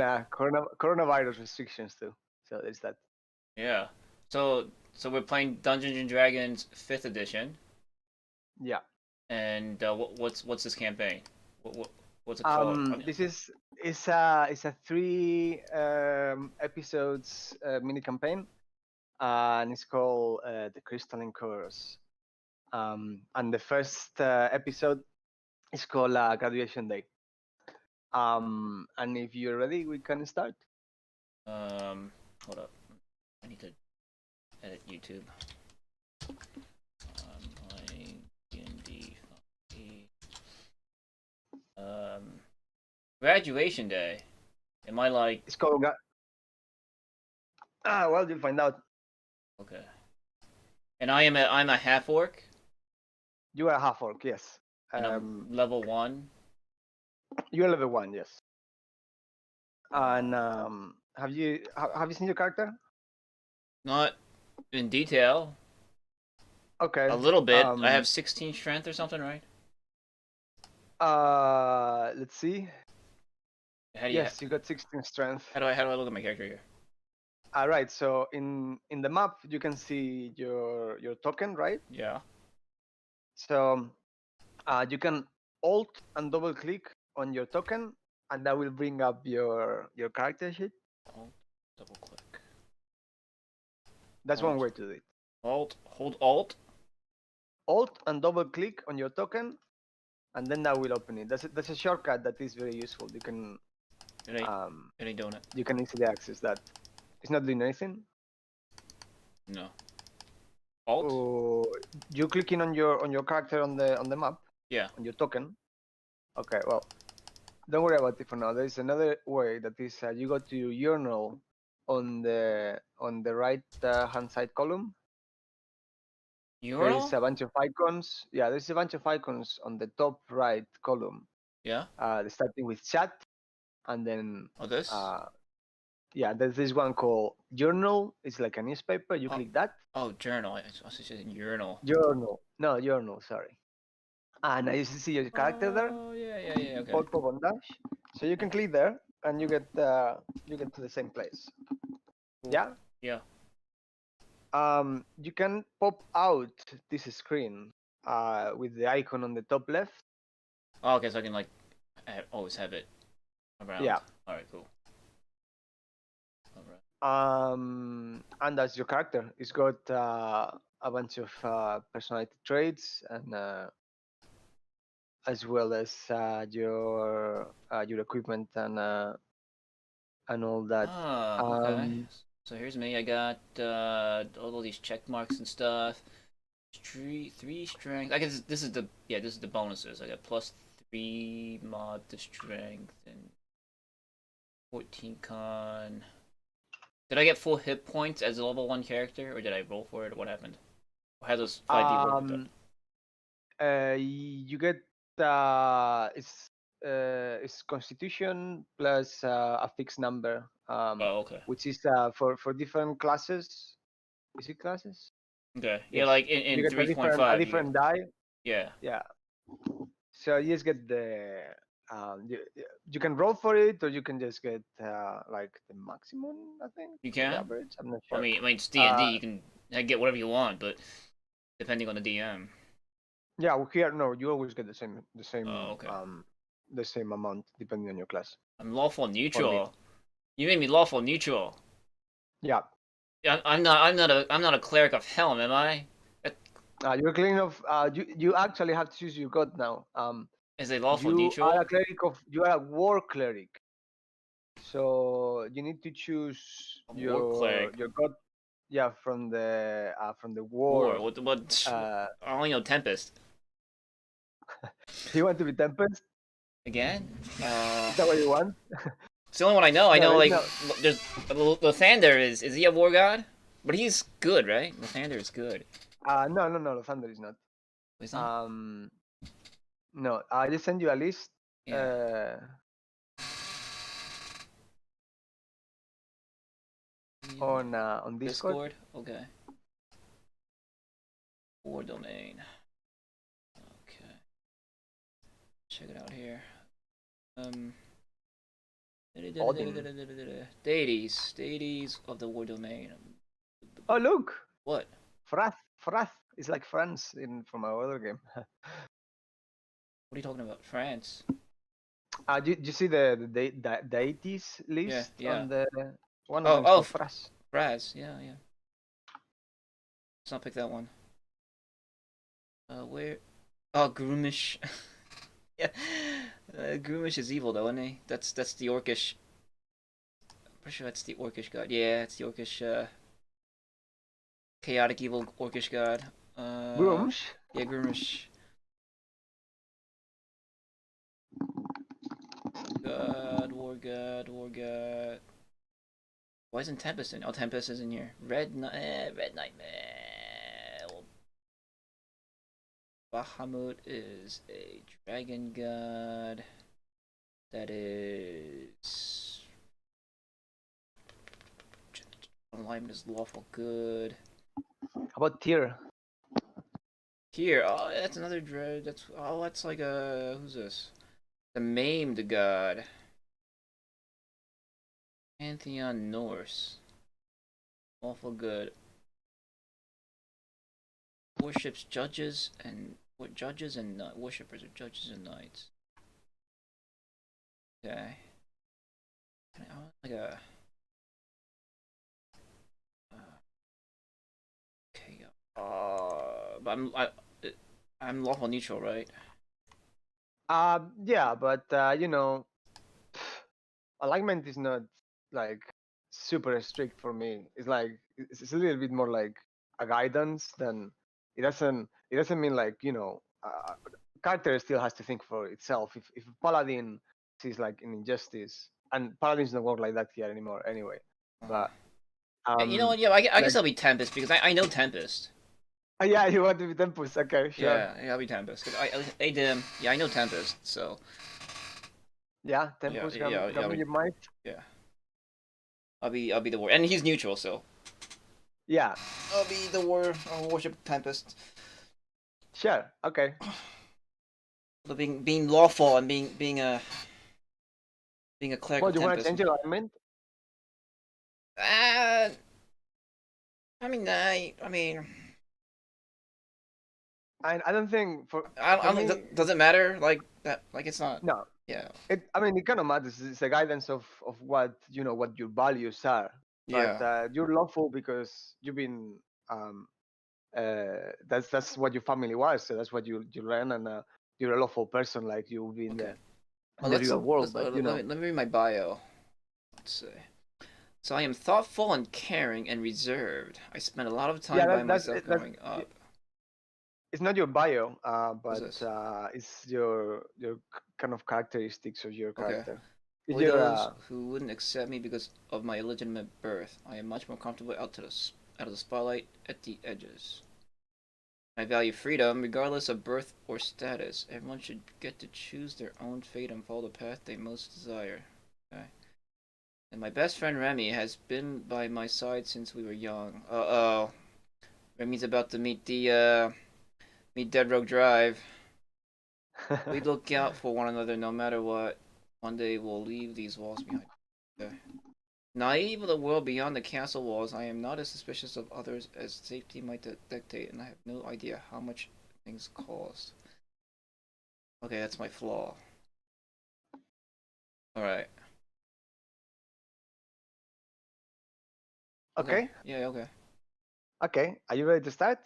And coronavirus restrictions too. So there's that. Yeah. So we're playing Dungeons and Dragons 5th edition. Yeah. And what's this campaign? What's it called? This is it's a 3 episodes mini campaign, and it's called the Crystalline Curse. And the first episode is called Graduation Day. And if you're ready, we can start. Hold up. I need to edit YouTube. Playing DnD. Graduation Day. Am I like? It's called. Well, you'll find out. Okay. And I'm a half orc. You are a half orc, yes. And I'm level 1. You're level 1, yes. And have you seen your character? Not in detail. Okay. A little bit. I have 16 strength or something, right? Let's see. You got 16 strength. How do I look at my character here? Right. So in the map you can see your token, right? Yeah. So you can alt and double click on your token, and that will bring up your character sheet. Alt, double click. That's one way to do it. Hold alt. Alt and double click on your token, and then that will open it. That's a shortcut that is very useful. You can It ain't doing it. You can easily access that. It's not doing anything. No. Alt. Oh, you clicking on your character on the map. Yeah. On your token. Okay. Well, don't worry about it for now. There is another way that is you go to your journal on the right hand side column. Urinal? There's a bunch of icons. Yeah, there's a bunch of icons on the top right column. Yeah. Starting with chat, and then this. Yeah, there's this one called Journal. It's like a newspaper. You click that. Oh, journal. I also said urinal. Journal. No, journal. Sorry. And you see your character there. Oh yeah. Okay. Pop on dash. So you can click there, and you get to the same place. Cool. Yeah. Yeah. You can pop out this screen with the icon on the top left. Oh, okay. So I can like always have it around. Yeah. All right. Cool. All right. And that's your character. It's got a bunch of personality traits, and as well as your equipment and all that. Okay. So here's me. I got all these check marks and stuff. 3 strength. I guess this is the bonuses. I got +3 mod to strength and 14 con. Did I get full hit points as a level 1 character, or did I roll for it? Or what happened? How does 5D work? You get it's Constitution plus a fixed number. Okay. Which is for different classes. Is it classes? Okay. Yeah, like in 3.5. A different die. Yeah. Yeah. So you just get the you can roll for it, or you can just get like the maximum. I think you can. The average. I'm not sure. I mean, it's DnD. You can get whatever you want, but depending on the DM. Yeah, well, here no, you always get the same. Oh, okay. The same amount depending on your class. I'm lawful neutral. You made me lawful neutral. Yeah. I'm not a cleric of hell, am I? You're clearing of. You actually have to choose your god now. Is a lawful neutral? You are a war cleric. So you need to choose your god. Yeah, from the war. What? I only know Tempest. You want to be Tempest? Again? Is that what you want? It's the only one I know. I know like there's Lathander is he a war god? But he's good, right? Lathander is good. No, Lathander is not. He's not? No, I just send you a list. Yeah. On Discord. Okay. War domain. Okay. Check it out here. Deities of the war domain. Oh, look! What? Frath is like France from our other game. What are you talking about? France? Do you see the deities list Yeah. on the one Oh, of them is called Fras? Fraz, yeah. Let's not pick that one. Where? Oh, Groomish. Yeah, Groomish is evil though, isn't he? That's the Orcish. I'm pretty sure that's the Orcish god. Yeah, it's the Orcish, chaotic evil Orcish god. Grooms? Yeah, Groomish. War god. Why isn't Tempest in? Oh, Tempest is in here. Red Nightmare. Bahamut is a dragon god. That is. Alignment is lawful good. How about Tyr? Here, oh, that's another dread. That's like a who's this? The maimed god. Pantheon Norse. Awful good. Worships judges and worshippers or judges and knights. Okay. I want like a. Okay. But I'm lawful neutral, right? Yeah, but alignment is not like super strict for me. It's like it's a little bit more like a guidance than it doesn't mean like character still has to think for itself. If paladin sees like an injustice, and paladins don't work like that here anymore anyway. But you know what? Yeah, I guess I'll be Tempest because I know Tempest. Yeah, you want to be Tempest? Okay, sure. Yeah, I'll be Tempest. I know Tempest, so. Yeah, Tempest. You might. Yeah. I'll be the war, and he's neutral, so. Yeah. I'll be the war. I'll worship Tempest. Sure. Okay. But being lawful and being a cleric. Well, do you want to change your alignment? I don't think for. Does it matter? Like that? Like it's not. No. Yeah. It kind of matters. It's a guidance of what what your values are. Yeah. But you're lawful because you've been that's what your family was. So that's what you learn, and you're a lawful person. Like you'll be in the real world. But let me read my bio. Let's see. So I am thoughtful and caring and reserved. I spend a lot of time by myself growing up. It's not your bio, but it's your kind of characteristics of your character. For those who wouldn't accept me because of my illegitimate birth, I am much more comfortable out of the spotlight at the edges. I value freedom, regardless of birth or status. Everyone should get to choose their own fate and follow the path they most desire. Okay. And my best friend Remy has been by my side since we were young. Uh-oh. Remy's about to meet Dead Rogue Drive. We look out for one another no matter what. One day we'll leave these walls behind. Okay. Naive of the world beyond the castle walls, I am not as suspicious of others as safety might dictate, and I have no idea how much things cost. Okay, that's my flaw. Alright. Okay. Yeah, okay. Okay, are you ready to start?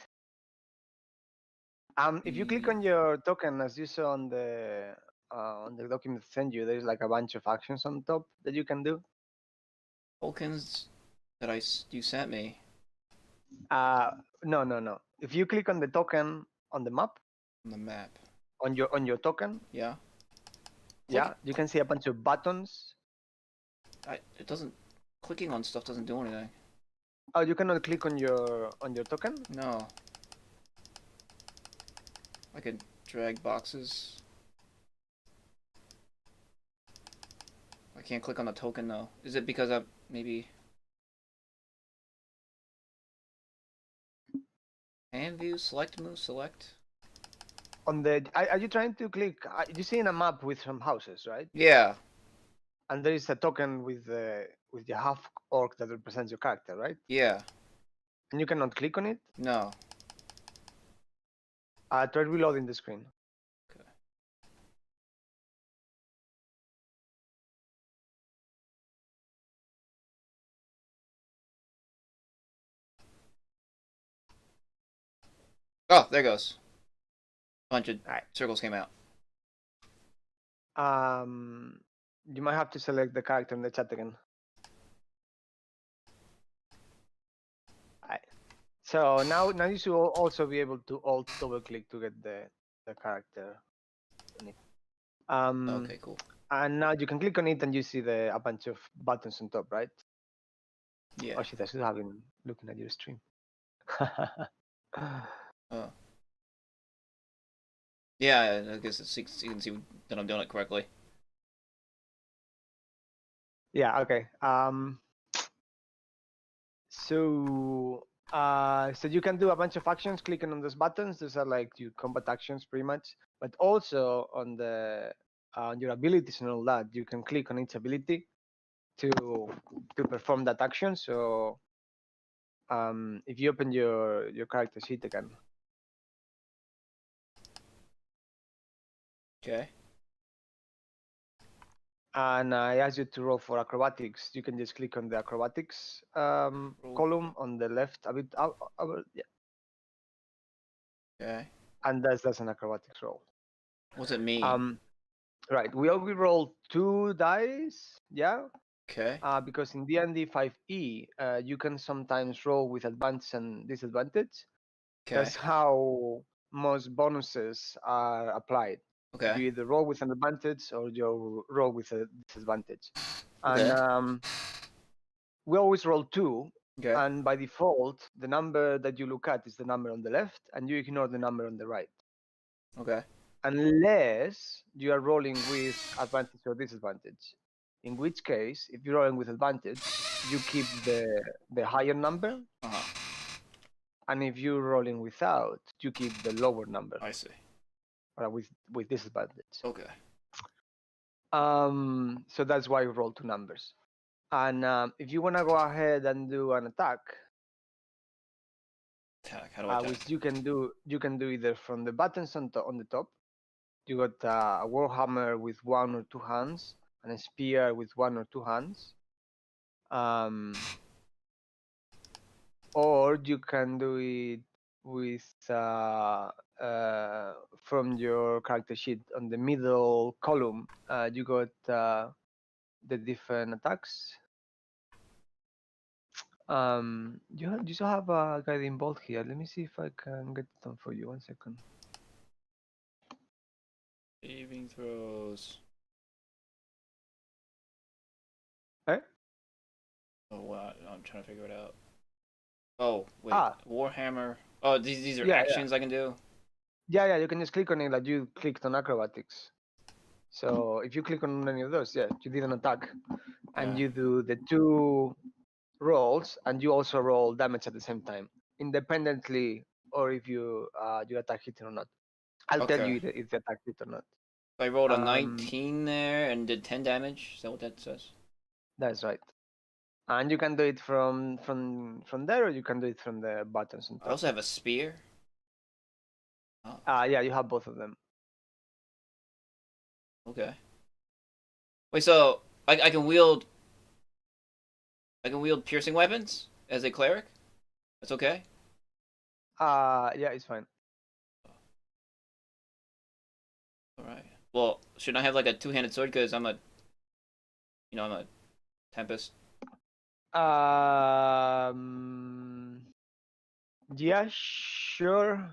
If you click on your token, as you saw on the document sent you, there's like a bunch of actions on top that you can do. Tokens that you sent me. No. If you click on the token on the map. On the map. On your token. Yeah. Yeah, you can see a bunch of buttons. It doesn't. Clicking on stuff doesn't do anything. Oh, you cannot click on your token? No. I can drag boxes. I can't click on the token though. Is it because I maybe hand view, select move, select? On the are you trying to click? You see in a map with some houses, right? Yeah. and there is a token with the half orc that represents your character, right? Yeah. And you cannot click on it. No. Try reloading the screen. Okay. Oh, there goes. Bunch of circles came out. You might have to select the character in the chat again. So now you should also be able to alt double click to get the character on it. Okay, cool. And now you can click on it and you see a bunch of buttons on top, right? Yeah. Oh shit, I should have been looking at your stream. Oh. Yeah, I guess you can see that I'm doing it correctly. Yeah, okay. So you can do a bunch of actions clicking on those buttons. Those are like your combat actions pretty much. But also on your abilities and all that, you can click on each ability to perform that action. So if you open your character sheet again. Okay. And I ask you to roll for acrobatics. You can just click on the acrobatics column on the left a bit out, yeah. Okay. And that's an acrobatics roll. What's it mean? Right. We roll 2 dice. Yeah. Okay. Because in DnD 5e, you can sometimes roll with advantage and disadvantage. Okay. That's how most bonuses are applied. Okay. You either roll with an advantage or you roll with a disadvantage. Okay. And we always roll 2. Okay. And by default, the number that you look at is the number on the left, and you ignore the number on the right. Okay. Unless you are rolling with advantage or disadvantage. In which case, if you're rolling with advantage, you keep the higher number. And if you're rolling without, you keep the lower number. I see. With disadvantage. Okay. So that's why you roll 2 numbers. And if you want to go ahead and do an attack, how do I attack? which you can do either from the buttons on the top. You got a warhammer with 1 or 2 hands and a spear with 1 or 2 hands. Or you can do it with from your character sheet on the middle column. You got the different attacks. You still have a guiding bolt here. Let me see if I can get it done for you. 1 second. Saving throws. Hey? Oh, wow. I'm trying to figure it out. Oh, wait. Ah. Warhammer. Oh, these are actions I can do? Yeah, you can just click on it like you clicked on acrobatics. So if you click on any of those, yeah, you did an attack. And you do the 2 rolls, and you also roll damage at the same time, independently, or if you your attack hit or not. I'll tell you if the attack hit or not. I rolled a 19 there and did 10 damage. Is that what that says? That's right. And you can do it from there, or you can do it from the buttons on top. I also have a spear. Yeah, you have both of them. Okay. Wait, so I can wield piercing weapons as a cleric? That's okay? Yeah, it's fine. Alright. Well, shouldn't I have like a 2-handed sword because I'm a tempest? Yeah, sure.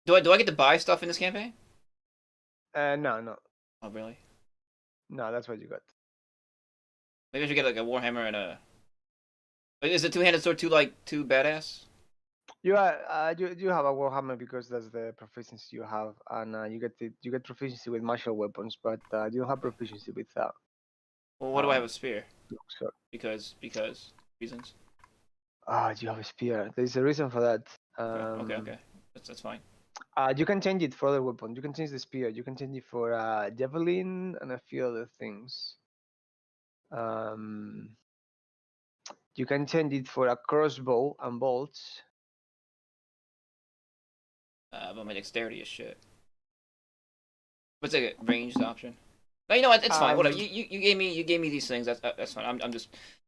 Do I get to buy stuff in this campaign? No. Oh, really? No, that's what you got. Maybe I should get like a warhammer and a. Is a 2-handed sword too badass? You have a warhammer because that's the proficiency you have, and you get proficiency with martial weapons, but you don't have proficiency with that. Well, what do I have a spear? Sure. Because reasons. You have a spear. There's a reason for that. Okay. That's fine. You can change it for other weapons. You can change the spear. You can change it for javelin and a few other things. You can change it for a crossbow and bolts. But my dexterity is shit. What's a ranged option? No, you know what? It's fine. Whatever. You gave me these things. That's fine.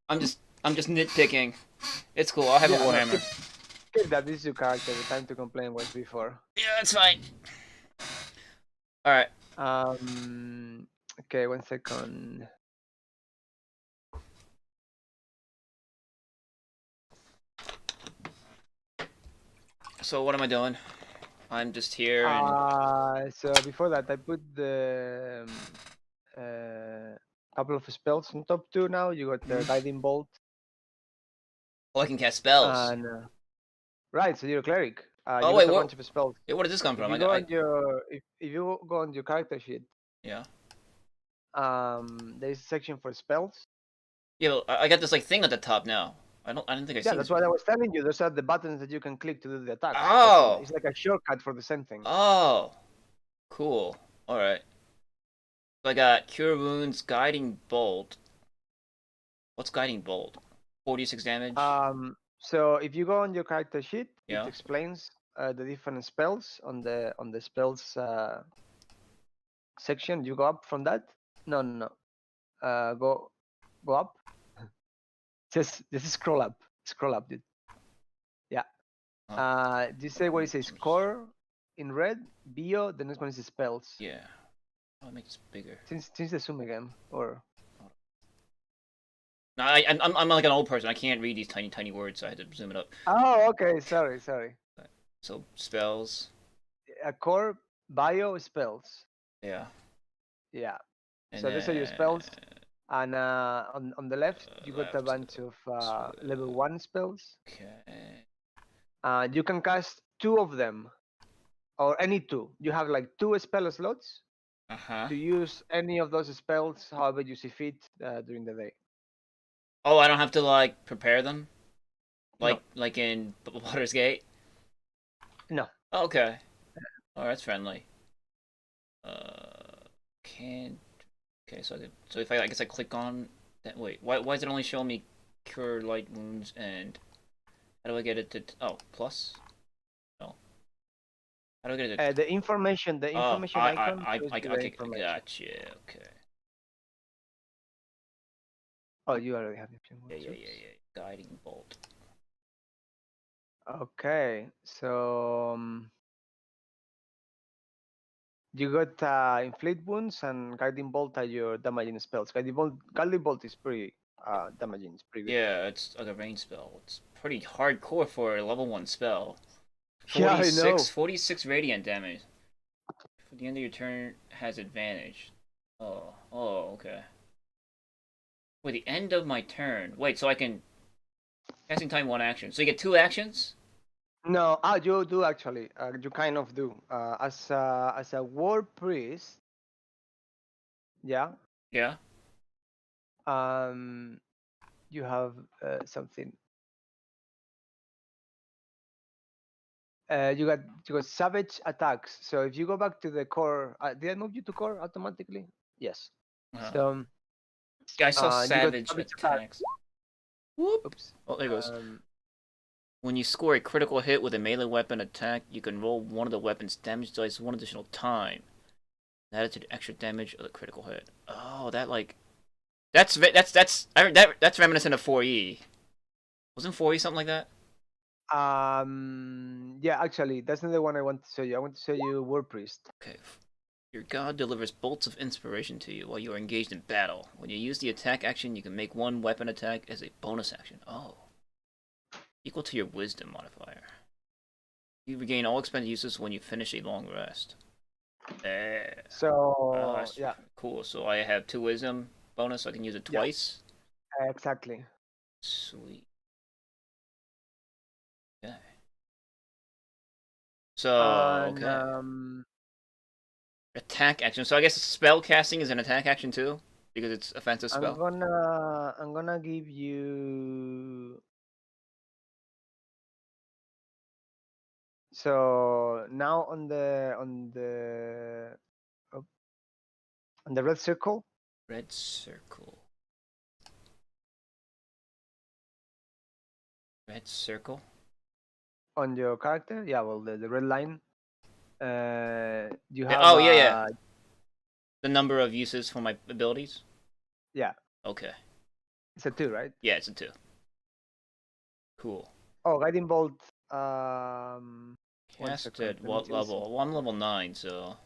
I'm just nitpicking. It's cool. I'll have a warhammer. That is your character. The time to complain was before. Yeah, it's fine. All right. Okay, 1 second. So what am I doing? I'm just here. And... So before that, I put the couple of spells on top 2 now. You got the Guiding Bolt. Oh, I can cast spells. And, right, so you're a cleric. Oh you wait, got a bunch of spells. Yeah, where did this come from? If you go on your character sheet. Yeah. There is a section for spells. Yeah, I got this like thing at the top now. I didn't think I. Yeah, that's what I was telling you. Those are the buttons that you can click to do the attack. Oh. It's like a shortcut for the same thing. Oh. Cool. All right. So I got Cure Wounds, Guiding Bolt. What's Guiding Bolt? 46 damage. So if you go on your character sheet, Yeah. it explains the different spells on the spells section. You go up from that. No. Go up. Just scroll up. Scroll up, dude. Yeah. You say what it says? Core in red. Bio. The next one is the spells. Yeah. I'll make this bigger. Change the zoom again, or. No, I'm like an old person. I can't read these tiny words, so I had to zoom it up. Oh, okay. Sorry. So spells. A core, bio, spells. Yeah. Yeah. And so these are your spells. And on the left, you got a bunch of level 1 spells. Okay. You can cast 2 of them, or any 2. You have like 2 spell slots to use any of those spells, however you see fit during the day. Oh, I don't have to like prepare them, No. like in Baldur's Gate. No. Oh, okay. Oh, that's friendly. Okay, so if I guess I click on that. Wait, why is it only showing me Cure Light Wounds and how do I get it to? Oh, plus. No. How do I get it to? The information icon. Okay, gotcha. Okay. Oh, you already have the Yeah. Guiding Bolt. Okay, so you got Inflict Wounds and Guiding Bolt are your damaging spells. Guiding Bolt is pretty damaging. It's pretty good. Yeah, it's like a range spell. It's pretty hardcore for a level 1 spell. 46, yeah, I know. 46 radiant damage. For the end of your turn has advantage. Oh, okay. Wait, the end of my turn. Wait, so I can casting time 1 action. So you get 2 actions? No, you do actually. You kind of do. As a war priest. Yeah. Yeah. You have something. You got savage attacks. So if you go back to the core, did I move you to core automatically? Yes. So I saw savage attacks. Whoop. Oops. Oh, there it goes. When you score a critical hit with a melee weapon attack, you can roll one of the weapon's damage dice 1 additional time. Added to the extra damage of the critical hit. Oh, that's reminiscent of 4E. Wasn't 4E something like that? Yeah, actually, that's not the one I want to show you. I want to show you War Priest. Okay. Your god delivers bolts of inspiration to you while you are engaged in battle. When you use the attack action, you can make 1 weapon attack as a bonus action. Oh. Equal to your wisdom modifier. You regain all expended uses when you finish a long rest. So, yeah. Cool. So I have 2 wisdom bonus, so I can use it twice? Yeah. Exactly. Sweet. Okay. So, okay. Attack action. So I guess spell casting is an attack action too? Because it's offensive spell? I'm gonna give you... So now on the red circle. Red circle. Red circle. On your character. Yeah, well, the red line. You have. Oh yeah. The number of uses for my abilities. Yeah. Okay. It's a 2, right? Yeah, it's a 2. Cool. Oh, guiding bolt. Casted what level? Well, I'm level 9, so.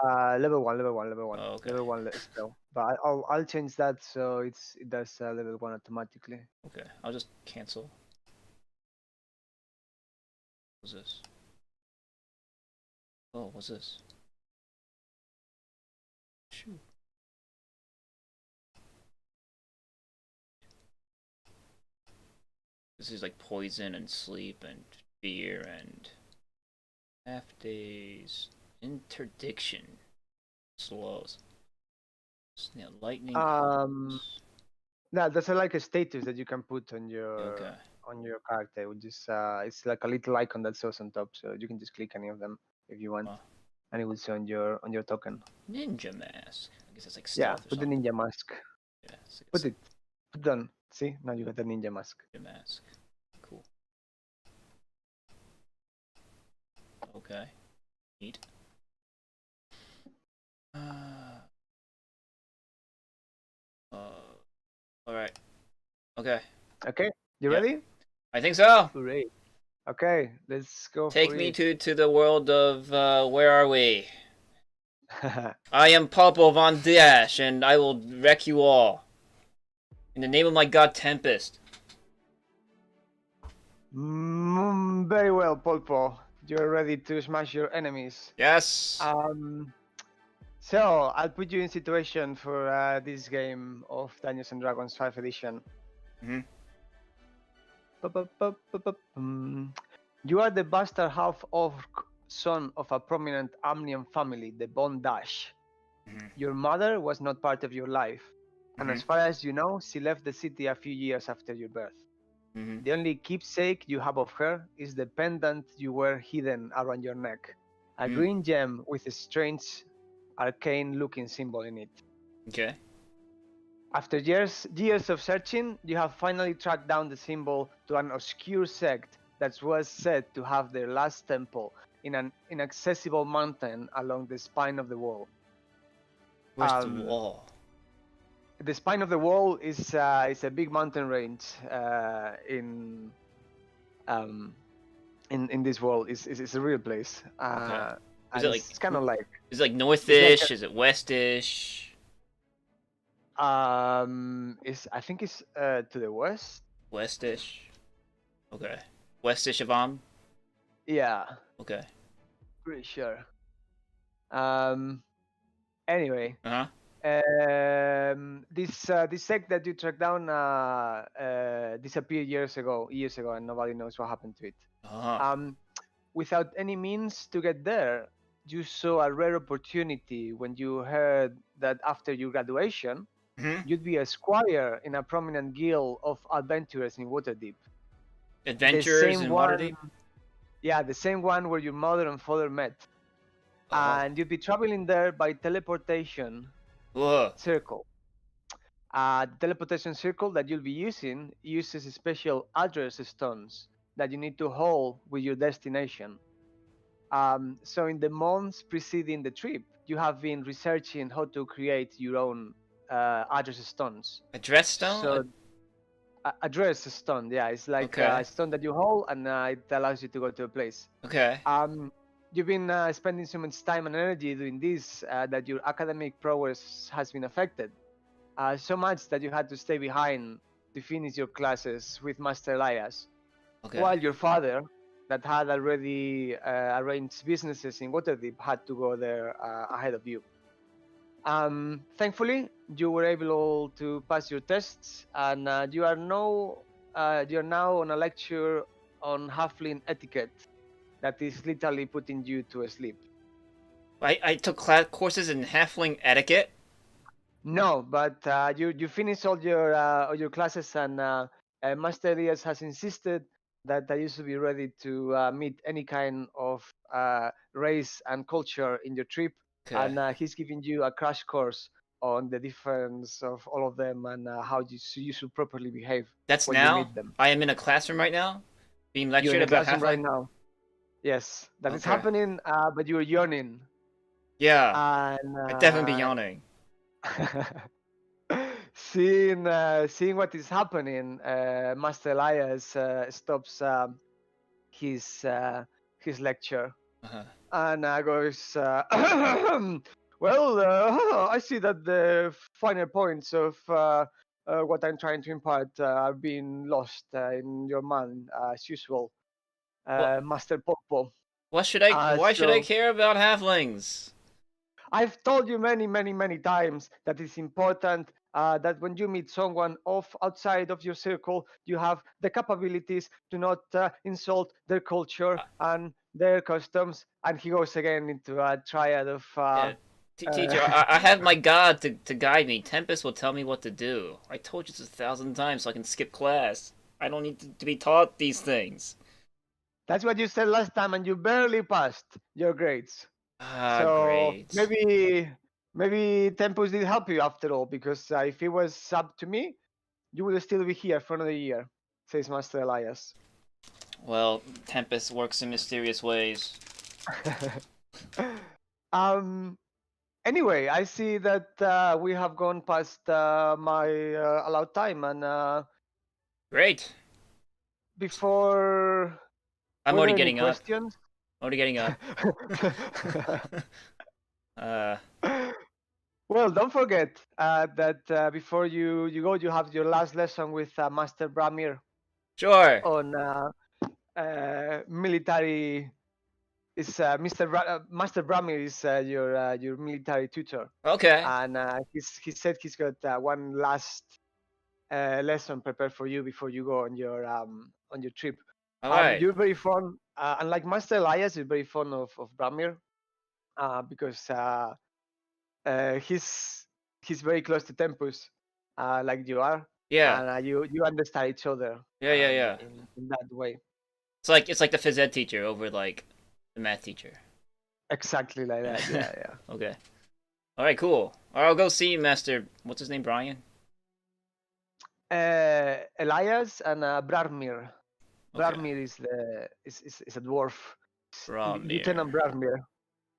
Level 1. Oh, okay. Level 1 spell. But I'll change that so it does level 1 automatically. Okay, I'll just cancel. What's this? Oh, what's this? Shoot. This is like poison and sleep and fear and half days. Interdiction. Slows. Snail lightning. No, there's like a status that you can put on your Okay. on your character, which is it's like a little icon that shows on top, so you can just click any of them if you want, and it will show on your token. Ninja mask. I guess that's like stealth. Yeah, put the ninja mask. Yeah. Put it on. See, now you got the ninja mask. Ninja mask. Cool. Okay. Neat. All right. Okay. Okay, you ready? I think so. Great. Okay, let's go. Take me to the world of where are we? I am Pulpo Von Dash, and I will wreck you all. In the name of my god Tempest. Very well, Polpo. You're ready to smash your enemies. Yes. So I'll put you in situation for this game of Dungeons and Dragons 5th edition. You are the bastard half-orc son of a prominent Amnian family, the Von Dash. Your mother was not part of your life, and as far as you know, she left the city a few years after your birth. The only keepsake you have of her is the pendant you wear hidden around your neck, a green gem with a strange, arcane-looking symbol in it. Okay. After years of searching, you have finally tracked down the symbol to an obscure sect that was said to have their last temple in an inaccessible mountain along the spine of the wall. Where's the wall? The spine of the wall is a big mountain range in this world. It's a real place. Okay. Is it like, it's kind of like? Is it like northish? Like is it westish? I think it's to the west. Westish. Okay. Westish of Am? Yeah. Okay. Pretty sure. Anyway. This sect that you tracked down disappeared years ago, and nobody knows what happened to it. Without any means to get there, you saw a rare opportunity when you heard that after your graduation, you'd be a squire in a prominent guild of adventurers in Waterdeep. Adventurers in Waterdeep? Yeah, the same one where your mother and father met. And you'd be traveling there by teleportation circle. The teleportation circle that you'll be using uses special address stones that you need to hold with your destination. So in the months preceding the trip, you have been researching how to create your own address stones. Address stone? So, address stone, yeah, it's like a stone that you hold, and it allows you to go to a place. Okay. You've been spending so much time and energy doing this that your academic prowess has been affected. So much that you had to stay behind to finish your classes with Master Elias. Okay. While your father, that had already arranged businesses in Waterdeep, had to go there ahead of you. Thankfully, you were able to pass your tests, and you are now on a lecture on halfling etiquette that is literally putting you to sleep. I took courses in halfling etiquette. No, but you finished all your classes, and Master Elias has insisted that you should be ready to meet any kind of race and culture in your trip, and he's giving you a crash course on the difference of all of them and how you should properly behave. That's when you now? meet them. I am in a classroom right now? Being You're lectured in a about classroom right Half-Life? now. Yes, that is Okay. happening, but you're yawning. Yeah, And I'd definitely be yawning. seeing what is happening, Master Elias stops his lecture Uh-huh. and goes, well, I see that the finer points of what I'm trying to impart are being lost in your mind as usual, Master Popo. Why should I care about halflings? I've told you many times that it's important that when you meet someone outside of your circle, you have the capabilities to not insult their culture and their customs. And he goes again into a triad of. Teacher, I have my god to guide me. Tempest will tell me what to do. I told you this 1,000 times so I can skip class. I don't need to be taught these things. That's what you said last time, and you barely passed your grades. So Grades. maybe Tempest did help you after all, because if it was up to me, you would still be here for another year, says Master Elias. Well, Tempest works in mysterious ways. Anyway, I see that we have gone past my allowed time, and Great. before I'm already getting up. Questions? Already getting up. Well, don't forget that before you go, you have your last lesson with Master Bramir. Sure. On military. Is Master Bramir is your military tutor. Okay. And he said he's got one last lesson prepared for you before you go on your trip. All right. You're very fond, unlike Master Elias, you're very fond of Bramir because he's very close to Tempus, like you are. Yeah. And you understand each other. Yeah. In that way. It's like the phys ed teacher over like the math teacher. Exactly like that. Yeah. Okay. All right. Cool. All right, I'll go see Master. What's his name? Brian. Elias and Bramir. Okay. Bramir is a dwarf. Bramir. Lieutenant Bramir.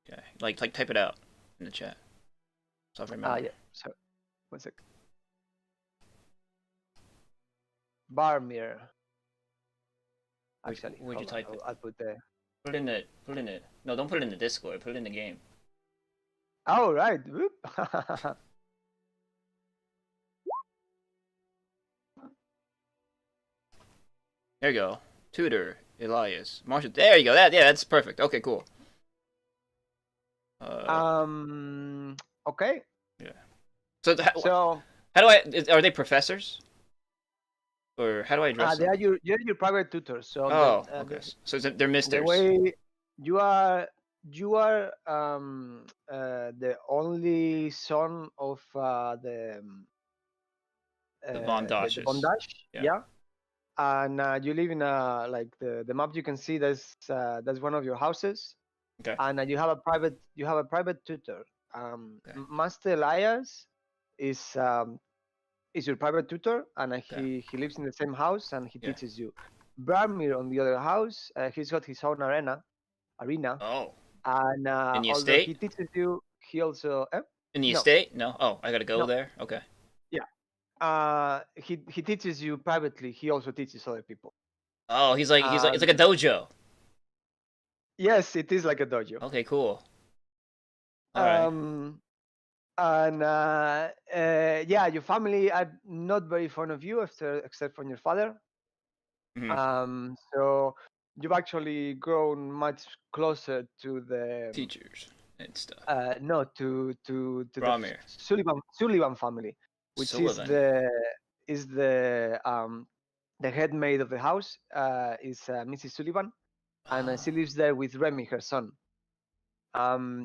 Okay. Like type it out in the chat. So I remember. Yeah. So, one sec. Bramir. Actually, where'd you type it? I'll put the. Put it in it. No, don't put it in the Discord. Put it in the game. Oh right. There you go. Tutor Elias. Marshall. There you go. That's perfect. Okay, cool. Okay. Yeah. So how do I? Are they professors? Or how do I address them? You're your private tutor. So okay. So they're misters. The way you are the only son of the Bondashes. Bondash. Yeah. And you live in like the map you can see. That's one of your houses. Okay. And you have a private tutor. Master Elias is your private tutor, and he lives in the same house and he teaches you. Bramir, on the other house, he's got his own arena. Oh. And in the although estate? he teaches you, he also in the estate? No. Oh, I gotta go there. Okay. Yeah. He teaches you privately. He also teaches other people. Oh, it's like a dojo. Yes, it is like a dojo. Okay, cool. All right. And your family are not very fond of you, except from your father. Mm-hmm. So you've actually grown much closer to the teachers and stuff. No, to Bramir. the Sullivan family, which is the head maid of the house. Is Mrs. Sullivan, and she lives there with Remy, her son.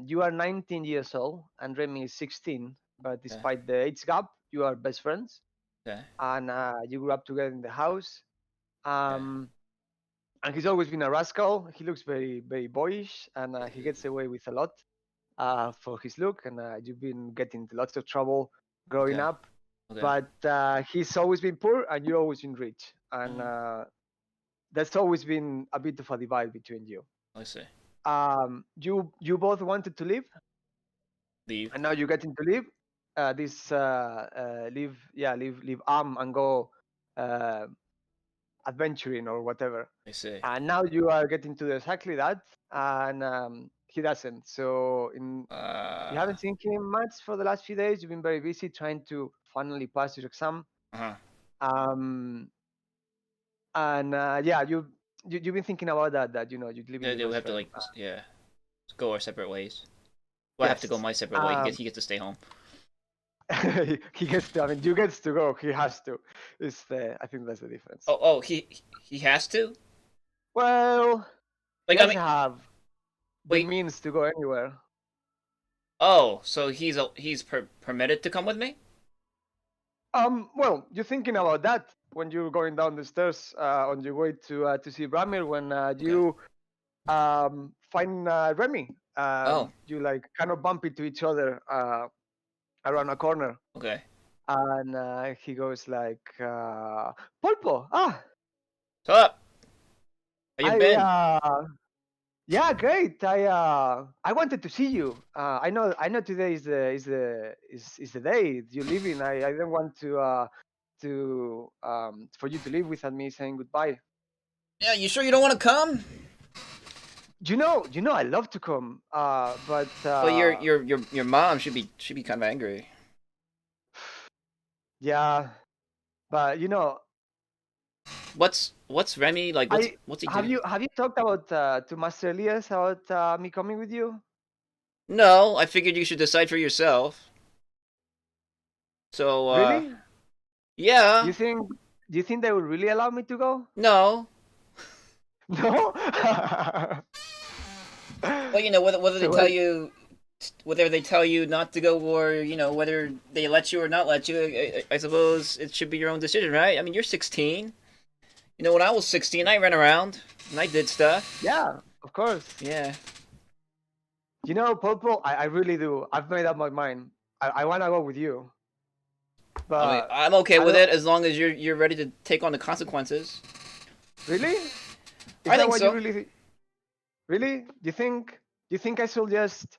You are 19 years old, and Remy is 16. But despite the age gap, you are best friends. Okay. And you grew up together in the house. And he's always been a rascal. He looks very, very boyish, and he gets away with a lot. for his look, and you've been getting into lots of trouble growing Okay. up. Okay. But he's always been poor, and you've always been rich, and there's always been a bit of a divide between you. I see. You both wanted to leave, Leave. and now you're getting to leave. Leave and go adventuring or whatever. I see. And now you are getting to do exactly that, and he doesn't. So you haven't seen him much for the last few days. You've been very busy trying to finally pass your exam. Uh-huh. You've been thinking about that you live in Yeah, we have to go our separate ways. Well, I have to go my separate way. He gets to stay home. He gets to. I mean, you gets to go. He has to. I think that's the difference. Oh, he has to. Well, like he doesn't have the means to go anywhere. Oh, so he's permitted to come with me? Well, you're thinking about that when you're going down the stairs on your way to see Ramir. When you find Remy, you like kind of bump into each other around a corner. Okay. And he goes like, Pulpo, What's up? How you been? Yeah, great. I wanted to see you. I know today is the day you're leaving. I didn't want to for you to leave without me saying goodbye. Yeah, you sure you don't want to come? You know, I love to come. But well, your mom should be kind of angry. Yeah, but you know. What's Remy like? What's he doing? Have you talked about to Master Elias about me coming with you? No, I figured you should decide for yourself. So really? Yeah. Do you think they would really allow me to go? No. No. Well, you know whether they tell you not to go, or whether they let you or not let you. I suppose it should be your own decision, right? I mean, you're 16. You know, when I was 16, I ran around and I did stuff. Yeah, of course. Yeah. You know, Popo, I really do. I've made up my mind. I want to go with you. But I mean, I'm okay with it as long as you're ready to take on the consequences. Really? I think so. Really? Do you think I should just,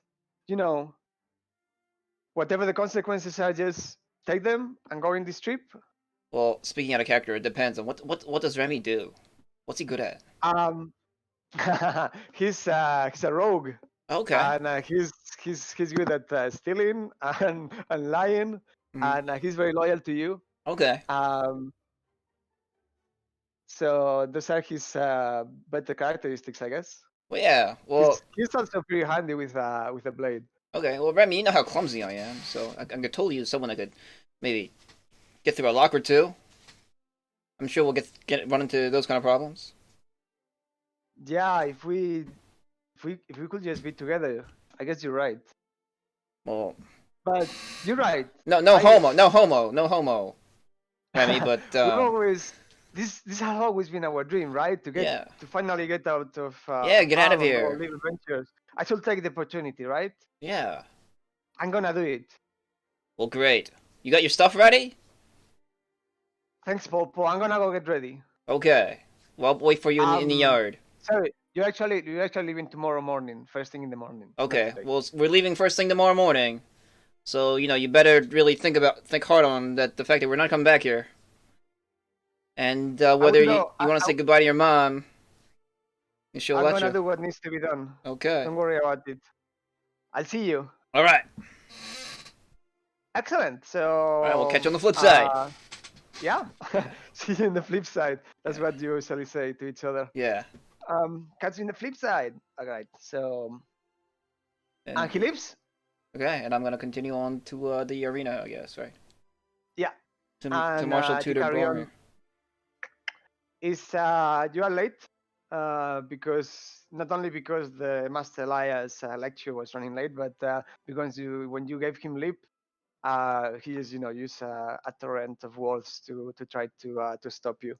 whatever the consequences are, just take them and go in this trip? Well, speaking out of character, it depends on what does Remy do? What's he good at? He's a rogue. Okay. And he's good at stealing and lying, and he's very loyal to you. Okay. So those are his better characteristics, I guess. Well, yeah. Well, he's also pretty handy with a blade. Okay. Well, Remy, you know how clumsy I am, so I could totally use someone that could maybe get through a lock or two. I'm sure we'll run into those kind of problems. Yeah, if we could just be together, I guess you're right. Well, but you're right. No homo. Remy, but this has always been our dream, right? To finally get out of get out of here. Live adventures. I should take the opportunity, right? Yeah. I'm gonna do it. Well, great. You got your stuff ready? Thanks, Popo. I'm gonna go get ready. Okay. Well, I'll wait for you in the yard. Sorry, you're actually leaving tomorrow morning, first thing in the morning. Okay. Well, we're leaving first thing tomorrow morning, so you better really think hard on the fact that we're not coming back here, and whether you want to say goodbye to your mom. She'll let you. I'm gonna do what needs to be done. Okay. Don't worry about it. I'll see you. All right. Excellent. So. All right. We'll catch you on the flip side. Yeah. See you in the flip side. That's what you usually say to each other. Yeah. Catch you in the flip side. All right. So. And he leaves. Okay, and I'm gonna continue on to the arena, I guess, right? Yeah. To Marshal Tudor Boromir. You are late, not only because the Master Elias lecture was running late, but because when you gave him leap, he just used a torrent of words to try to stop you,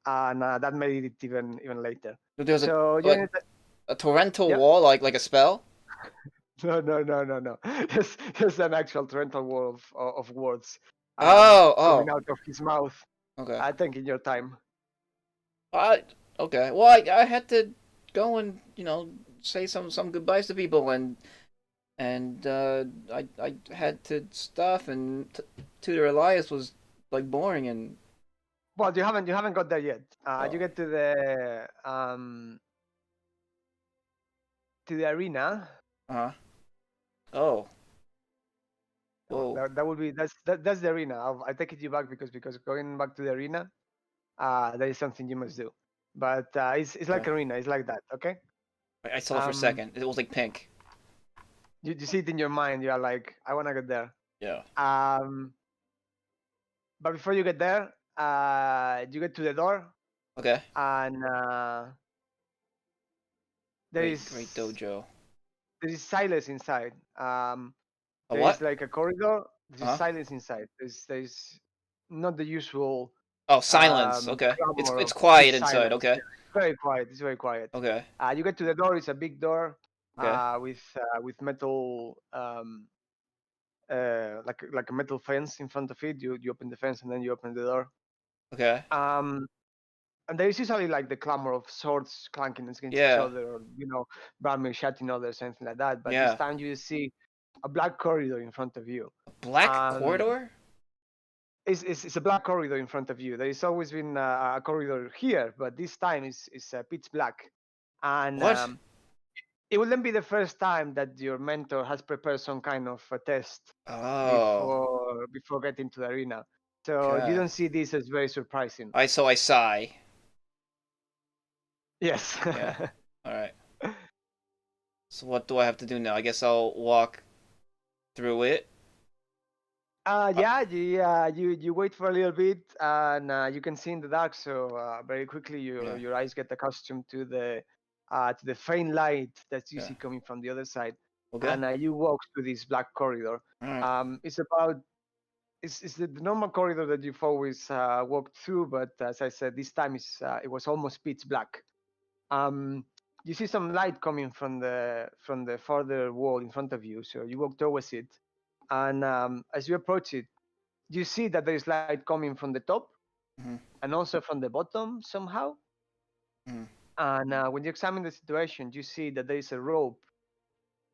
and that made it even later. There's a torrential wall, like a spell. No. Just an actual torrential wall of words. Oh. Coming out of his mouth. Okay. I think in your time. Okay. Well, I had to go and say some goodbyes to people, and I had to stuff, and Tutor Elias was like boring, and Well, you haven't got there yet. Oh. You get to the arena. Oh. Whoa. That would be that's the arena. I take it you back because going back to the arena, that is something you must do. But it's like Okay. arena. It's like that. Okay. I saw it for a second. It was like pink. You see it in your mind. You are like, I want to get there. Yeah. But before you get there, you get to the door. Okay. And Great dojo. There is silence inside. There what? is like a corridor. There's Uh-huh. silence inside. There's not the usual. Oh, silence. Okay. clamor It's of quiet inside. silence. Okay. Very quiet. It's very quiet. Okay. You get to the door. It's a big door. Okay. With metal. Like a metal fence in front of it. You open the fence and then you open the door. Okay. And there is usually like the clamor of swords clanking against each other, or Bramir shouting others, something like that. But this time you see a black corridor in front of you. A black corridor? It's a black corridor in front of you. There has always been a corridor here, but this time it's pitch black. And what? It wouldn't be the first time that your mentor has prepared some kind of a test before getting to the arena. So you don't see this as very surprising. So I sigh. Yes. Yeah. All right. So what do I have to do now? I guess I'll walk through it. You wait for a little bit, and you can see in the dark. So very quickly, your eyes get accustomed to the faint light that you see coming from the other side. Okay. And you walk through this black corridor. Right. It's the normal corridor that you've always walked through, but as I said, this time it was almost pitch black. You see some light coming from the farther wall in front of you, so you walk towards it, and as you approach it, you see that there is light coming from the top and also from the bottom somehow. And when you examine the situation, you see that there is a rope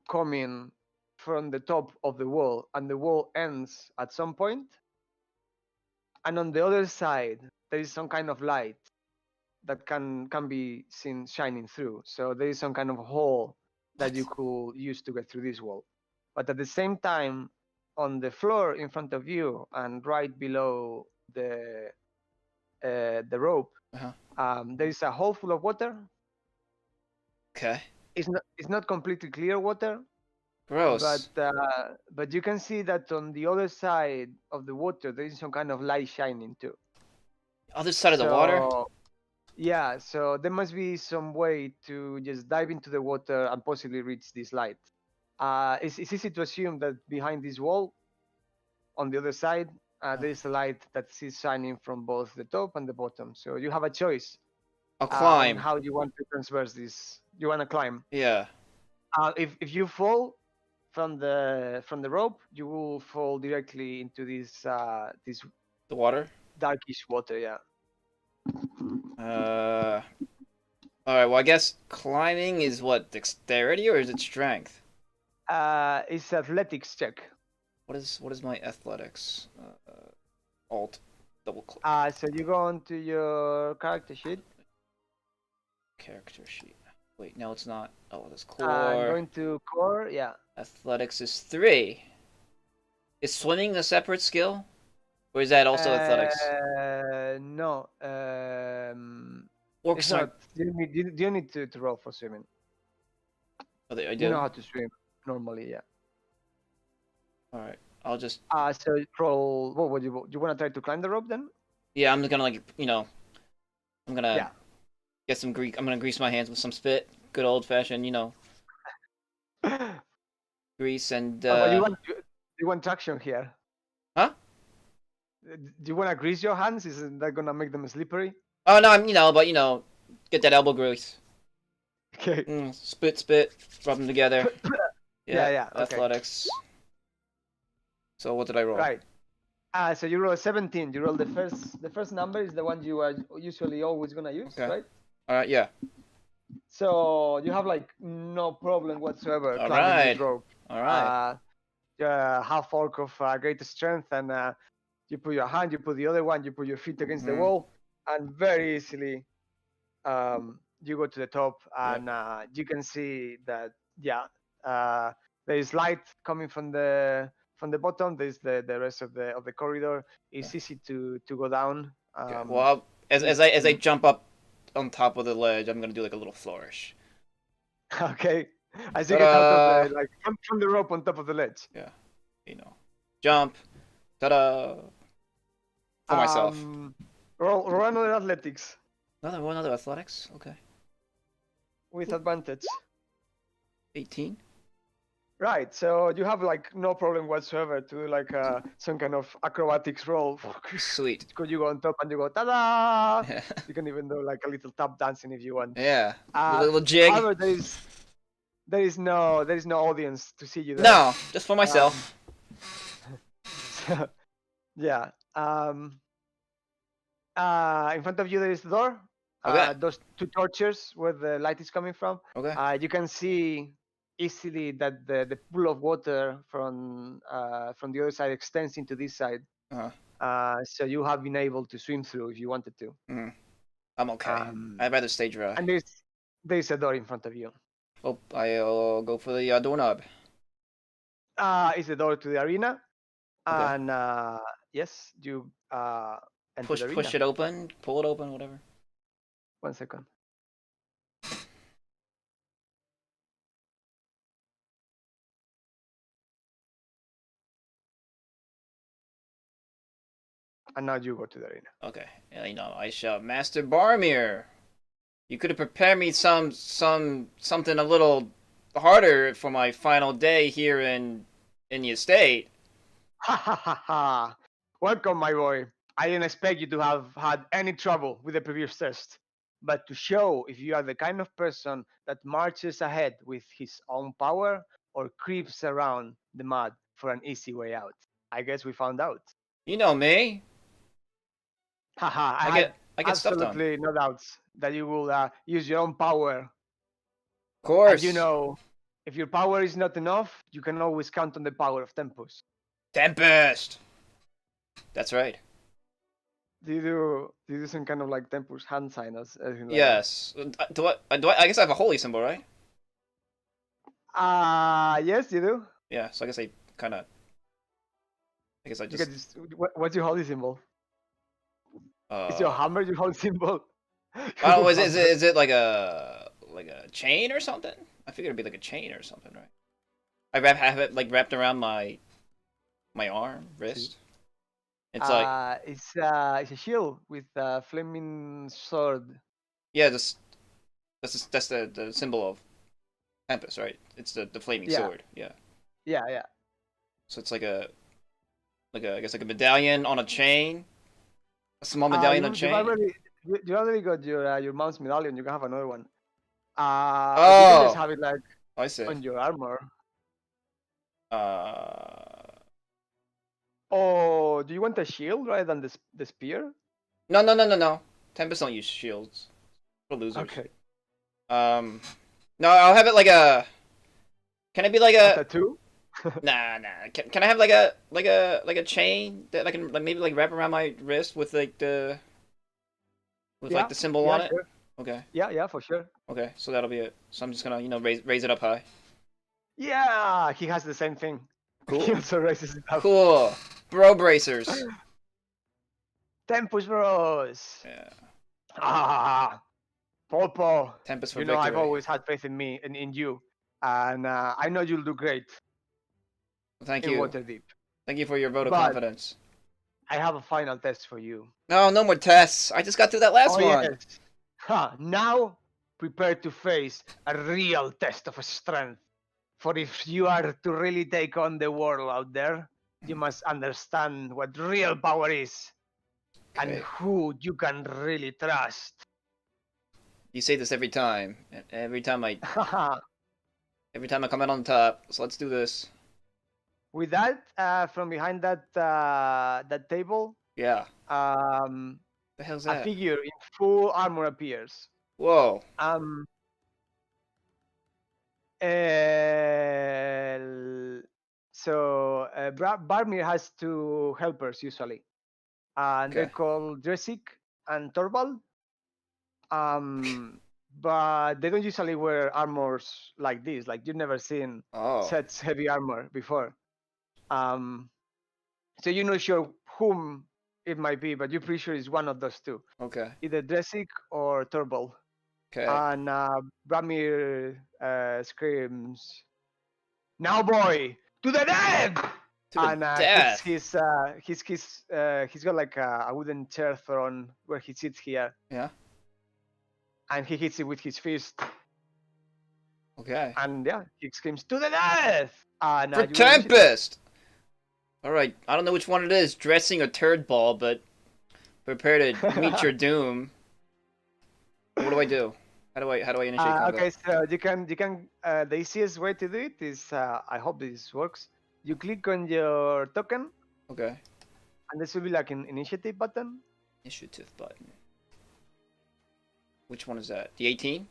coming from the top of the wall, and the wall ends at some point, and on the other side there is some kind of light that can be seen shining through. So there is some kind of hole that you could use to get through this wall. But at the same time, on the floor in front of you and right below the rope, there is a hole full of water. Okay. It's not completely clear water. Gross. But you can see that on the other side of the water there is some kind of light shining too. Other side of the water? Yeah, so there must be some way to just dive into the water and possibly reach this light. It's easy to assume that behind this wall, on the other side, there is a light that is shining from both the top and the bottom. So you have a choice. I'll climb. How you want to transverse this? You want to climb? Yeah. If you fall from the rope, you will fall directly into the water. Darkish water, yeah. All right. Well, I guess climbing is what, dexterity or is it strength? It's athletics check. What is my athletics? Alt, double click. So you go onto your character sheet. Character sheet. Wait, no, it's not. Oh, that's core. Going to core, yeah. Athletics is 3. Is swimming a separate skill, or is that also athletics? No. Orcs not. You don't need to roll for swimming. Oh, I do. You know how to swim normally, yeah. All right, I'll just. So roll. What would you want to try to climb the rope then? Yeah, I'm gonna I'm gonna get some Greek. I'm gonna grease my hands with some spit. Good old fashioned, grease and. You want traction here? Huh? Do you want to grease your hands? Isn't that gonna make them slippery? Oh no, but get that elbow grease. Okay. Spit, rub them together. Yeah. Okay. Athletics. So what did I roll? Right. So you roll a 17. You roll the first number is the one you are usually always gonna use, Okay. right? Yeah. So you have like no problem whatsoever All climbing right. this rope. All right. Half orc of great strength, and you put your hand, you put the other one, you put your feet against the Mhm. wall, and very easily you go to the top, and you can see that there is light coming from the bottom. There's the rest of the corridor. It's easy to go down. Okay. Well, as I jump up on top of the ledge, I'm gonna do like a little flourish. Okay. As you get out of the from the rope on top of the ledge. Yeah. Jump. Ta-da! For myself. Roll another athletics. Another athletics. Okay. With advantage. 18. Right. So you have like no problem whatsoever to do like some kind of acrobatics roll. Sweet. Because you go on top and you go ta-da! You can even do like a little tap dancing if you want. Yeah. A little jig. However, there is no audience to see you there. No, just for myself. Yeah. In front of you there is the door. Okay. Those two torches where the light is coming from. Okay. You can see easily that the pool of water from the other side extends into this side. So you have been able to swim through if you wanted to. I'm okay. I'd rather stay dry. And there's a door in front of you. Oh, I'll go for the doorknob. It's the door to the arena. Okay. And yes, you enter the arena. Push it open, pull it open, whatever. 1 second. And now you go to the arena. Okay. I shout, Master Barmir, you could have prepared me something a little harder for my final day here in the estate. Ha ha ha ha! Welcome, my boy. I didn't expect you to have had any trouble with the previous test, but to show if you are the kind of person that marches ahead with his own power or creeps around the mud for an easy way out. I guess we found out. You know me. Haha! I get stuff done. Absolutely no doubts that you will use your own power. Of course. And if your power is not enough, you can always count on the power of Tempus. Tempest. That's right. Do you do some kind of like Tempus hand sign or anything like yes. Do I guess I have a holy symbol, right? Yes, you do. Yeah. So I guess I just. What's your holy symbol? Is your hammer your holy symbol? Oh, is it like a chain or something? I figured it'd be like a chain or something, right? I have it like wrapped around my arm, wrist. It's like it's a shield with a flaming sword. Yeah, that's the symbol of Tempest, right? It's the flaming sword. Yeah. Yeah. So it's like I guess like a medallion on a chain. A small medallion on a chain. You already got your mount's medallion. You can have another one. You Oh. can just have it like I see. on your armor. Oh, do you want a shield rather than the spear? No. Tempest don't use shields. For losers. Okay. No, I'll have it like a. Can it be like a tattoo? Nah. Can I have like a chain that I can maybe like wrap around my wrist with like the symbol on it? Sure. Okay. Yeah, for sure. Okay, so that'll be it. So I'm just gonna raise it up high. Yeah, he has the same thing. Cool. He also raises it up. Cool. Bro bracers. Tempus Bros. Yeah. Popo. Tempest for victory. victory. I've always had faith in me and in you, and I know you'll do great. Thank in you. Waterdeep. Thank you for your vote of confidence. I have a final test for you. No more tests. I just got through that last one. Yes. Now, prepare to face a real test of strength. For if you are to really take on the world out there, you must understand what real power is and who you can really trust. You say this every time. Every time I Every time I come out on top. So let's do this. With that, from behind that table, Yeah. the hell's a that? figure in full armor appears. Whoa. So Barmir has two helpers usually, and they're Okay. called Dresik and Torvald. But they don't usually wear armors like this. Like you've never seen such heavy armor before. So you're not sure whom it might be, but you're pretty sure it's one of those two. Okay. Either Dresik or Torvald. Okay. And Bramir screams, "Now, boy, to the death!" To the death. He's got like a wooden chair thrown where he sits here. Yeah. And he hits it with his fist. Okay. And yeah, he screams, "To the death!" For Tempest! Alright, I don't know which one it is, dressing or turd ball, but prepare to meet your doom. What do I do? How do I initiate combat? Okay, so you can the easiest way to do it is I hope this works. You click on your token. Okay. And this will be like an initiative button. Initiative button. Which one is that? The 18?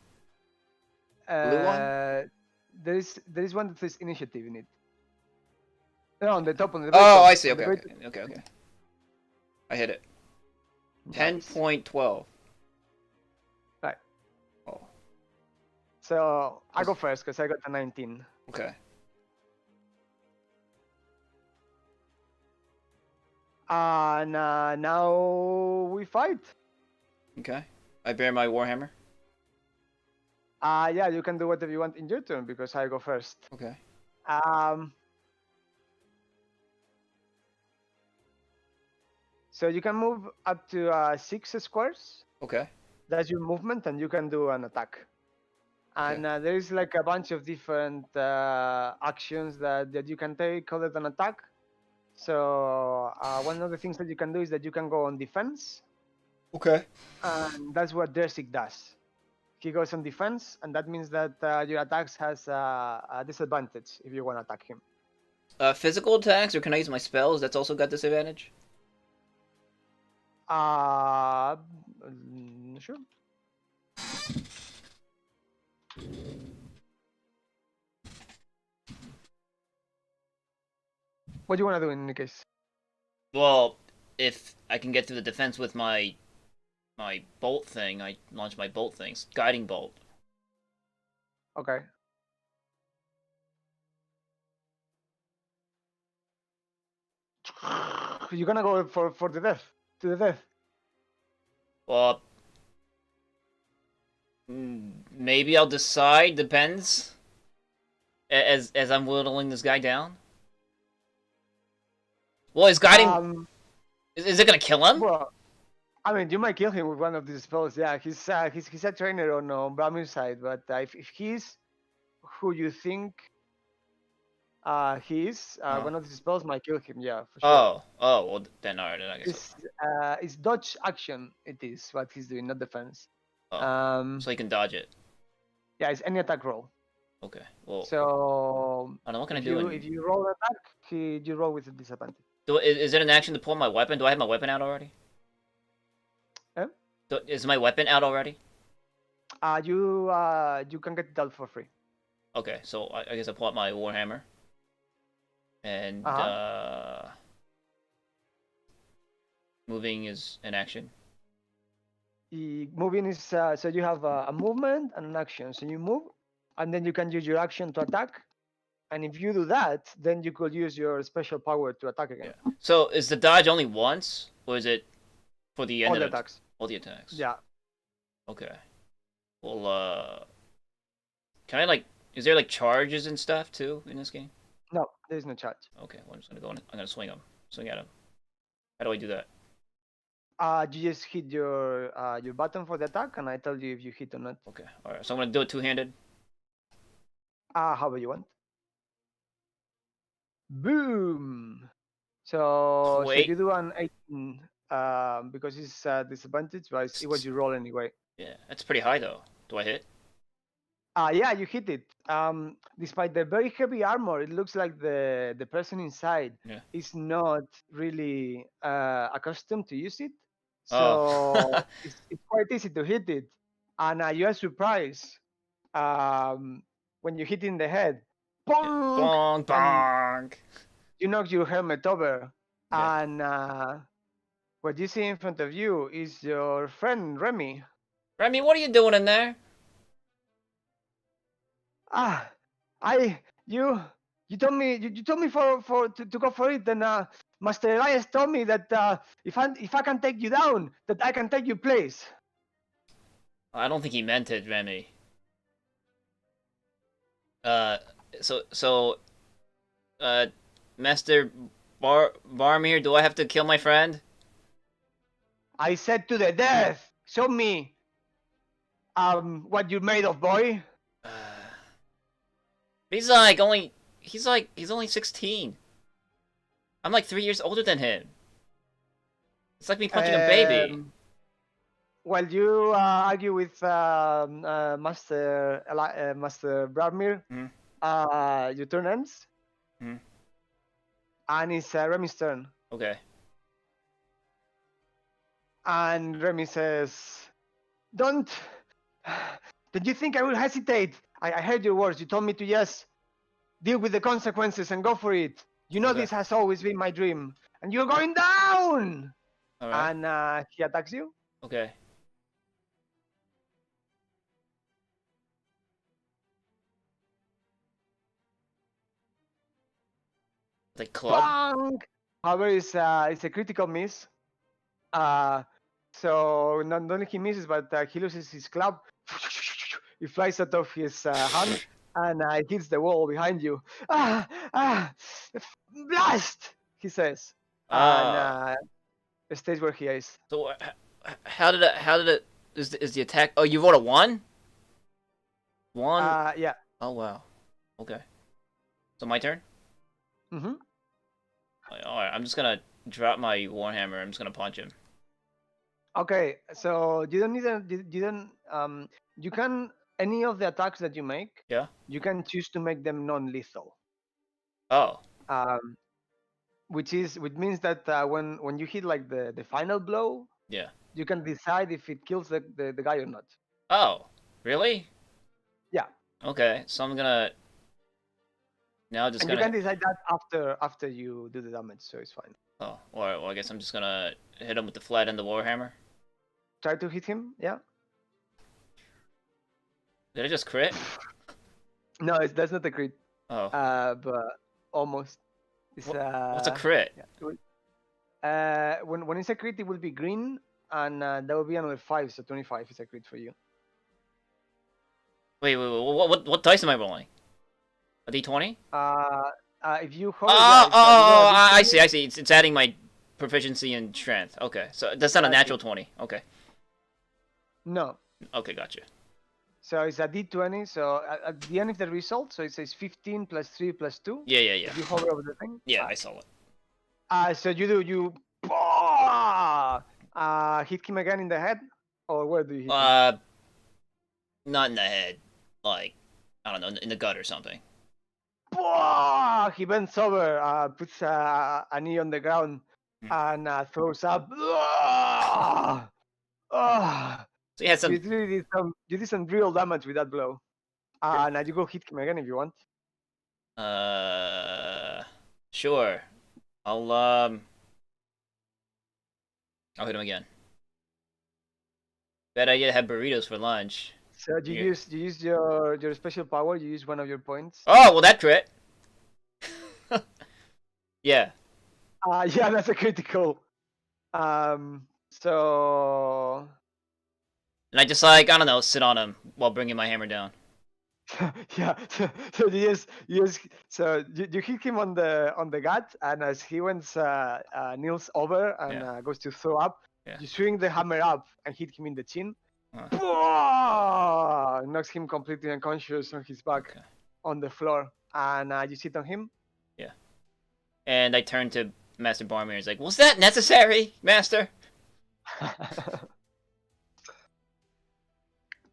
Blue one? There is one that says initiative in it. No, on the top. On the top. I see. Okay. I hit it. Nice. 10.12. Right. Oh. So I go first because I got a 19. Okay. And now we fight. Okay. I bear my warhammer. Yeah, you can do whatever you want in your turn because I go first. Okay. So you can move up to 6 squares. Okay. That's your movement, and you can do an attack. And there is like a bunch of different actions that you can take other than attack. So one of the things that you can do is that you can go on defense. Okay. And that's what Dersik does. He goes on defense, and that means that your attacks has a disadvantage if you want to attack him. Physical attacks, or can I use my spells? That's also got disadvantage? Sure. What do you want to do in any case? Well, if I can get through the defense with my bolt thing, I launch my bolt things. Guiding bolt. Okay. You're gonna go for the death. To the death. Well, maybe I'll decide. Depends. As I'm whittling this guy down. Well, is guiding. Is it gonna kill him? Well, I mean, you might kill him with one of these spells. Yeah, he's a trainer on Bramir's side, but if he's who you think he is, one of these spells might kill him. Yeah, for sure. Oh, well then alright, I guess. It's dodge action. It is what he's doing, not defense. So he can dodge it. Yeah, it's any attack roll. Okay. Well. So. I don't know what can I do. If you roll an attack, you roll with a disadvantage. Is it an action to pull my weapon? Do I have my weapon out already? Is my weapon out already? You can get it out for free. Okay, so I guess I pull out my warhammer. And moving is an action. Moving is so you have a movement and an action. So you move, and then you can use your action to attack. And if you do that, then you could use your special power to attack again. Yeah. So is the dodge only once, or is it for the end of the attacks? All the attacks. Yeah. Okay. Well, can I like? Is there like charges and stuff too in this game? No, there's no charge. Okay, well, I'm just gonna go. I'm gonna swing him. Swing at him. How do I do that? You just hit your button for the attack, and I tell you if you hit or not. Okay. All right. So I'm gonna do it two-handed. However you want. Boom. So you do an 18 because it's disadvantage, but it was you roll anyway. Yeah, that's pretty high though. Do I hit? Yeah, you hit it. Despite the very heavy armor, it looks like the person inside is not really accustomed to use it. So it's quite easy to hit it, and you are surprised when you hit in the head. Bonk, bonk. You knock your helmet over, and what you see in front of you is your friend Remy. Remy, what are you doing in there? You told me to go for it, and Master Elias told me that if I can take you down, that I can take your place. I don't think he meant it, Remy. Master Barmir, do I have to kill my friend? I said to the death. Show me what you're made of, boy. He's only 16. I'm like 3 years older than him. It's like me punching a baby. While you argue with Master Barmir, your turn ends. And it's Remy's turn. Okay. And Remy says, Don't you think I will hesitate? I heard your words. You told me to just deal with the consequences and go for it. You know this has always been my dream. And you're going down! All right. And he attacks you. Okay. The club? Bonk! However, it's a critical miss. So not only he misses, but he loses his club. It flies out of his hand and hits the wall behind you. Blast! He says, and stays where he is. So how did it? Is the attack? Oh, you rolled a 1? 1. Yeah. Oh wow. Okay. So my turn. Mm-hmm. All right. I'm just gonna drop my warhammer. I'm just gonna punch him. Okay. So you don't need you can any of the attacks that you make. Yeah. You can choose to make them non-lethal. Oh. Which means that when you hit like the final blow. Yeah. You can decide if it kills the guy or not. Oh, really? Yeah. Okay, so I'm gonna now just and gonna. You can decide that after you do the damage, so it's fine. Oh, well, I guess I'm just gonna hit him with the flat end of the warhammer. Try to hit him. Yeah. Did I just crit? No, that's not a crit. Oh. But almost. It's, what's a crit? Yeah. When it's a crit, it will be green. And that will be another 5, so 25 is a crit for you. Wait, what dice am I rolling? A d20? If you hold. I see. It's adding my proficiency and strength. Okay, so that's not a natural 20. Okay. No. Okay, gotcha. So it's a d20. So at the end of the result, so it says 15 plus 3 plus 2. Yeah. If you hover over the thing. Yeah, I saw it. So you hit him again in the head, or where do you hit him? Not in the head. Like, I don't know, in the gut or something. He bends over, puts a knee on the ground, and throws up. So you had some. You did some real damage with that blow. Now you go hit him again if you want. Sure. I'll hit him again. Bet I get to have burritos for lunch. So you use your special power. You use one of your points. Oh well, that crit. Yeah. Yeah, that's a critical. So. And I just I don't know, sit on him while bringing my hammer down. Yeah. So you hit him on the gut, and as he kneels over and goes to throw up, you swing the hammer up and hit him in the chin. Knocks him completely unconscious on his back on the floor, and you sit on him. Yeah. And I turn to Master Barmir. He's like, "Was that necessary, Master?"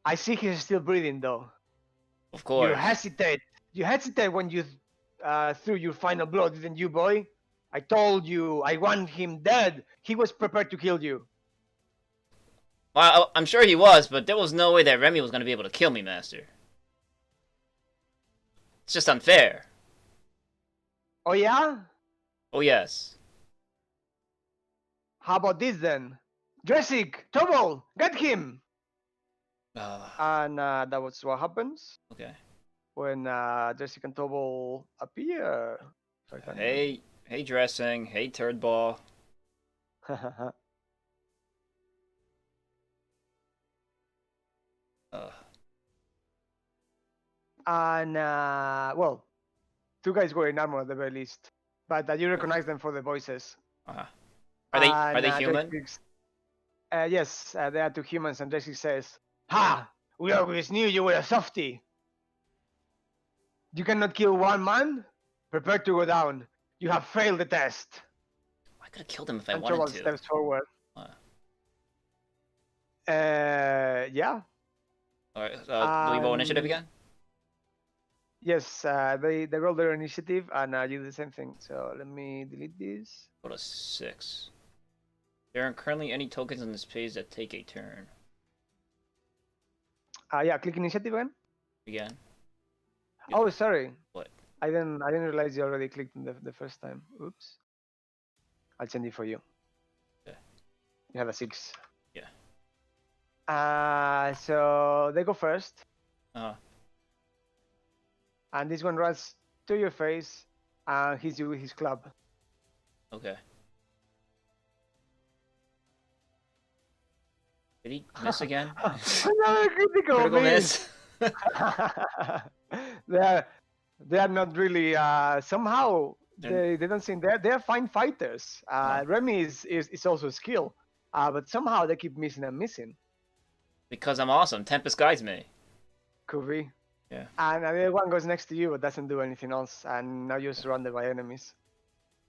I see he's still breathing though. Of course. You hesitate when you threw your final blow, didn't you, boy? I told you I want him dead. He was prepared to kill you. Well, I'm sure he was, but there was no way that Remy was going to be able to kill me, Master. It's just unfair. Oh, yeah? Oh, yes. How about this, then? Dressic, Tobal, get him! And that was what happens Okay. when Dressic and Tobal appear. Hey, dressing. Hey, turd ball. And, well, two guys were in armor at the very least. But you recognize them for the voices. Are they human? Yes, they are two humans, and Dressic says, "Ha! We always knew you were a softie. You cannot kill one man? Prepare to go down. You have failed the test." I could have killed him if I and wanted Tobal to. steps forward. Yeah. Alright, do we roll initiative again? Yes, they roll their initiative, and you do the same thing. So let me delete this. Roll a 6. There aren't currently any tokens on this page that take a turn. Yeah, click initiative again. Again? Oh, sorry. What? I didn't realize you already clicked the first time. Oops. I'll change it for you. Okay. You have a 6. Yeah. So they go first. Uh-huh. And this one runs to your face and hits you with his club. Okay. Did he miss again? Another critical miss. they are not really somehow they don't seem they're fine fighters. Remy is also skilled, but somehow they keep missing and missing. Because I'm awesome. Tempest guides me. Could be. Yeah. And the other one goes next to you but doesn't do anything else, and now you're surrounded by enemies.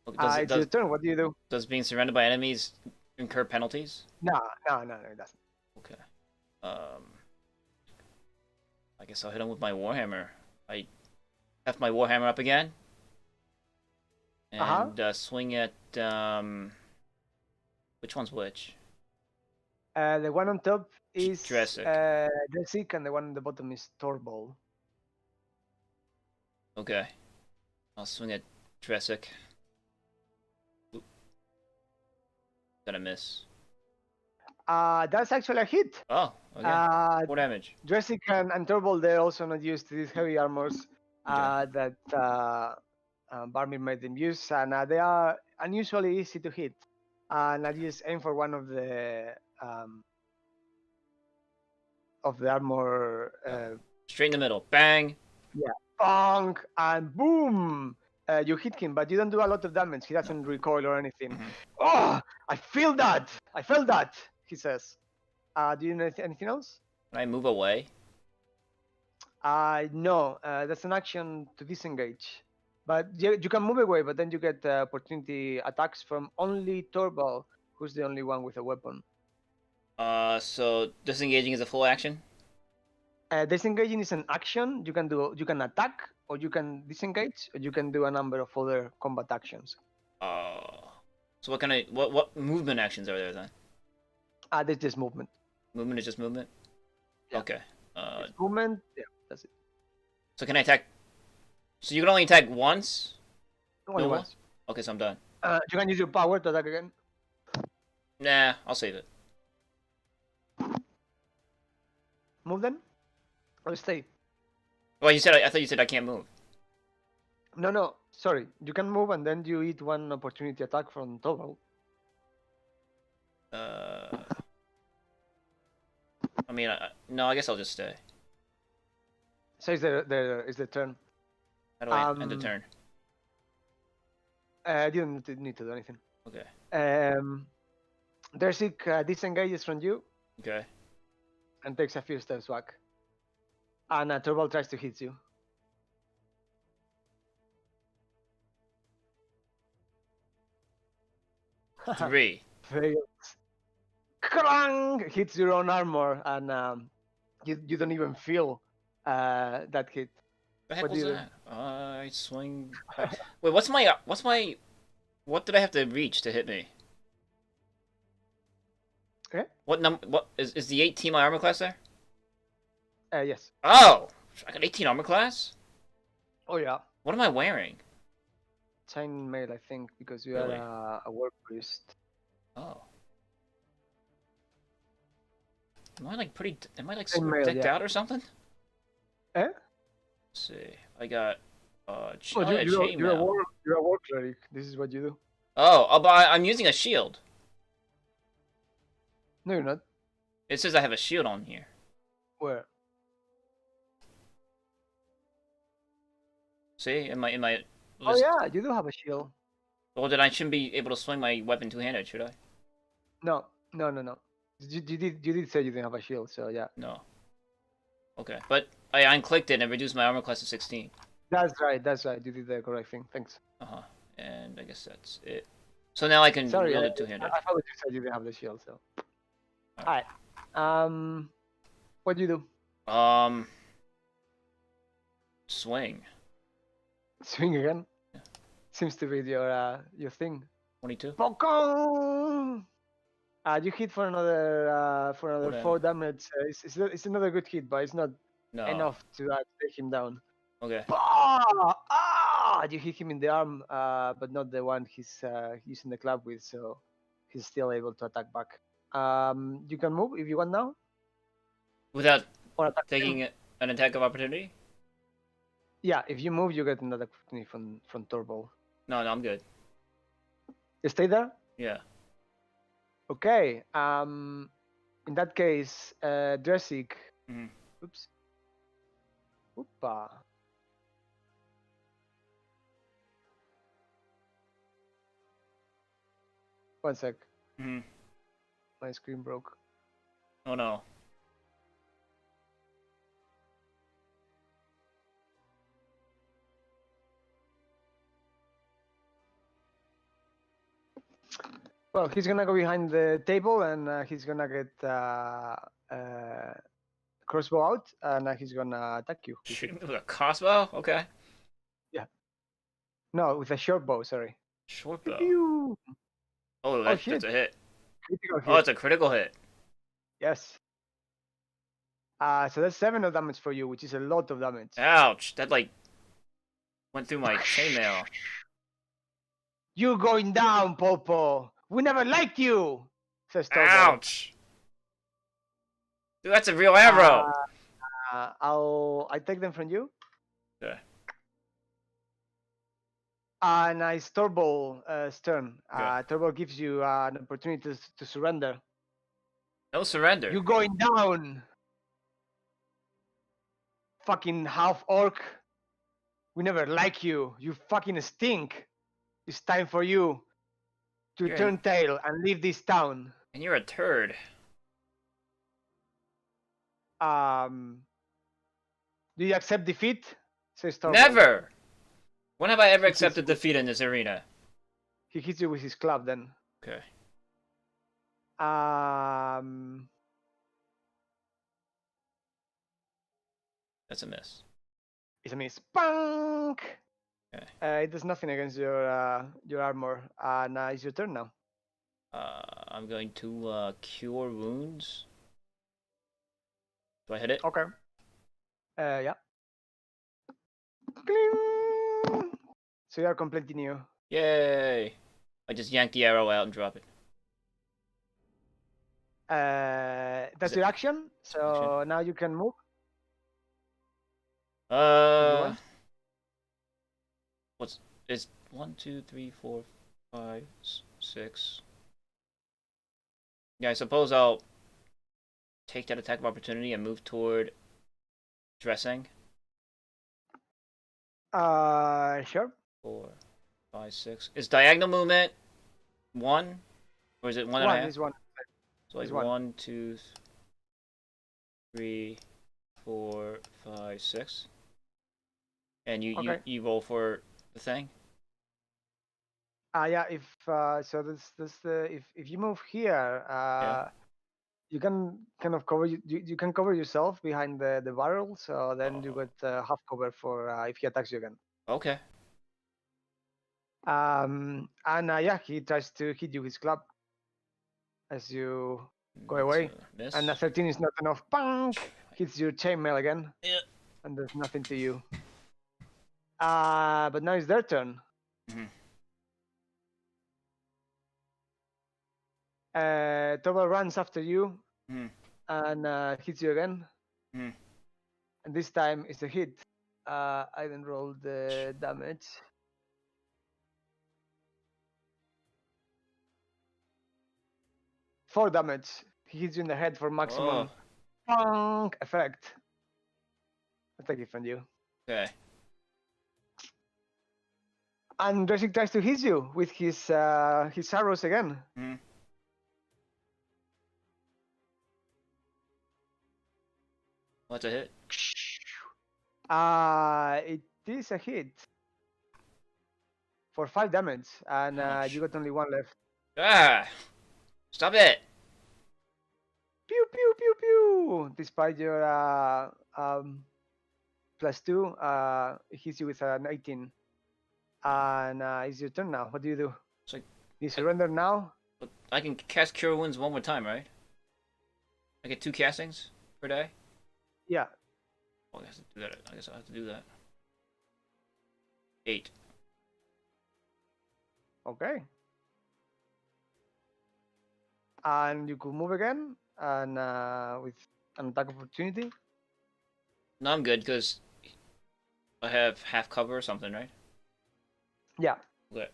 It's your turn. What do you do? Does being surrounded by enemies incur penalties? No, it doesn't. Okay. I guess I'll hit him with my warhammer. I have my warhammer up again. And swing at which one's which? The one on top is Dressic. Dressic, and the one on the bottom is Torbal. Okay. I'll swing at Dressic. Oop. Gonna miss. That's actually a hit. Oh, okay. 4 damage. Dressic and Torbal, they're also not used to these heavy armors that Barmir made them use, and they are unusually easy to hit. And I just aim for one of the armor. Straight in the middle. Bang! Yeah. Bonk! And boom! You hit him, but you don't do a lot of damage. He doesn't recoil or anything. Mm-hmm. Oh! I feel that! I felt that! He says. Do you know anything else? Can I move away? No. That's an action to disengage. But you can move away, but then you get opportunity attacks from only Torbal, who's the only one with a weapon. So disengaging is a full action? Disengaging is an action. You can attack, or you can disengage, or you can do a number of other combat actions. So what movement actions are there then? There's just movement. Movement is just movement? Yeah. Okay. Movement, yeah, that's it. So can I attack? So you can only attack once? Only once. Okay, so I'm done. You can use your power to attack again. Nah, I'll save it. Move then? Or stay? Well, you said I thought you said I can't move. No, sorry. You can move and then you eat one opportunity attack from Torbal. I mean, no, I guess I'll just stay. So is the turn. How do I end the turn? You don't need to do anything. Okay. Dressic disengages from you. Okay. And takes a few steps back. And Torbal tries to hit you. Three. Fails. Krang! Hits your own armor, and you don't even feel That hit. The heck What was do you that? I swing. Wait, what's my? What did I have to reach to hit me? Okay. What is the 18 my armor class there? Yes. Oh, I got 18 armor class. Oh yeah. What am I wearing? Chainmail, I think, because you Really? are a war priest. Oh. Am I like super Chainmail, decked yeah. out or something? Eh? Let's see. I got Oh, yeah, you're chainmail. a war cleric. This is what you do. Oh, but I'm using a shield. No, you're not. It says I have a shield on here. Where? See, in my. Oh yeah, you do have a shield. Well, then I shouldn't be able to swing my weapon two-handed, should I? No. You did say you didn't have a shield, so yeah. No. Okay, but I unclicked it and reduced my armor class to 16. That's right. You did the correct thing. Thanks. And I guess that's it. So now I can Sorry, wield it two-handed. I thought you said you didn't have the shield, so. Alright. What do you do? Swing. Swing again? Yeah. Seems to be your thing. 22. Pokon! You hit for another 4 damage. It's another good hit, but it's not enough to take him down. Okay. You hit him in the arm, but not the one he's using the club with, so he's still able to attack back. You can move if you want now. Without taking an attack of opportunity? Yeah, if you move, you get another opportunity from Torvald. No, I'm good. You stay there? Yeah. Okay. In that case, Dressig. Oops. Oopa. One sec. My screen broke. Oh no. Well, he's gonna go behind the table and he's gonna get crossbow out and he's gonna attack you. Shoot him with a crossbow? Okay. Yeah. No, with a short bow, sorry. Short bow. Oh, that's a hit. Critical hit. Oh, it's a critical hit. Yes. So that's 7 of damage for you, which is a lot of damage. Ouch! That like went through my chainmail. You're going down, Popo. We never liked you. Says Torvald. Ouch! Dude, that's a real arrow. I take them from you. Okay. And it's Torvald's turn. Torvald gives you an opportunity to surrender. No surrender. You're going down. Fucking half orc. We never like you. You fucking stink. It's time for you to turn tail and leave this town. And you're a turd. Do you accept defeat? Says Torvald. Never! When have I ever accepted defeat in this arena? He hits you with his club then. Okay. That's a miss. It's a miss. Bonk! Okay. It does nothing against your armor. Now it's your turn now. I'm going to cure wounds. Do I hit it? Okay. Yeah. Cling! So you are completely new. Yay! I just yanked the arrow out and drop it. That's your action. So now you can move. It's 1, 2, 3, 4, 5, 6. Yeah, I suppose I'll take that attack of opportunity and move toward dressing. Sure. 4, 5, 6. Is diagonal movement 1? Or is it 1.5? Is 1. So like 1, 2, 3, 4, 5, 6. And you roll for the thing? Yeah, if so this if you move here, You can kind of cover you can cover yourself behind the barrel, so then you get half cover for if he attacks you again. Okay. And yeah, he tries to hit you with his club as you go away. Miss. And a 13 is not enough. Bang! Hits your chainmail again. Yeah. And there's nothing to you. But now it's their turn. Tobal runs after you and hits you again. And this time it's a hit. I didn't roll the damage. Four damage. He hits you in the head for maximum effect. I'll take it from you. Okay. And Dresic tries to hit you with his arrows again. What's a hit? It is a hit for 5 damage, and you got only 1 left. Ah! Stop it! Pew pew pew pew! Despite your +2, it hits you with an 18. And it's your turn now. What do you do? It's like, you surrender now? But I can cast Cure Wounds one more time, right? I get 2 castings per day? Yeah. Oh, I guess I have to do that. I guess I have to do that. 8. Okay. And you could move again, and with an attack opportunity. No, I'm good because I have half cover or something, right? Yeah. Okay.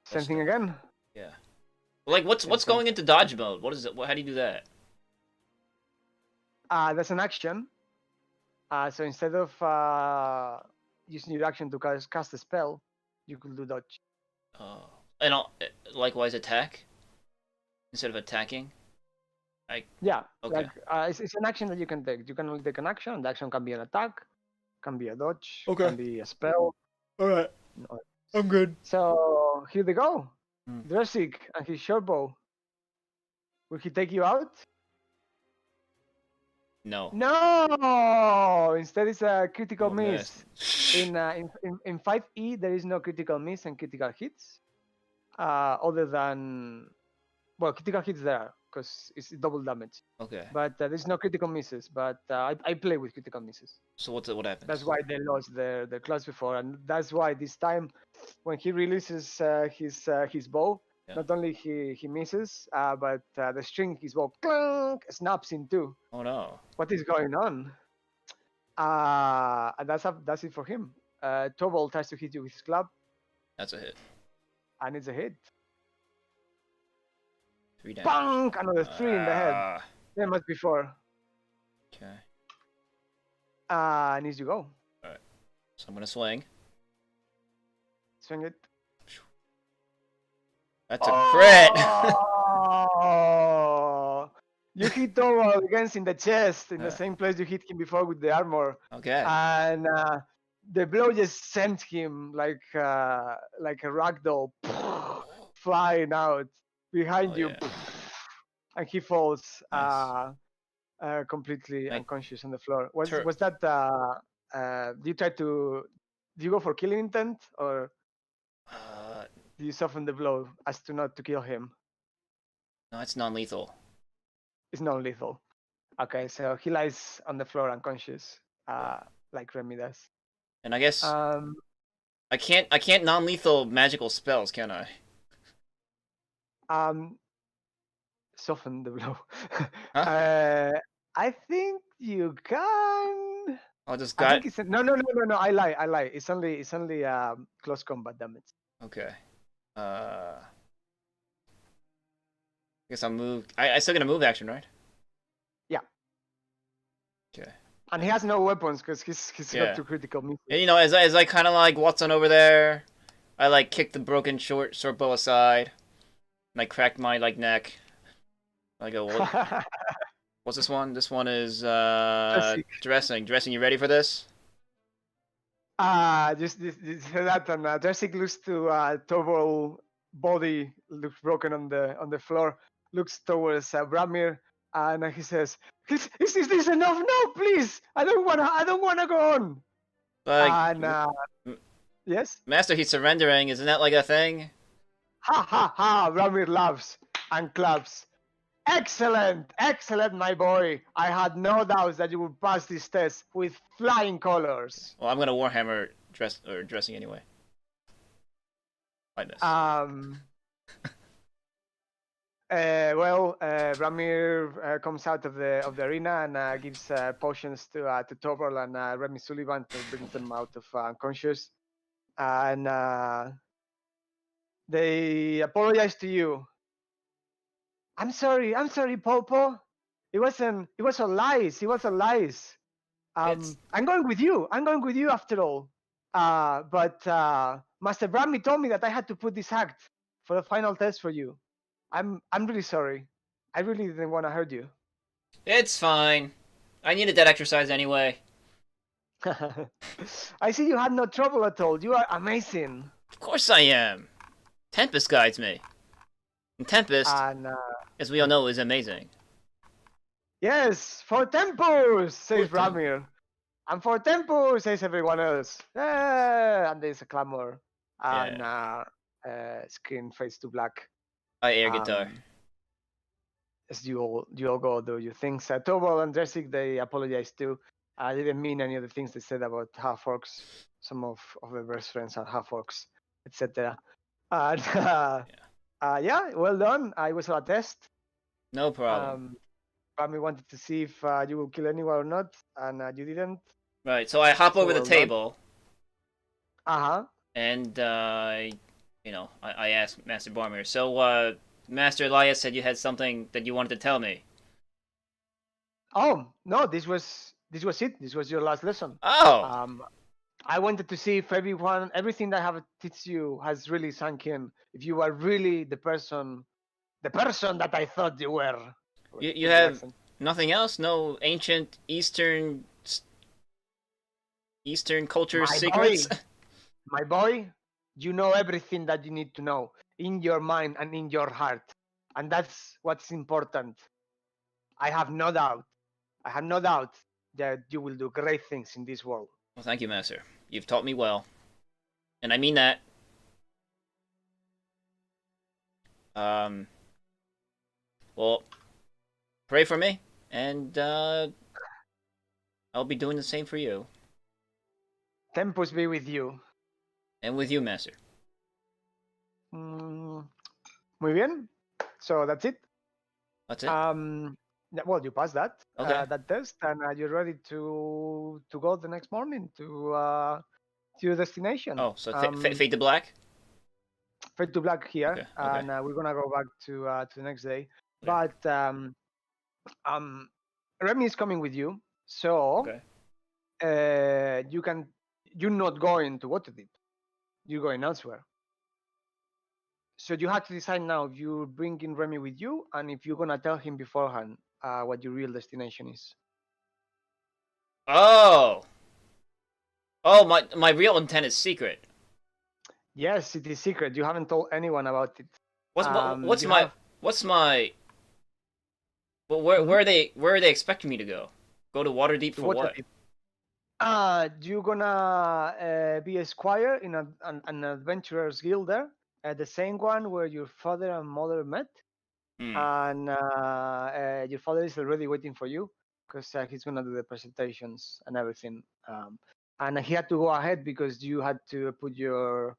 Same thing again. Yeah. Like, what's going into dodge mode? What is it? How do you do that? That's an action. So instead of using your action to cast a spell, you could do dodge. Oh. And likewise attack instead of attacking. Yeah. Okay. Like, it's an action that you can take. You can only take an action. The action can be an attack, can be a dodge, can be a spell. All right. No. I'm good. So here they go. Dresic and his short bow. Will he take you out? No. No. Instead, it's a critical miss. Miss. In 5e, there is no critical miss and critical hits. Other than, well, critical hits there because it's double damage. Okay. But there's no critical misses. But I play with critical misses. So what happens? That's why they lost their class before, and that's why this time, when he releases his bow, not only he misses, but the string his bow clunk snaps in two. Oh no! What is going on? And that's it for him. Tobal tries to hit you with his club. That's a hit. And it's a hit. 3 damage. Bonk! Another 3 in the head. Same as before. Okay. Needs you go. Alright. So I'm gonna swing. Swing it. That's a crit! Oh! You hit Tobal against in the chest, in the same place you hit him before with the armor. Okay. And the blow just sent him like a ragdoll flying out behind you. Yeah. And he falls Nice. completely unconscious on the floor. Was that do you go for killing intent, or do you soften the blow as to not to kill him? No, it's non-lethal. It's non-lethal. Okay, so he lies on the floor unconscious, like Remy does. And I guess I can't non-lethal magical spells, can I? Soften the blow. Huh? I think you can. I'll just I think it's no. I lie. It's only close combat damage. Okay. I guess I'll move. I still get a move action, right? Yeah. Okay. And he has no weapons because he's got 2 critical misses. And, you know, as I kind of like waltz on over there, I like kick the broken short bow aside, and I crack my neck. I go, what? What's this one? This one is dressing. Dressing, you ready for this? Just that, and Dressic looks to Tobal body looks broken on the floor, looks towards Bramir, and he says, "Is this enough? No, please. I don't wanna go on." And yes, Master, he's surrendering. Isn't that like a thing? ha ha ha! Bramir laughs and claps. Excellent, excellent, my boy. I had no doubts that you would pass this test with flying colors. Well, I'm gonna Warhammer dressing anyway. Like this. Bramir comes out of the arena and gives potions to Torval and Remy Sullivan to bring them out of unconscious, and they apologize to you. I'm sorry, Popo. It was all lies. I'm going with you. After all. But Master Brammy told me that I had to put this act for the final test for you. I'm really sorry. I really didn't want to hurt you. It's fine. I needed that exercise anyway. I see you had no trouble at all. You are amazing. Of course I am. Tempest guides me. And Tempest, as we all know, is amazing. Yes, for Tempus, says Bramir. And for Tempus, says everyone else. And there's a clamor. And screen fades to black. I air guitar. As you all go do your things. Torvald and Dressig, they apologize too. I didn't mean any of the things they said about half orcs. Some of their best friends are half orcs, etc. And well done. I was on a test. No problem. Brammy wanted to see if you will kill anyone or not, and you didn't. Right. So I hop over the table. And I asked Master Boromir. So, Master Elias said you had something that you wanted to tell me. Oh no, this was it. This was your last lesson. Oh. I wanted to see if everything that I have teach you has really sunk in. If you are really the person that I thought you were. You have nothing else? No ancient Eastern culture secrets? My boy, you know everything that you need to know in your mind and in your heart. And that's what's important. I have no doubt that you will do great things in this world. Well, thank you, Master. You've taught me well. And I mean that. Well, pray for me, and I'll be doing the same for you. Tempus be with you. And with you, Master. Muy bien. So that's it. That's it. Well, you passed that that test, and you're ready to go the next morning to your destination. Oh, so fade to black. Fade to black here, okay. And we're gonna go back to the next day. Okay. But Remy is coming with you, so you're not going to Waterdeep. You're going elsewhere. So you have to decide now if you're bringing Remy with you, and if you're gonna tell him beforehand what your real destination is. Oh, my real intent is secret. Yes, it is secret. You haven't told anyone about it. Where are they expecting me to go? Go to Waterdeep for what? You're gonna be a squire in an adventurer's guild there, the same one where your father and mother met. And your father is already waiting for you because he's gonna do the presentations and everything. And he had to go ahead because you had to put your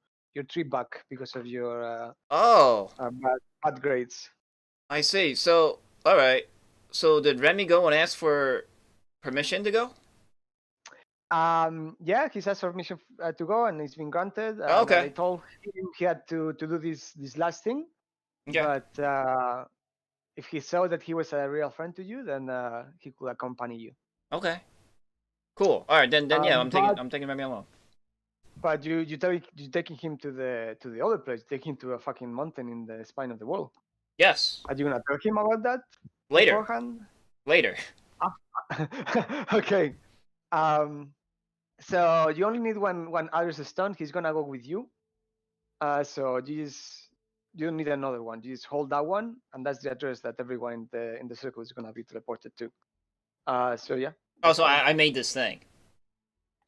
trip back because of your bad grades. I see. So all right. So did Remy go and ask for permission to go? Yeah, he's asked for permission to go, and it's been granted. Okay. They told him he had to do this last thing. Yeah. But if he saw that he was a real friend to you, then he could accompany you. Okay. Cool. All right. Then yeah, I'm taking Remy along. But you're taking him to the other place. Taking him to a fucking mountain in the spine of the world. Yes. Are you gonna tell him about that later? Beforehand? Later. Okay. So you only need one Iris stone. He's gonna go with you. So you just you don't need another one. You just hold that one, and that's the address that everyone in the circle is gonna be teleported to. So yeah. Oh, so I made this thing.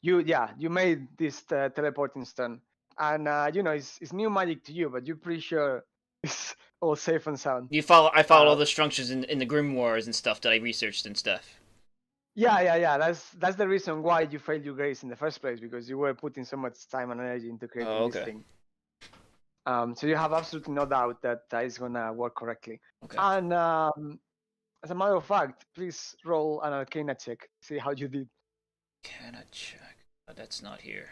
You made this teleporting stone, and it's new magic to you, but you're pretty sure it's all safe and sound. I followed all the structures in the grimoires and stuff that I researched and stuff. Yeah. That's the reason why you failed your grace in the first place, because you were putting so much time and energy into creating this thing. So you have absolutely no doubt that it's gonna work correctly. Okay. And as a matter of fact, please roll an Arcana check. See how you did. Arcana check. That's not here.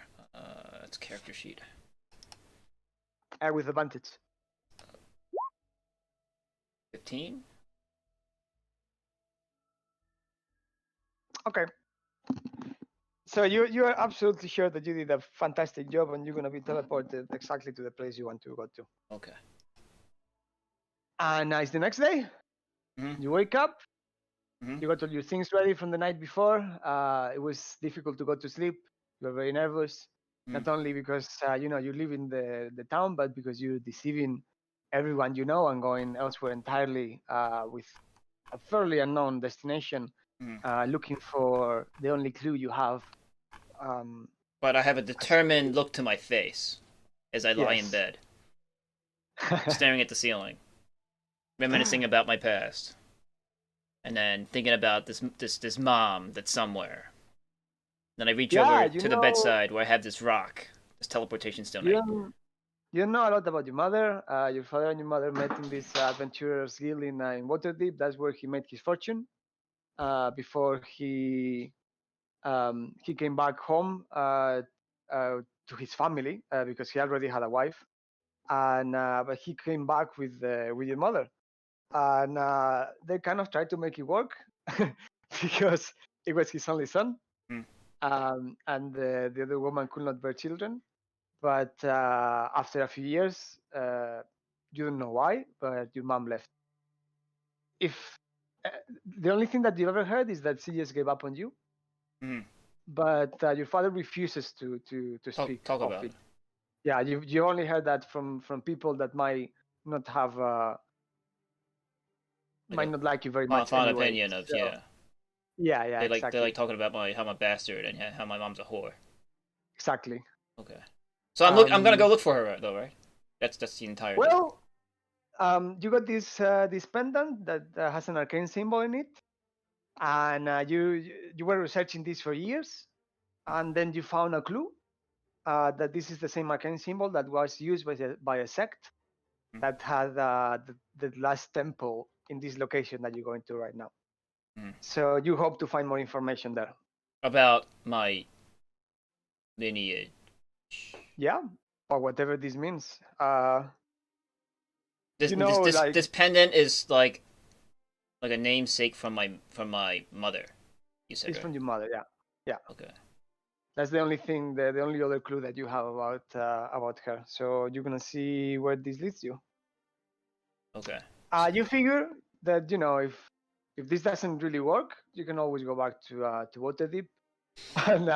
That's character sheet. With advantage. 15. Okay. So you are absolutely sure that you did a fantastic job, and you're gonna be teleported exactly to the place you want to go to. Okay. And it's the next day. Mm-hmm. You wake up. Mm-hmm. You got all your things ready from the night before. It was difficult to go to sleep. You were very nervous, not only because you live in the town, but because you're deceiving everyone you know and going elsewhere entirely with a fairly unknown destination, looking for the only clue you have. But I have a determined look to my face as I lie in bed, staring at the ceiling, reminiscing about my past, and then thinking about this mom that's somewhere. Then I reach over to the bedside where I have this rock, this teleportation stone. You know a lot about your mother. Your father and your mother met in this adventurers guild in Waterdeep. That's where he made his fortune before he came back home to his family because he already had a wife, and but he came back with your mother, and they kind of tried to make it work because it was his only son, and the other woman could not bear children. But after a few years, you don't know why, but your mom left. If the only thing that you ever heard is that she just gave up on you. But your father refuses to speak. Talk about it. Yeah, you only heard that from people that might not have might not like you very much. Fond anyway. Opinion of Yeah. They exactly. They like talking about how I'm a bastard and how my mom's a whore. Exactly. Okay. So I'm gonna go look for her though, right? That's the entire. Well, you got this pendant that has an arcane symbol in it, and you were researching this for years, and then you found a clue that this is the same arcane symbol that was used by a sect that had the last temple in this location that you're going to right now. So you hope to find more information there about my lineage. Yeah, or whatever this means. This pendant is like a namesake from my mother. You said it's right? From your mother, yeah. Okay. That's the only thing, the only other clue that you have about her. So you're gonna see where this leads you. Okay. You figure that if this doesn't really work, you can always go back to Waterdeep and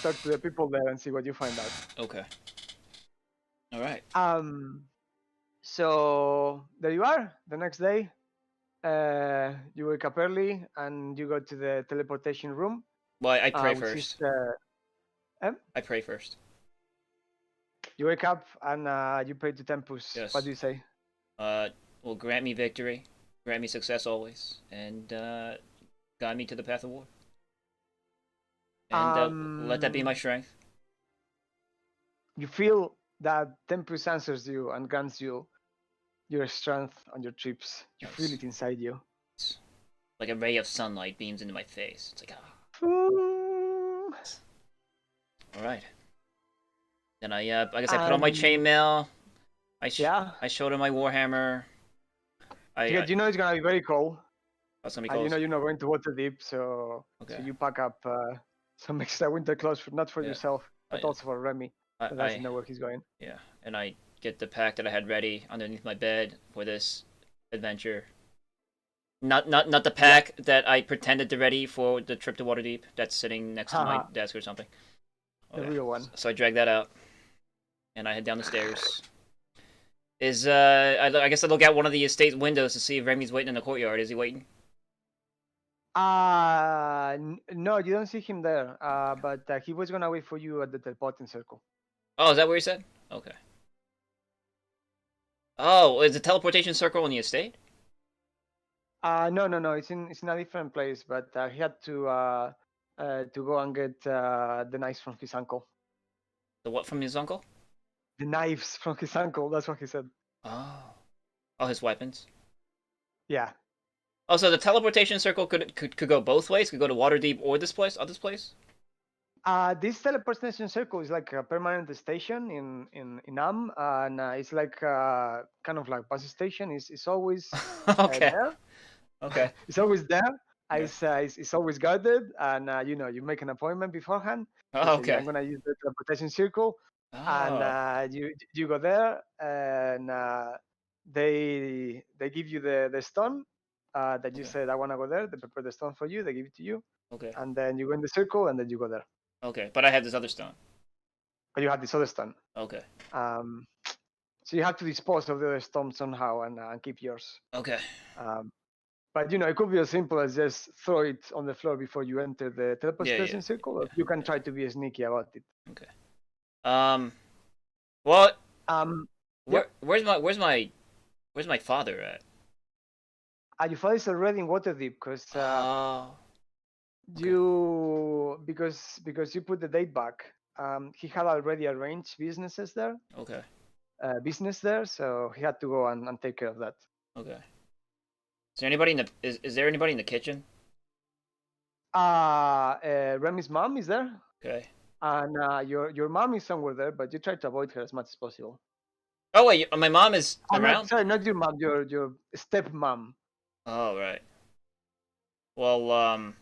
talk to the people there and see what you find out. Okay. All right. So there you are. The next day, you wake up early and you go to the teleportation room. Well, I pray first. I pray first. You wake up and you pray to Tempus. Yes. What do you say? Well, grant me victory, grant me success always, and guide me to the path of war. And let that be my strength. You feel that Tempus answers you and grants you your strength on your trips. You feel it inside you. It's like a ray of sunlight beams into my face. It's like, Alright. Then I guess I put on my chainmail. I showed her my warhammer. You know it's gonna be very cold. It's gonna be cold. You're not going to Waterdeep, so you pack up some extra winter clothes not for yourself, but also for Remy. That doesn't know where he's going. Yeah, and I get the pack that I had ready underneath my bed for this adventure. Not the pack that I pretended to ready for the trip to Waterdeep that's sitting next to my desk or something. Okay. The real one. So I drag that out, and I head down the stairs. Is I guess I look out one of the estate windows to see if Remy's waiting in the courtyard. Is he waiting? No, you don't see him there. But he was gonna wait for you at the teleporting circle. Oh, is that where he said? Okay. Oh, is the teleportation circle in the estate? No. It's in a different place. But he had to go and get the knives from his uncle. The what from his uncle? The knives from his uncle. That's what he said. Oh. Oh, his weapons. Yeah. Oh, so the teleportation circle could go both ways. Could go to Waterdeep or this place, or this place. This teleportation circle is like a permanent station in and it's like kind of like bus station. It's always Okay. there. Okay. It's always there. Okay. It's always guarded, and you make an appointment beforehand. You Oh, say, "Yeah, okay. I'm gonna use the teleportation circle, Oh. and you go there, and they give you the stone that you Okay. said I wanna go there. They prepare the stone for you. They give it to you, Okay. and then you go in the circle, and then you go there. Okay. But I have this other stone. But you have this other stone. Okay. So you have to dispose of the other stone somehow and keep yours. Okay. But it could be as simple as just throw it on the floor before you enter the teleportation circle. Or you can try to be sneaky about it. Okay. What? Where's my father at? Your father is already in Waterdeep because because you put the date back. He had already arranged businesses there. Okay. Business there, so he had to go and take care of that. Okay. Is there anybody in the is there anybody in the kitchen? Remy's mom is there. Okay. And your mom is somewhere there, but you try to avoid her as much as possible. Oh wait, my mom is around? Sorry, not your mom, your stepmom. Oh right. Well,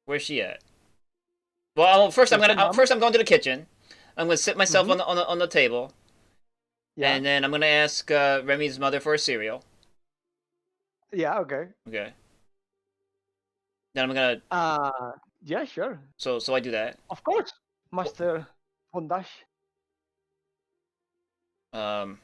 where's she at? Well, first I'm going to the kitchen. I'm gonna sit myself on the table. Yeah. And then I'm gonna ask Remy's mother for a cereal. Yeah. Okay. Okay. Then I'm gonna. Yeah, sure. So I do that. Of course, Master Fondash. And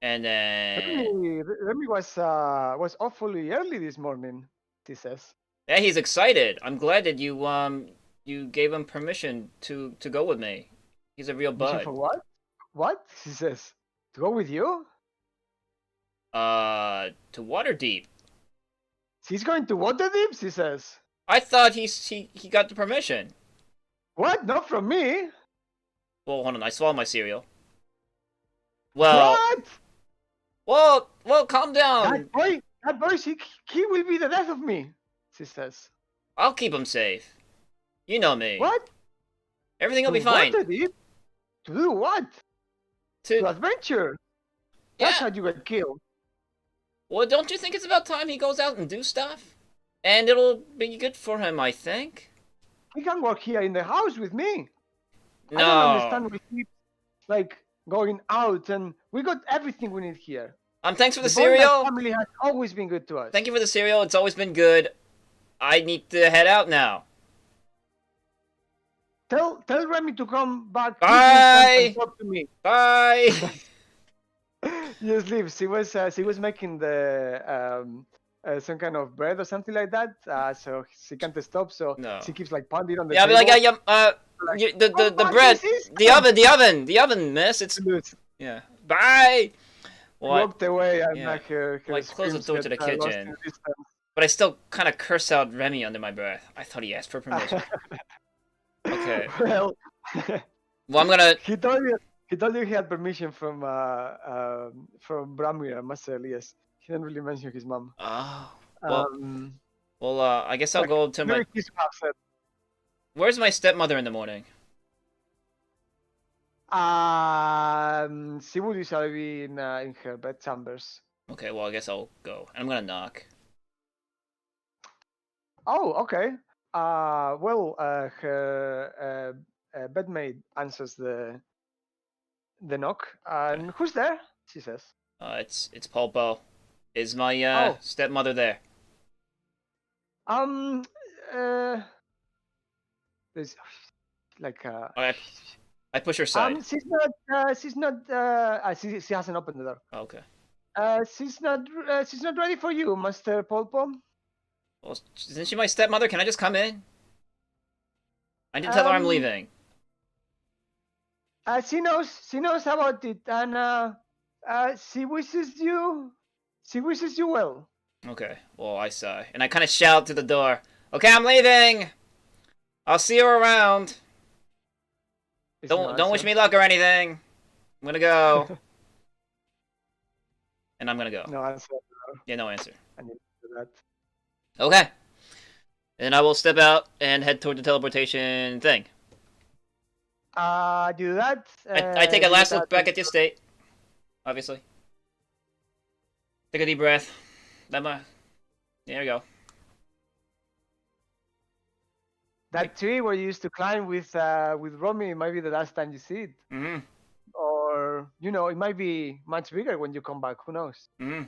then Remy was awfully early this morning. He says. Yeah, he's excited. I'm glad that you gave him permission to go with me. He's a real bud. For what? What? He says. To go with you? To Waterdeep. He's going to Waterdeep, he says. I thought he got the permission. What? Not from me. Well, hold on. I swallowed my cereal. Well. What? Well, calm down. That boy, he will be the death of me, she says. I'll keep him safe. You know me. What? Everything will be fine. Waterdeep? To do what? To adventure. That's how you get killed. Well, don't you think it's about time he goes out and do stuff? And it'll be good for him, I think. He can work here in the house with me. No. I don't understand why he's like going out, and we got everything we need here. Thanks for the cereal. My family has always been good to us. Thank you for the cereal. It's always been good. I need to head out now. Tell Remy to come back. Bye. And talk to me. Bye. Just leave. She was making the some kind of bread or something like that. So she can't stop. So she keeps like pounding on the table. The bread, the oven, miss. It's yeah. Bye. Walked away and her close the door to the kitchen. But I still kind of curse out Remy under my breath. I thought he asked for permission. Okay. Well, I'm gonna. He told you he had permission from Bramir and Master Elias. He didn't really mention his mom. Oh. Well, I guess I'll go to my. Where's my stepmother in the morning? She would usually be in her bed chambers. Okay, well, I guess I'll go. I'm gonna knock. Oh, okay. Well, her bedmaid answers the knock. And who's there? She says. It's Pulpo. Is my stepmother there? There's like I I push her aside. She's not. She hasn't opened the door. Oh, okay. She's not ready for you, Master Polpo. Well, isn't she my stepmother? Can I just come in? I need to tell her I'm leaving. She knows about it, and she wishes you well. Okay. Well, I sigh, and I kind of shout to the door. Okay, I'm leaving. I'll see you around. Don't wish me luck or anything. I'm gonna go. And I'm gonna go. No answer. Yeah, no answer. I need to do that. Okay. And I will step out and head toward the teleportation thing. Do that. I take a last look back at the estate. Obviously. Take a deep breath. There we go. That tree where you used to climb with Romy might be the last time you see it. Mm-hmm. Or, it might be much bigger when you come back. Who knows? Mm-hmm.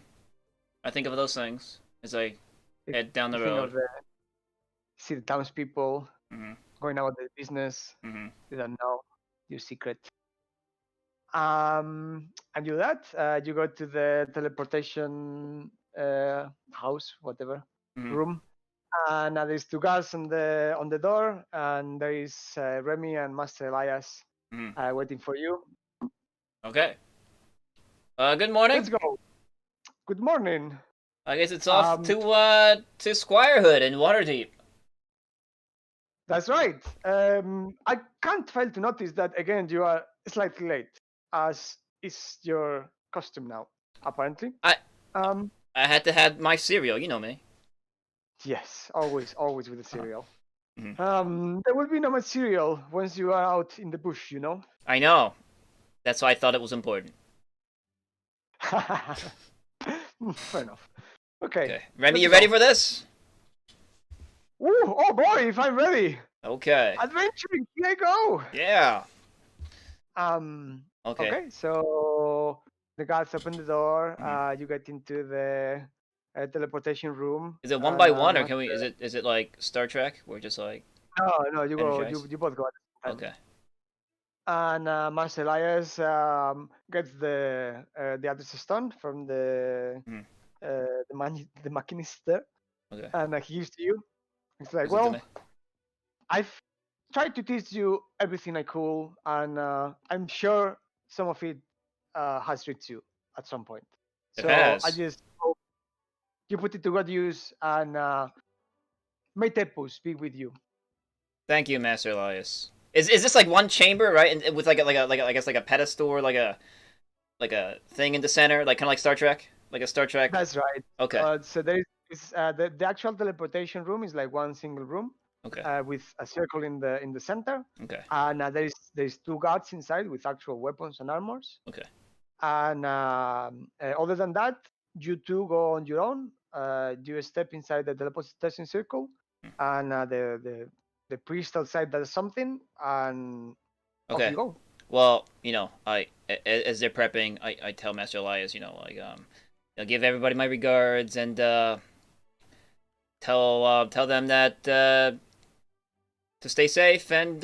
I think of those things as I head down the road. See the townspeople going about their business. Mm-hmm. They don't know your secret. And you do that. You go to the teleportation house, whatever, room. And there's two guards on the door, and there is Remy and Master Elias waiting for you. Okay. Good morning. Let's go. Good morning. I guess it's off to Squirehood in Waterdeep. That's right. I can't fail to notice that again you are slightly late, as is your custom now, apparently. I had to have my cereal, you know me. Yes, always with the cereal. There will be no much cereal once you are out in the bush, you know? I know. That's why I thought it was important. Fair enough. Okay. Remy, you ready for this? Ooh, oh boy, if I'm ready. Okay. Adventuring, here I go. Yeah. Okay, so the guards open the door. You get into the teleportation room. Is it one by one, or can we? Is it like Star Trek? We're just like. No, you go. You both go. Okay. And Master Elias gets the address stone from the machinist there, and he gives to you. It's like, well, I've tried to teach you everything I could, and I'm sure some of it has reached you at some point. So I just hope you put it to good use, and may Tepus be with you. Thank you, Master Elias. Is this like one chamber, right? And with like I guess like a pedestal or like a thing in the center, like kind of like Star Trek, like a Star Trek. That's right. Okay. So there is the actual teleportation room is like one single room. Okay. With a circle in the center. Okay. And there's two guards inside with actual weapons and armors. Okay. And other than that, you two go on your own. You step inside the teleportation circle, and the priest outside does something, and off you go. Well, as they're prepping, I tell Master Elias, I'll give everybody my regards, and tell them that to stay safe, and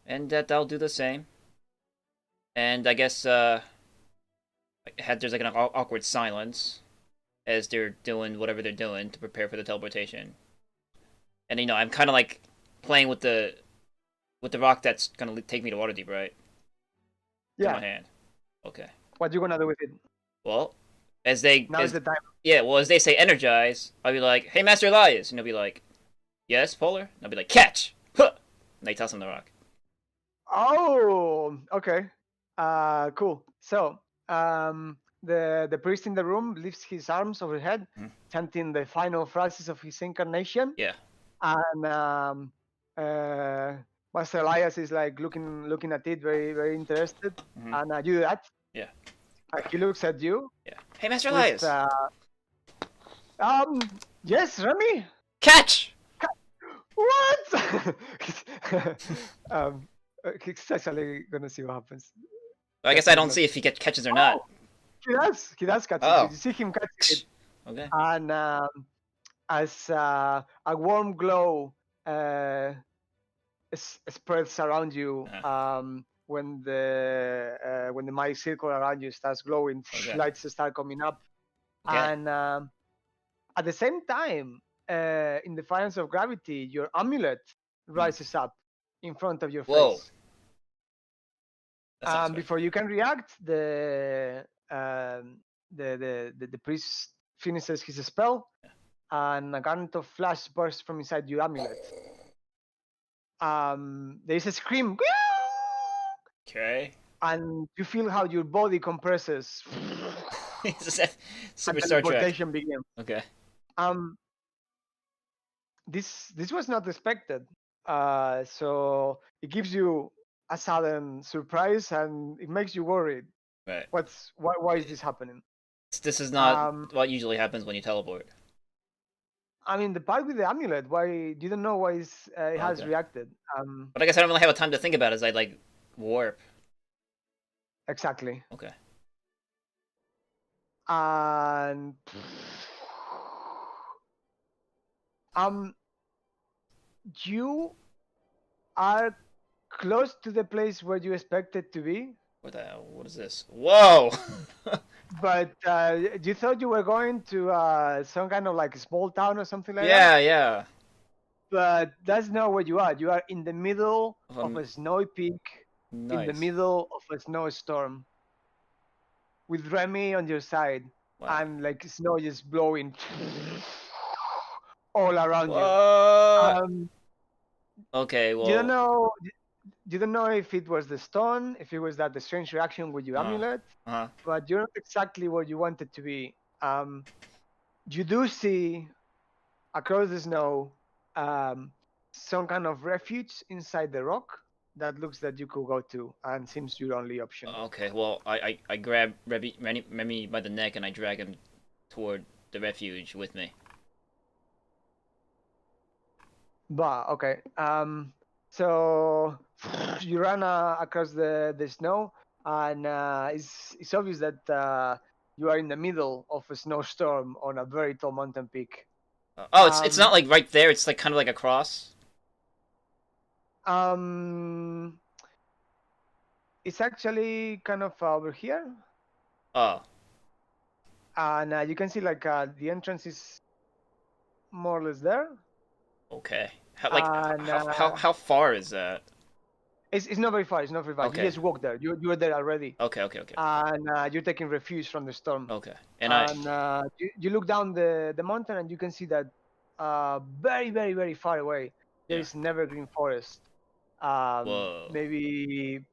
that I'll do the same. And I guess there's like an awkward silence as they're doing whatever they're doing to prepare for the teleportation. And I'm kind of like playing with the rock that's gonna take me to Waterdeep, right? Yeah. In my hand. Okay. What you gonna do with it? Well, now's the time. Yeah. Well, as they say, energize. I'll be like, "Hey, Master Elias," and he'll be like, "Yes, Polar." And I'll be like, "Catch!" Huh! And they toss him the rock. Oh, okay. Cool. So, the priest in the room lifts his arms overhead, chanting the final phrases of his incarnation. Yeah. And Master Elias is like looking at it, very very interested. And you do that. Yeah. He looks at you. Yeah. Hey, Master Elias. Yes, Remy. Catch. What? He's actually gonna see what happens. I guess I don't see if he catches or not. He does catch it. You see him catch it. Okay. And as a warm glow spreads around you. When the magic circle around you starts glowing, lights start coming up, and at the same time, in defiance of gravity, your amulet rises up in front of your face. Before you can react, the priest finishes his spell, and a current of flash bursts from inside your amulet. There is a scream. Okay. And you feel how your body compresses. Super Star Trek. Teleportation begins. Okay. This was not expected. So it gives you a sudden surprise and it makes you worried. Right. Why is this happening? This is not what usually happens when you teleport. I mean, the part with the amulet. Why you don't know why it has reacted? But I guess I don't really have time to think about it as I like warp. Exactly. Okay. And you are close to the place where you expected to be. What the hell? What is this? Whoa! But you thought you were going to some kind of like small town or something like that? Yeah, yeah. But that's not where you are. You are in the middle of a snowy peak, in the middle of a snowstorm, with Remy on your side, and like snow just blowing all around you. Okay, well. You don't know if it was the stone, if it was that the strange reaction with your amulet, but you're not exactly where you wanted to be. You do see across the snow some kind of refuge inside the rock that looks that you could go to and seems your only option. Okay, well, I grab Remy by the neck and I drag him toward the refuge with me. Okay. So you run across the snow, and it's obvious that you are in the middle of a snowstorm on a very tall mountain peak. It's not like right there. It's like kind of like across. It's actually kind of over here. Oh. And you can see like the entrance is more or less there. Okay. How far is that? It's not very far. It's not very far. Okay. You just walk there. You're there already. Okay. And you're taking refuge from the storm. Okay. And you look down the mountain and you can see that very, very, very far away there is an evergreen forest. Maybe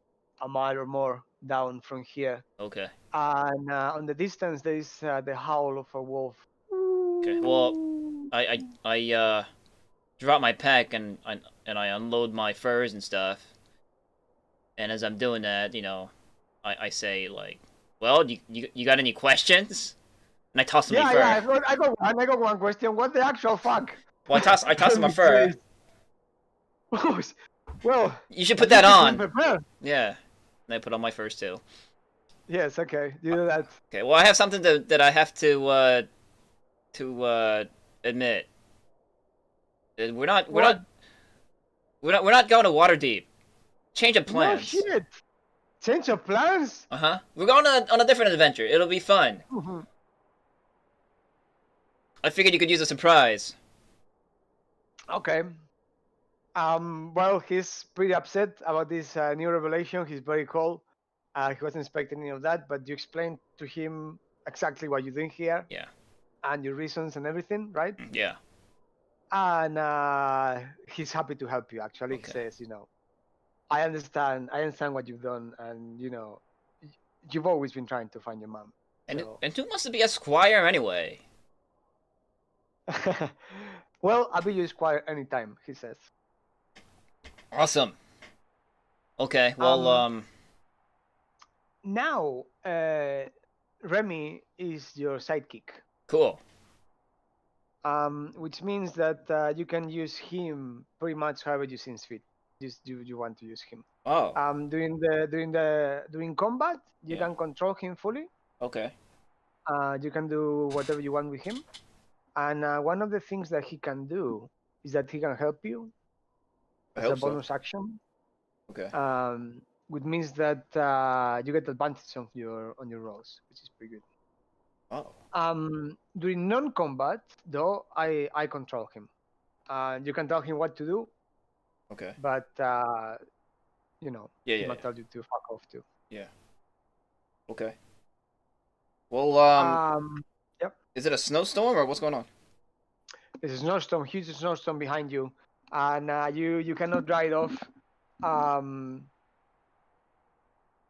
a mile or more down from here. Okay. And on the distance there is the howl of a wolf. Okay. Well, I drop my pack and I unload my furs and stuff. And as I'm doing that, you know, I say like, well, you got any questions? And I toss him a fur. Yeah, I got one question. What the actual fuck? Well, I toss him a fur. Well, you should put that on. Yeah, and I put on my furs too. Yes, okay, you do that. Okay, well, I have something that I have to admit. We're not going to Waterdeep. Change of plans. No shit. Change of plans? We're going on a different adventure. It'll be fun. I figured you could use a surprise. Okay. Well, he's pretty upset about this new revelation. He's very cold. He wasn't expecting any of that, but you explained to him exactly what you're doing here. Yeah. And your reasons and everything, right? Yeah. And he's happy to help you, actually. Okay. He says, you know, I understand what you've done, and, you know, you've always been trying to find your mom. And who wants to be a squire anyway? Well, I'll be your squire anytime, he says. Awesome. Okay, well, Now, Remy is your sidekick. Cool. Which means that you can use him pretty much however you see fit. You want to use him. Oh. During combat, you can control him fully. Okay. You can do whatever you want with him, and one of the things that he can do is that he can help you. I as a hope so. bonus action. Okay. Which means that you get advantage on your rolls, which is pretty good. Oh. During non-combat, though, I control him. You can tell him what to do, Okay. but you know, he might tell you to fuck off too. Yeah. Okay. Well, yep. Is it a snowstorm or what's going on? There's a snowstorm, huge snowstorm behind you, and you cannot ride off.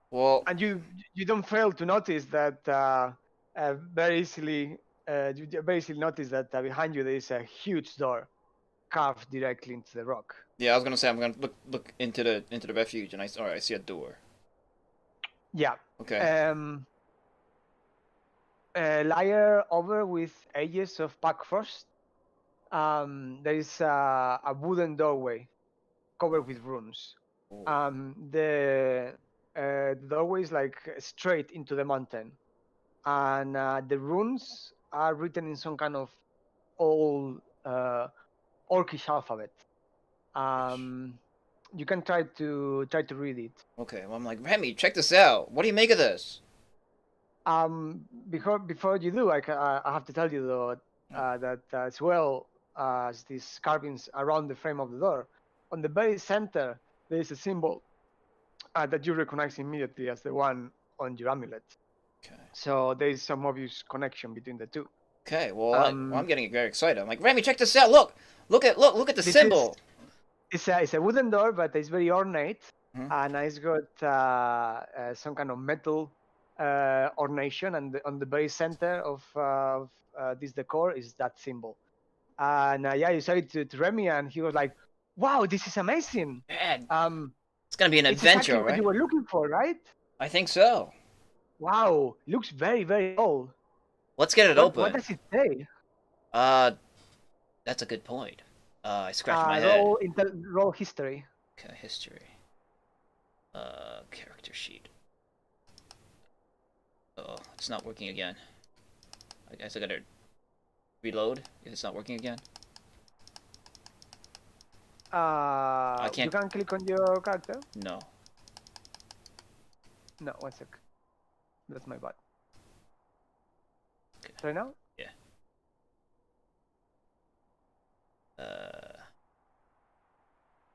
Well, and you don't fail to notice that very easily. You very easily notice that behind you there is a huge door carved directly into the rock. Yeah, I was gonna say I'm gonna look into the refuge, and I see a door. Yeah. Okay. Layer over with edges of pack frost. There is a wooden doorway covered with runes. The doorway is like straight into the mountain, and the runes are written in some kind of old Orcish alphabet. You can try to read it. Okay. Well, I'm like, Remy, check this out. What do you make of this? Before you do, I have to tell you though that as well as these carvings around the frame of the door, on the very center there is a symbol that you recognize immediately as the one on your amulet. Okay. So there is some obvious connection between the two. Okay. Well, I'm getting very excited. I'm like, Remy, check this out. Look at the symbol. It's a wooden door, but it's very ornate, Mhm. and it's got some kind of metal ornation, and on the very center of this decor is that symbol. And yeah, you said it to Remy, and he was like, "Wow, this is amazing!" Man, it's gonna be an it's adventure, exactly right? what you were looking for, right? I think so. Wow, looks very, very old. Let's get it open. What does it say? That's a good point. I scratched my head. Roll history. Okay, history. Character sheet. Oh, it's not working again. I guess I gotta reload if it's not working again. I can't. You can click on your character. No. No, 1 sec. That's my bad. Okay. Try now? Yeah.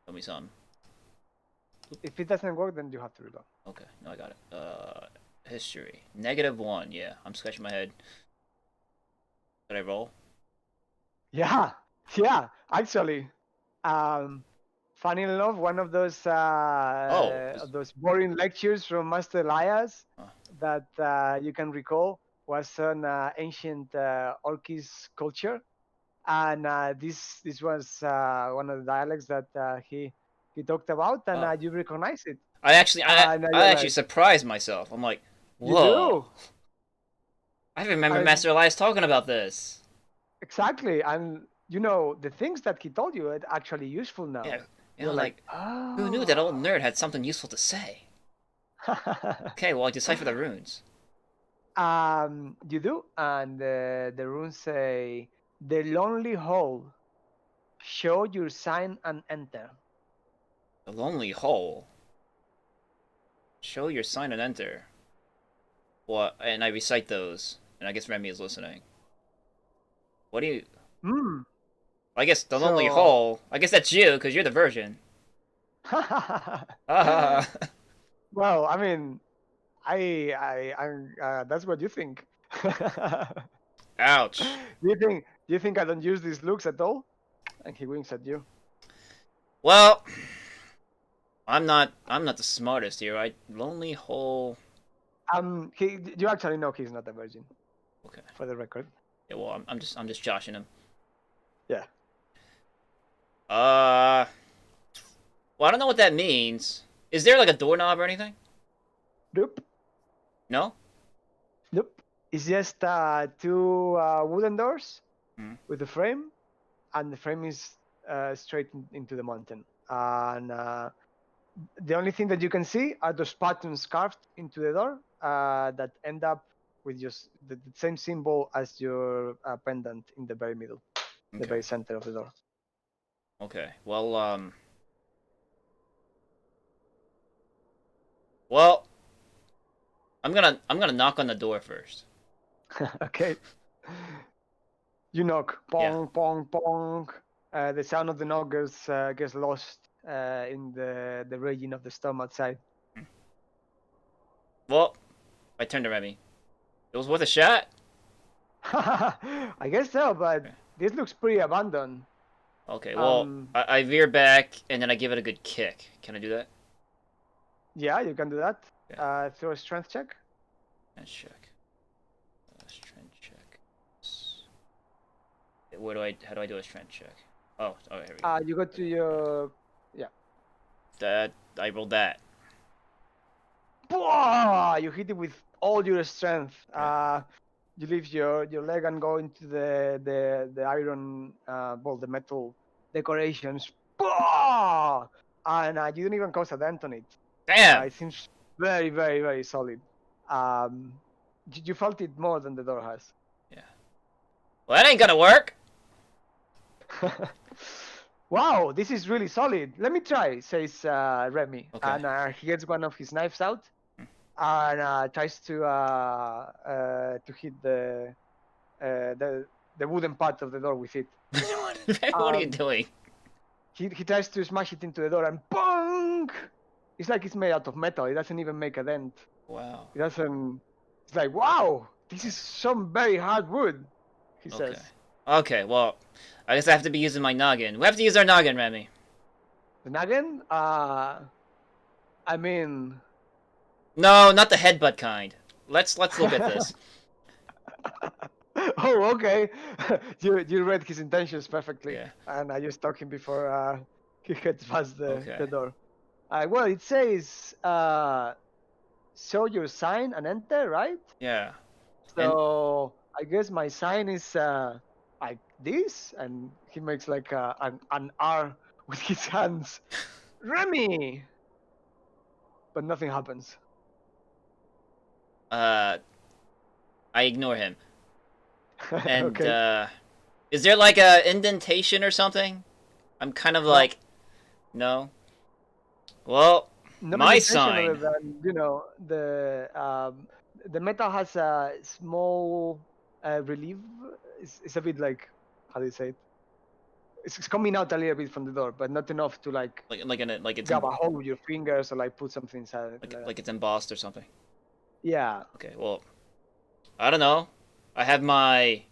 Tell me some. If it doesn't work, then you have to reload. Okay, no, I got it. History. -1, yeah. I'm scratching my head. Did I roll? Yeah, actually. Funny enough, one of those boring lectures from Master Elias that you can recall was on ancient Orcish culture, and this was one of the dialects that he talked about, and you recognize it. I actually surprised myself. I'm like, whoa! You do? I remember Master Elias talking about this. Exactly, and you know the things that he told you are actually useful now. Yeah, you know, like, who knew that old nerd had something useful to say? Okay, well, I decipher the runes. You do, and the runes say, "The lonely hole. Show your sign and enter." The lonely hole. Show your sign and enter. What? And I recite those, and I guess Remy is listening. What do you? I guess the lonely hole. I guess that's you, because you're the virgin. Well, I mean, that's what you think. Ouch. Do you think I don't use these looks at all? And he winks at you. Well, I'm not the smartest here. Lonely hole. You actually know he's not a virgin. Okay. For the record. Yeah, well, I'm just joshing him. Yeah. Well, I don't know what that means. Is there like a doorknob or anything? Nope. No? Nope. It's just two wooden doors with a frame, and the frame is straight into the mountain. And the only thing that you can see are those patterns carved into the door that end up with just the same symbol as your pendant in the very middle, the very center of the door. Okay. Well, Well, I'm gonna knock on the door first. Okay. You knock. Pong, pong, pong. The sound of the knock gets lost in the raging of the storm outside. Well, I turned to Remy. It was worth a shot. I guess so, but this looks pretty abandoned. Okay, well, I veer back and then I give it a good kick. Can I do that? Yeah, you can do that. Yeah. Throw a strength check. Strength check. Strength check. How do I do a strength check? Oh, here we go. You go to your... I rolled that. You hit it with all your strength. You lift your leg and go into the iron, the metal decorations. And you don't even cause a dent on it. Damn! It seems very, very, very solid. You felt it more than the door has. Yeah. Well, that ain't gonna work. Wow, this is really solid. Let me try, says Remy. Okay. And he gets one of his knives out and tries to hit the wooden part of the door with it. What are you doing? He tries to smash it into the door and bang! It's like it's made out of metal. It doesn't even make a dent. Wow. It doesn't. It's like, wow, this is some very hard wood. He says. Okay, well, I guess I have to be using my noggin. We have to use our noggin, Remy. The noggin? I mean... No, not the headbutt kind. Let's look at this. Oh, okay. You read his intentions perfectly. Yeah. And I just talking before he heads past the door. Well, it says, show your sign and enter, right? Yeah. So I guess my sign is like this, and he makes like an R with his hands. Remy! But nothing happens. I ignore him. And Okay. is there like a indentation or something? I'm kind of like, no. Well, No my indentation sign. other than, you know, the metal has a small relief. It's a bit like, how do you say it? It's coming out a little bit from the door, but not enough to like it's grab a hold with your fingers or like put something inside. Like it's embossed or something. Yeah. Okay, well, I don't know. I have my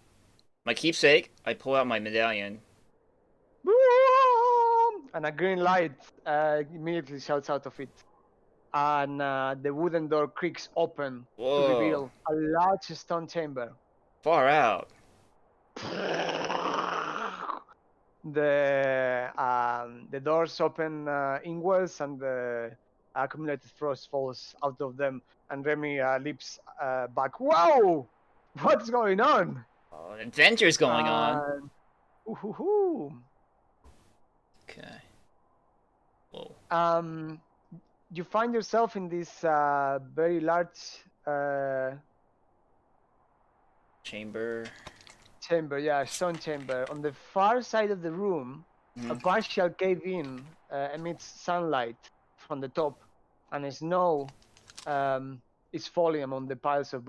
keepsake. I pull out my medallion. And a green light immediately shouts out of it. And the wooden door creaks open to reveal a large stone chamber. Far out. The doors open inwards and the accumulated frost falls out of them. And Remy leaps back. Whoa! What's going on? Oh, an adventure's going on. Ooh. Okay. Whoa. You find yourself in this very large chamber. Stone chamber. On the far side of the room, a partial cave-in emits sunlight from the top, and snow is falling among the piles of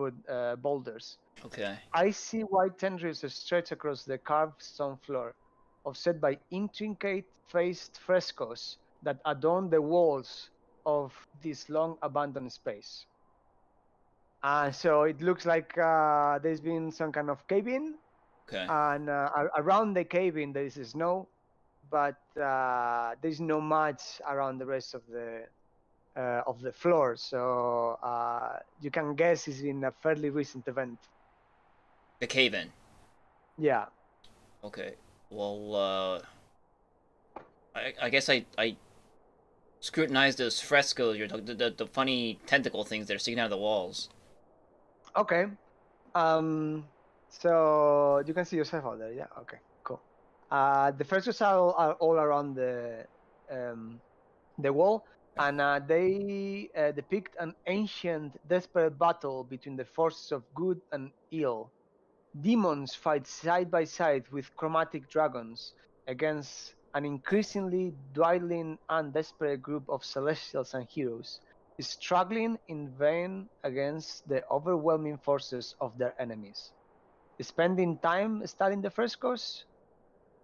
boulders. Okay. Icy white tendrils stretch across the carved stone floor, offset by intricate faced frescoes that adorn the walls of this long abandoned space. So it looks like there's been some kind of cave-in. Okay. And around the cave-in there is snow, but there's no much around the rest of the floor. So you can guess it's in a fairly recent event. The cave-in. Yeah. Okay. Well, I guess I scrutinize those frescoes. The funny tentacle things that are sticking out of the walls. Okay. So you can see yourself out there. Yeah. Okay. Cool. The frescoes are all around the wall, and they depict an ancient, desperate battle between the forces of good and ill. Demons fight side by side with chromatic dragons against an increasingly dwindling and desperate group of celestials and heroes. struggling in vain against the overwhelming forces of their enemies. Spending time studying the frescoes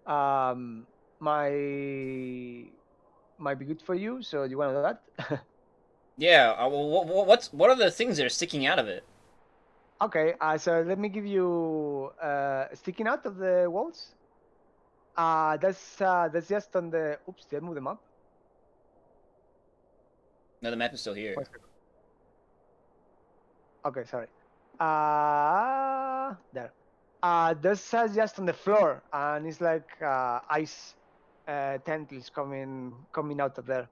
might be good for you. So you want to do that? Yeah. What are the things that are sticking out of it? Okay. So let me give you sticking out of the walls. That's just on the. Oops, did I move them up? No, the map is still here. Okay, sorry. There. That's just on the floor, and it's like ice tentacles coming out of there.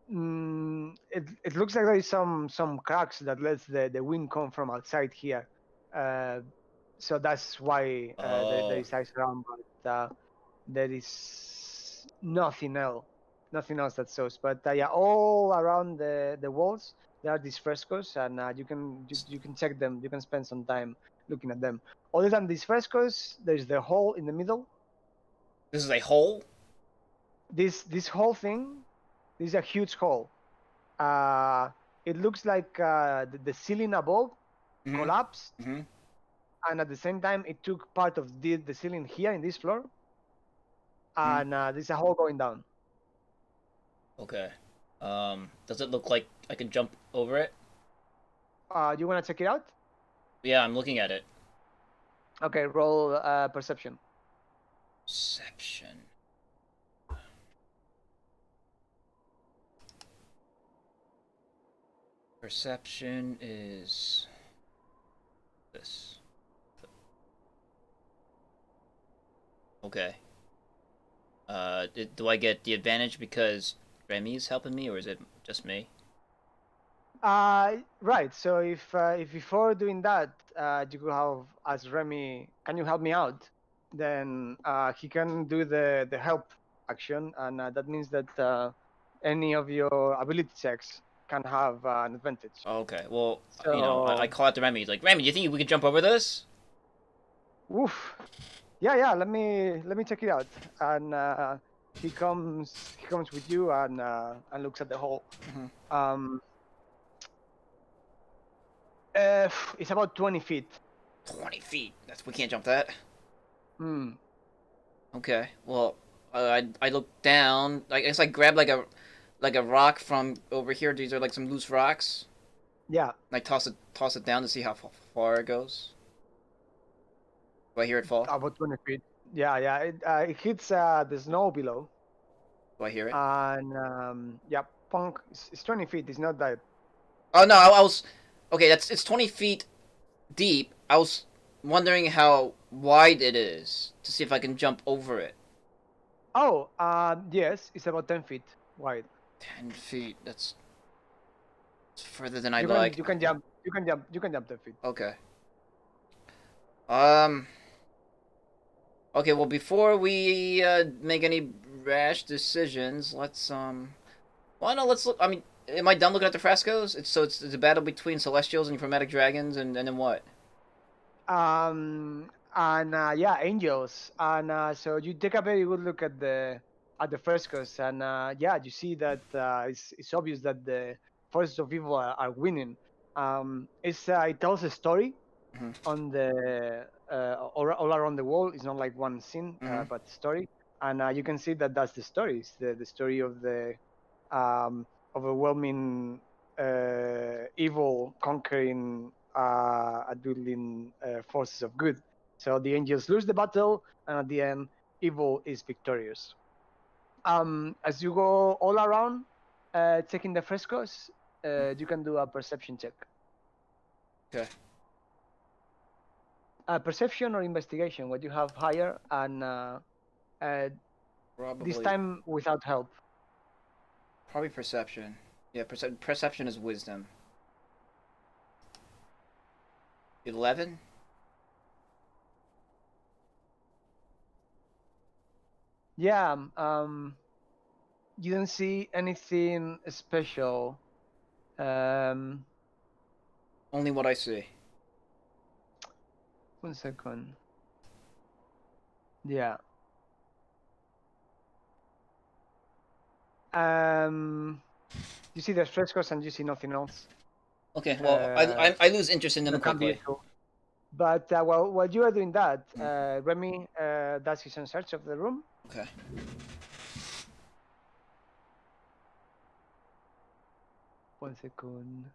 It looks like there is some cracks that lets the wind come from outside here. So that's why there is ice around, but there is nothing else that shows. But yeah, all around the walls there are these frescoes, and you can check them. You can spend some time looking at them. Other than these frescoes, there's the hole in the middle. This is a hole? This whole thing, this is a huge hole. It looks like the ceiling above collapsed, and at the same time it took part of the ceiling here in this floor, and there's a hole going down. Okay. Does it look like I can jump over it? You want to check it out? Yeah, I'm looking at it. Okay, roll perception. Perception. Perception is this. Okay. Do I get the advantage because Remy's helping me, or is it just me? Right. So if before doing that, you could have asked Remy, "Can you help me out?" Then he can do the help action, and that means that any of your ability checks can have an advantage. Okay. Well, So, you know, I call out to Remy. Like, Remy, do you think we could jump over this? Woof. Yeah. Let me check it out. And he comes with you and looks at the hole. It's about 20 feet. 20 feet. We can't jump that. Hmm. Okay. Well, I look down. I guess I grab like a rock from over here. These are like some loose rocks. Yeah. And I toss it down to see how far it goes. Do I hear it fall? About 20 feet. Yeah. It hits the snow below. Do I hear it? And yeah, punk. It's 20 feet. It's not that. Oh no, I was. Okay, it's 20 feet deep. I was wondering how wide it is to see if I can jump over it. Oh, yes, it's about 10 feet wide. 10 feet. That's further than I'd You can, like. you can jump. You can jump 10 feet. Okay. Okay, well, before we make any rash decisions, let's Well, no, let's look. I mean, am I done looking at the frescoes? It's a battle between celestials and chromatic dragons, and then what? And yeah, angels. And so you take a very good look at the frescoes, and yeah, you see that it's obvious that the forces of evil are winning. It tells a story on the all around the wall. It's not like one scene, but story, and you can see that that's the story. It's the story of the overwhelming evil conquering adulting forces of good. So the angels lose the battle, and at the end, evil is victorious. As you go all around, checking the frescoes, you can do a perception check. Okay. Perception or investigation, what you have higher, and this time without help. Probably perception. Yeah, perception is wisdom. 11? Yeah, you don't see anything special. Only what I see. 1 second. Yeah. You see the frescoes and you see nothing else. Okay, well, I lose interest in them quickly. But while you are doing that, Remy does his own search of the room. Okay. One second.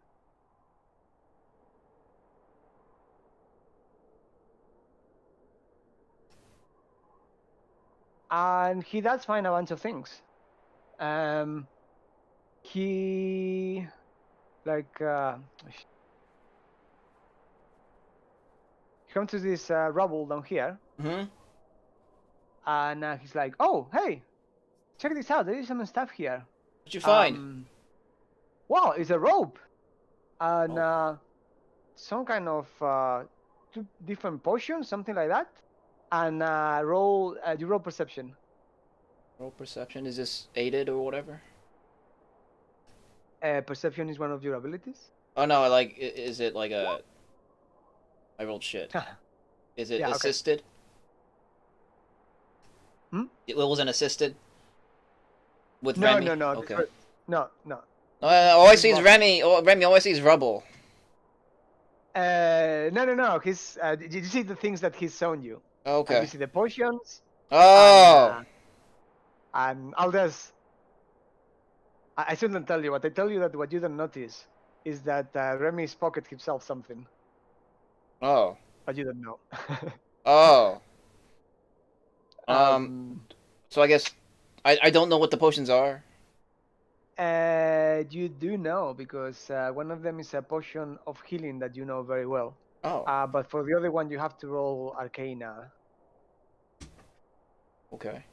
And he does find a bunch of things. He he comes to this rubble down here. Mm-hmm. And he's like, "Oh, hey, check this out. There is some stuff here." What'd you find? Wow, it's a rope, and some kind of 2 different potions, something like that. And you roll perception. Roll perception. Is this aided or whatever? Perception is one of your abilities. Oh no, like, is it like a... I rolled shit. Is it assisted? Hmm? It wasn't assisted? With No, Remy? no. Okay. No. All I see is Remy. Remy, all I see is rubble. No. He's. Did you see the things that he's shown you? Okay. You see the potions. Oh. And I'll just. I shouldn't tell you. What I tell you that what you don't notice is that Remy's pocket himself something. Oh. But you don't know. Oh. So I guess I don't know what the potions are. You do know because one of them is a potion of healing that you know very well. Oh. But for the other one, you have to roll Arcana. Okay.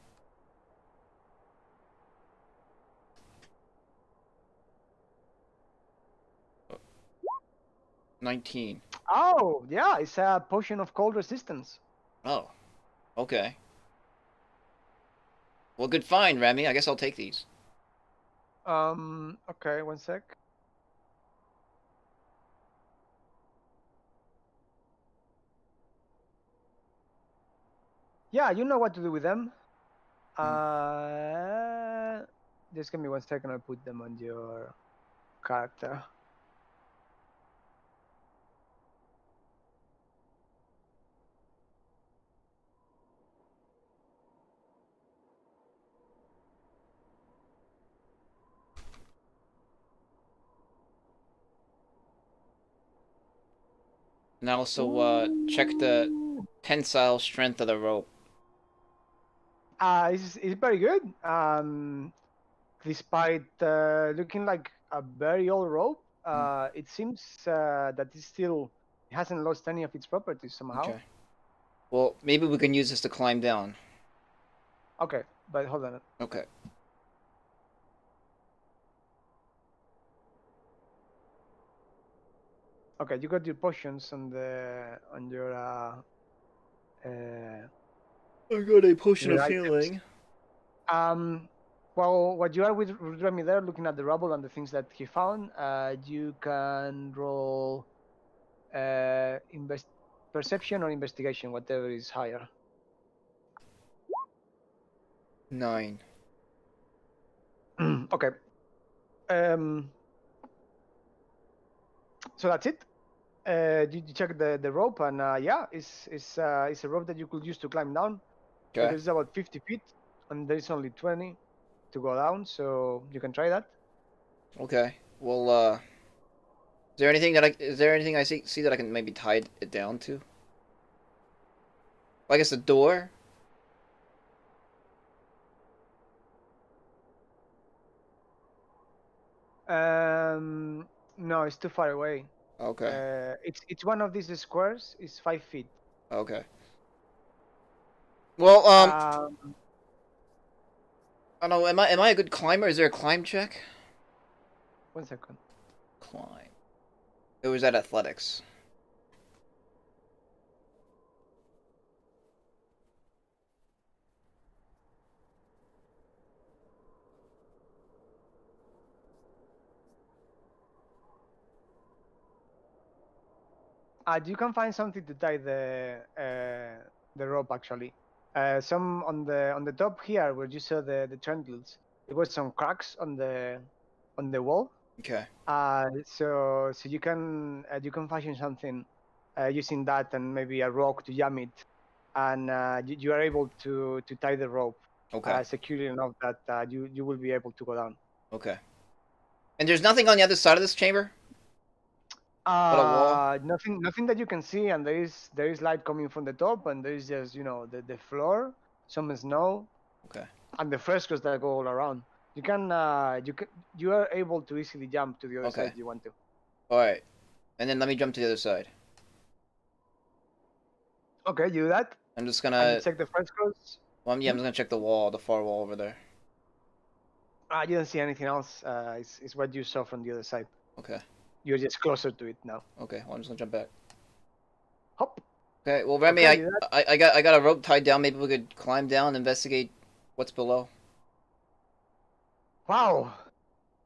Oh. 19. Oh, yeah, it's a potion of cold resistance. Oh. Okay. Well, good find, Remy. I guess I'll take these. Okay, one sec. Yeah, you know what to do with them. Just give me 1 second, I'll put them on your character. And also check the tensile strength of the rope. It's very good. Despite looking like a very old rope, it seems that it hasn't lost any of its properties somehow. Okay. Well, maybe we can use this to climb down. Okay, but hold on. Okay. Okay, you got your potions on your I got a potion of healing. Well, what you are with Remy there, looking at the rubble and the things that he found, you can roll perception or investigation, whatever is higher. 9. Okay. So that's it. You check the rope, and yeah, it's a rope that you could use to climb down. Okay. It's about 50 feet, and there's only 20 to go down, so you can try that. Okay. Well, is there anything I see that I can maybe tie it down to? I guess the door. No, it's too far away. Okay. It's one of these squares. It's 5 feet. Okay. Well, I don't know. Am I a good climber? Is there a climb check? 1 second. Climb. It was at athletics. You can find something to tie the rope actually. Some on the top here where you saw the trendles. there was some cracks on the wall. Okay. So you can fashion something using that and maybe a rock to jam it, and you are able to tie the rope Okay. securely enough that you will be able to go down. Okay. And there's nothing on the other side of this chamber? But a wall? Nothing that you can see, and there is light coming from the top, and there is just the floor, some snow, Okay. and the frescoes that go all around. You are able to easily jump to the other side if you want to. All right. And then let me jump to the other side. Okay, you do that. I'm just And gonna you check the frescoes. I'm just gonna check the wall, the far wall over there. You don't see anything else. It's what you saw from the other side. Okay. You're just closer to it now. Okay. Well, I'm just gonna jump back. Hop. Okay. Well, Remy, Okay, I got a rope tied down. Maybe we could climb down and investigate what's below. Wow.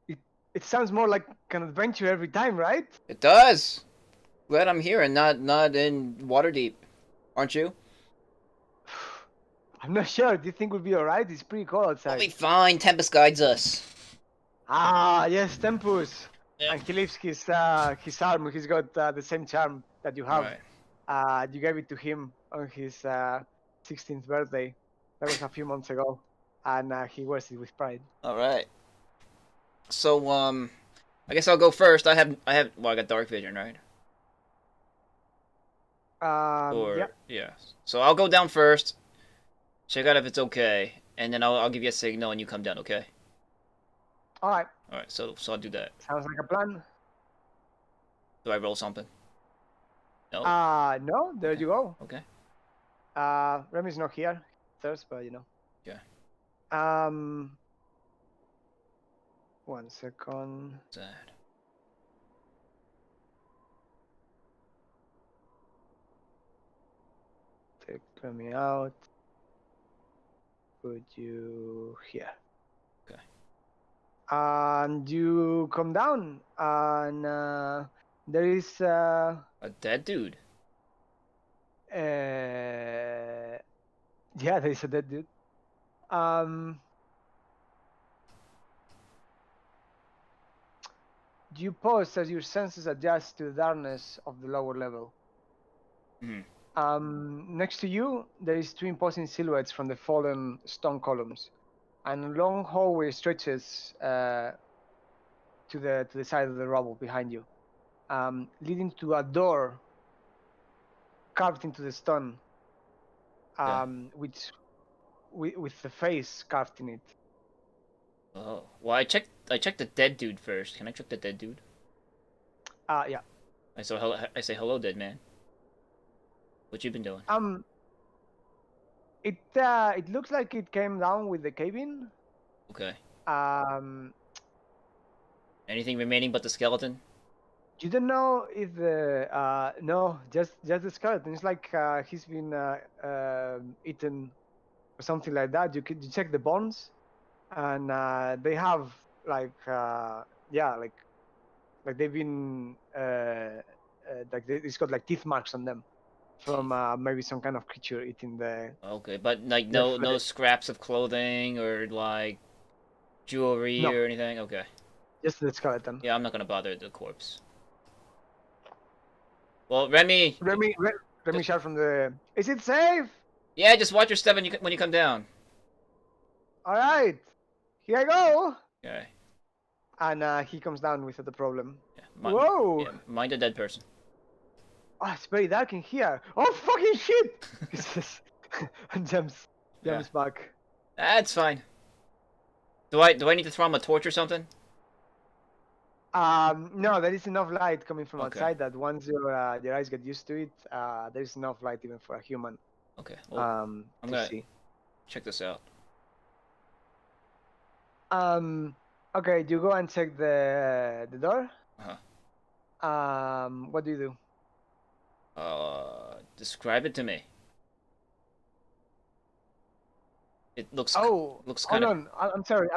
It sounds more like an adventure every time, right? It does. Glad I'm here and not in Waterdeep, aren't you? I'm not sure. Do you think we'll be alright? It's pretty cold outside. We'll be fine. Tempest guides us. Ah, yes, Tempus. Yeah. And he leaves his arm. He's got the same charm that you have. Right. You gave it to him on his 16th birthday. That was a few months ago, and he wears it with pride. All right. So I guess I'll go first. I got dark vision, right? Yeah. So I'll go down first. Check out if it's okay, and then I'll give you a signal and you come down, okay? All right. All right. So I'll do that. Sounds like a plan. Do I roll something? No. No. There you go. Okay. Remy's not here, Thurs, but Yeah. 1 second. Sad. Take Remy out. Put you here. Okay. And you come down, and there is A dead dude. yeah, there is a dead dude. You pause as your senses adjust to the darkness of the lower level. Next to you, there is two imposing silhouettes from the fallen stone columns, and a long hallway stretches to the side of the rubble behind you, leading to a door carved into the stone, which with the face carved in it. Oh. Well, I checked the dead dude first. Can I check the dead dude? Yeah. I say hello, dead man. What you been doing? It looks like it came down with the cave-in. Okay. Anything remaining but the skeleton? You don't know if the no, just the skeleton. It's like he's been eaten or something like that. You check the bones, and they have like they've been it's got like teeth marks on them from maybe some kind of creature eating the. Okay, but like no scraps of clothing or like jewelry or anything. Okay. Just the skeleton. Yeah, I'm not gonna bother the corpse. Well, Remy shout from the. Is it safe? Yeah, just watch your step when you come down. All right, here I go. Okay. And he comes down without the problem. Yeah, Whoa! Yeah, mind a dead person. Oh, it's very dark in here. Oh fucking shit! And jumps back. That's fine. Do I need to throw him a torch or something? No, there is enough light coming from outside that once your eyes get used to it, there is enough light even for a human. Okay. Well, I'm gonna check this out. Okay, you go and check the door. What do you do? Describe it to me. It looks. Looks kind of. I'm sorry.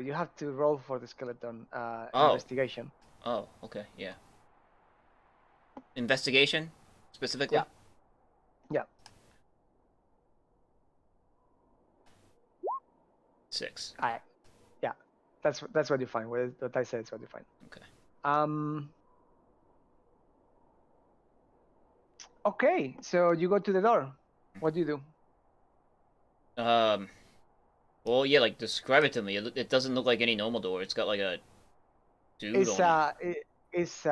You have to roll for the skeleton investigation. Oh, okay, yeah. Investigation, specifically. Yeah. 6. Alright. That's what you find. What I said is what you find. Okay. Okay, so you go to the door. What do you do? Well, yeah, like describe it to me. It doesn't look like any normal door. It's got like a dude on it. It's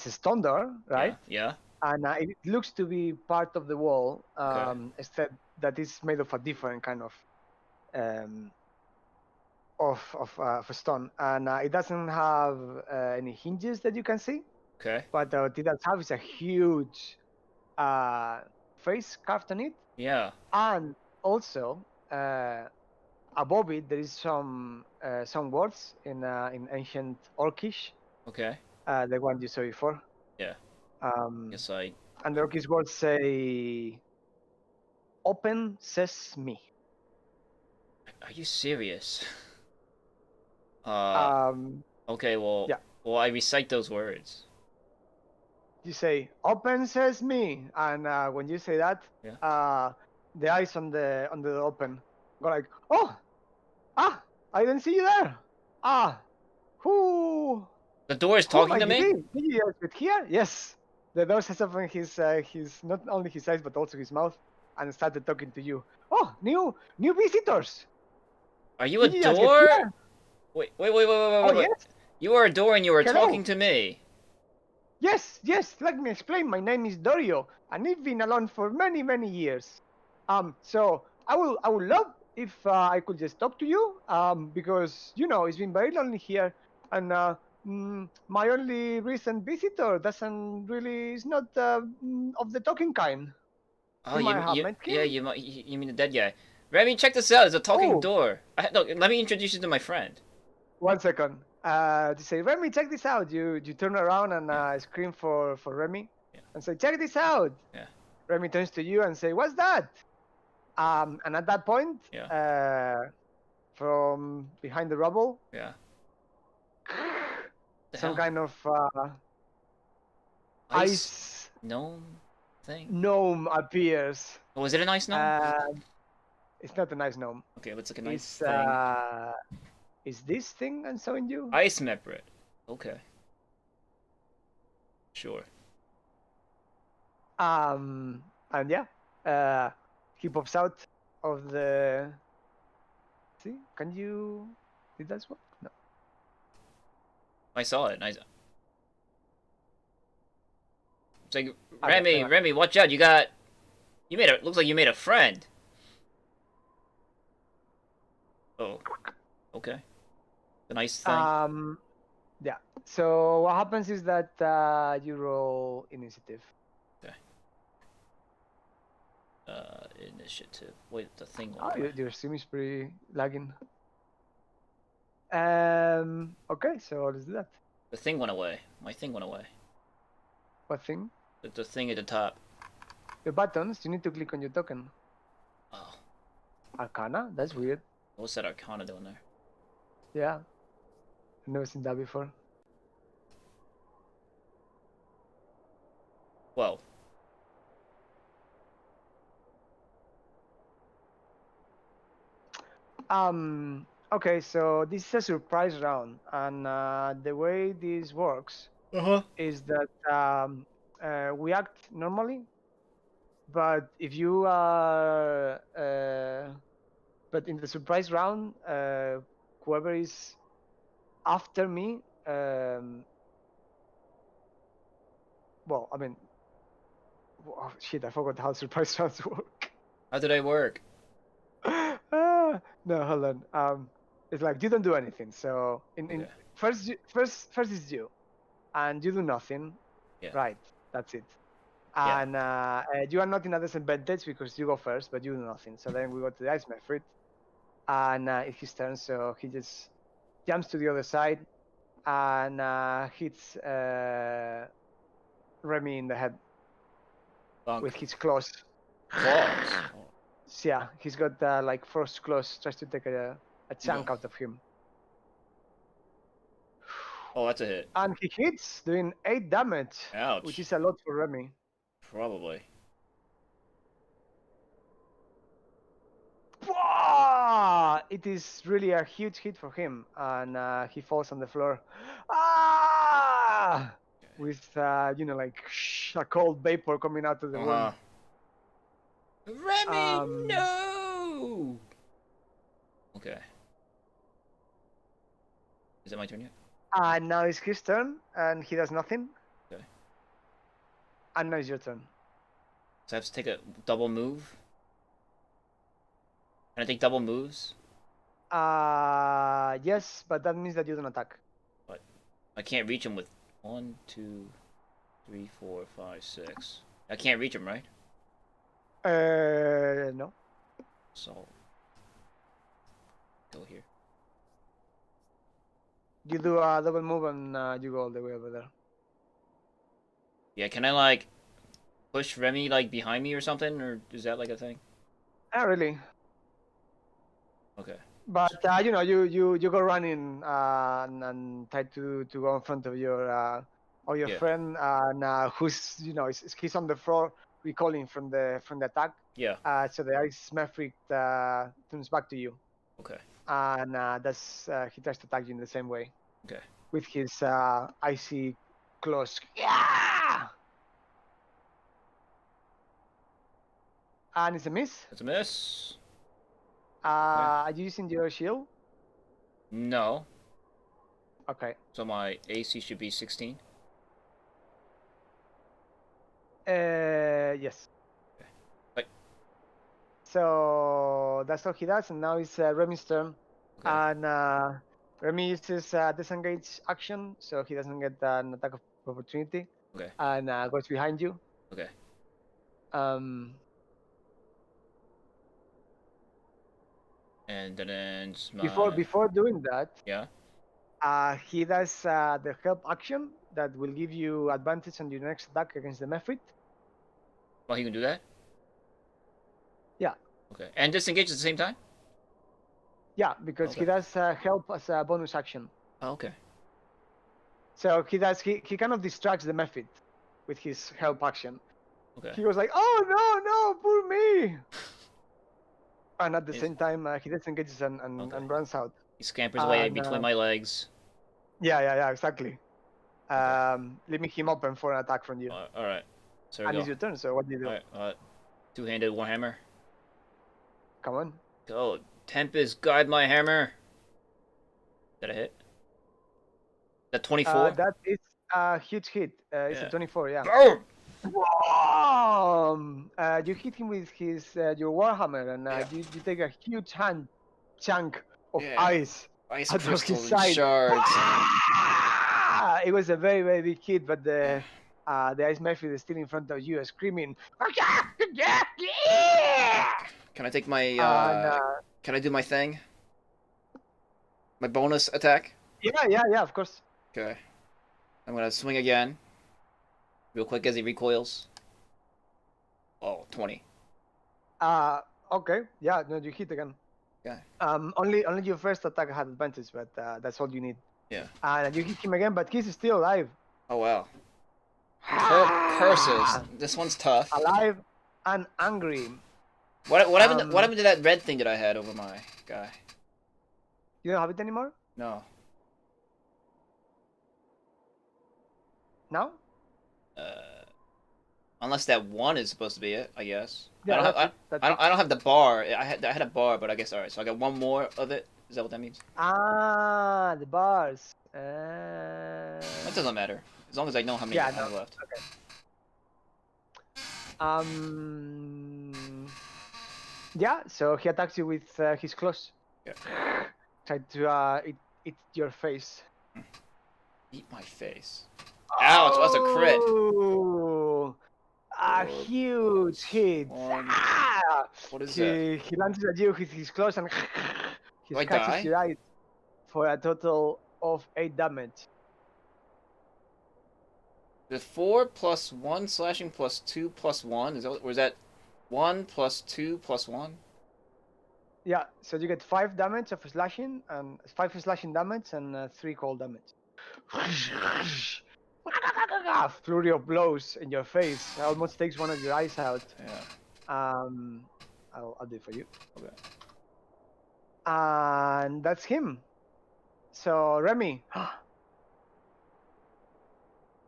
a stone door, right? Yeah. And it looks to be part of the wall, Okay. except that it's made of a different kind of stone, and it doesn't have any hinges that you can see. Okay. But what it does have is a huge face carved on it. Yeah. And also above it there is some words in ancient Orcish. Okay. The one you saw before. Yeah. Yes, And the Orcish words say, "Open sesame." Are you serious? Okay. Well. Yeah. Well, I recite those words. You say, "Open sesame," and when you say that, the eyes on the open go like, "Oh, I didn't see you there. Who?" The door is talking to me? Did you get here? Yes. The door says open his not only his eyes but also his mouth, and started talking to you. Oh, new visitors. Are you a door? Wait. Oh, yes. You are a door and you are Hello. talking to me. Yes. Let me explain. My name is Dorio, and I've been alone for many years. So I would love if I could just talk to you. Because it's been very lonely here, and my only recent visitor is not of the talking kind. Oh, you might have met him. you mean the dead guy. Remy, check this out. It's a talking door. Look, let me introduce you to my friend. 1 second. To say, Remy, check this out. You turn around and scream for Remy, and say, check this out. Yeah. Remy turns to you and say, what's that? And at that point, from behind the rubble, some kind of ice gnome thing. Gnome appears. Oh, is it a nice gnome? It's not a nice gnome. Okay, let's look a nice thing. Is this thing I'm showing you? Ice meprit. Okay. Sure. And yeah, he pops out of the. See? Can you? Did that work? No. I saw it. Nice. It's like Remy, watch out! Looks like you made a friend. Oh. Okay. The nice thing. Yeah. So what happens is that you roll initiative. Okay. Initiative. Wait, the thing. Your stream is pretty lagging. Okay, so let's do that. The thing went away. My thing went away. What thing? The thing at the top. The buttons. You need to click on your token. Oh. Arcana? That's weird. What's that Arcana doing there? Yeah. I've never seen that before. Well. Okay, so this is a surprise round, and the way this works is that we act normally, but if you are, but in the surprise round, whoever is after me, well, I mean, oh, shit, I forgot how surprise rounds work. How do they work? No, hold on. It's like you don't do anything. So first is you, and you do nothing. Yeah. Right. That's it. And you are not in a disadvantage because you go first, but you do nothing. So then we go to the ice meprit, and it's his turn. So he just jumps to the other side and hits Remy in the head with his claws. Claws. Yeah, he's got like frost claws. Tries to take a chunk out of him. Oh, that's a hit. And he hits, doing 8 damage. Ouch. Which is a lot for Remy. Probably. It is really a huge hit for him, and he falls on the floor. Ah! With like a cold vapor coming out of the wound. Remy, no. Okay. Is it my turn yet? Now it's his turn, and he does nothing. Okay. And now it's your turn. So I have to take a double move? Can I take double moves? Yes, but that means that you don't attack. But I can't reach him with 1, 2, 3, 4, 5, 6. I can't reach him, right? No. So go here. You do a double move and you go all the way over there. Yeah, can I like push Remy like behind me or something, or is that like a thing? Not really. Okay. But you go running and try to go in front of your friend, and who's he's on the floor recalling from the attack. Yeah. So the ice maverick turns back to you. Okay. And that's he tries to attack you in the same way. Okay. With his icy claws. Yeah! And it's a miss. It's a miss. Are you using your shield? No. Okay. So my AC should be 16. Yes. Okay. Like. So that's all he does, and now it's Remy's turn. Okay. And Remy uses disengage action, so he doesn't get an attack of opportunity. Okay. And goes behind you. Okay. And then ends my... Before doing that, yeah. He does the help action that will give you advantage on your next attack against the Mephit. Oh, he can do that? Yeah. Okay. And disengage at the same time? Yeah, because he does help as a bonus action. Oh, okay. So he kind of distracts the Mephit with his help action. Okay. He was like, "Oh no, poor me!" And at the same time, he disengages and runs out. He scampers away between my legs. Yeah, exactly. Leaving him open for an attack from you. All right. So and it's your turn. So what do you do? All right. Two-handed warhammer. Come on. Go. Tempest, guide my hammer. Did I hit? That 24? That is a huge hit. It's a 24, yeah. Boom! You hit him with your warhammer, and you take a huge chunk of ice out of his side. Shards. It was a very, very big hit, but the ice maverick is still in front of you, screaming. Can I take my? Can I do my thing? My bonus attack? Yeah, of course. Okay. I'm gonna swing again. Real quick as he recoils. Oh, 20. Okay. Yeah, no, you hit again. Yeah. Only your first attack had advantage, but that's all you need. Yeah. And you hit him again, but he's still alive. Oh wow. Curses. This one's tough. Alive and angry. What happened to that red thing that I had over my guy? You don't have it anymore? No. No? Unless that one is supposed to be it, I guess. Yeah, I don't have the bar. I had a bar, but I guess alright. So I got one more of it. Is that what that means? The bars. That doesn't matter. As long as I know how many I have left. Okay. Yeah. So he attacks you with his claws. Yeah. Try to eat your face. Eat my face. Ouch! That's a crit. A huge hit. What is that? He lances at you with his claws and he catches your eyes for a total of 8 damage. The 4 + 1 slashing + 2 + 1 or is that 1 + 2 + 1? Yeah, so you get 5 damage of slashing and 5 slashing damage and 3 cold damage. A flurry of blows in your face. It almost takes one of your eyes out. Yeah. I'll do it for you. Okay. And that's him. So Remy.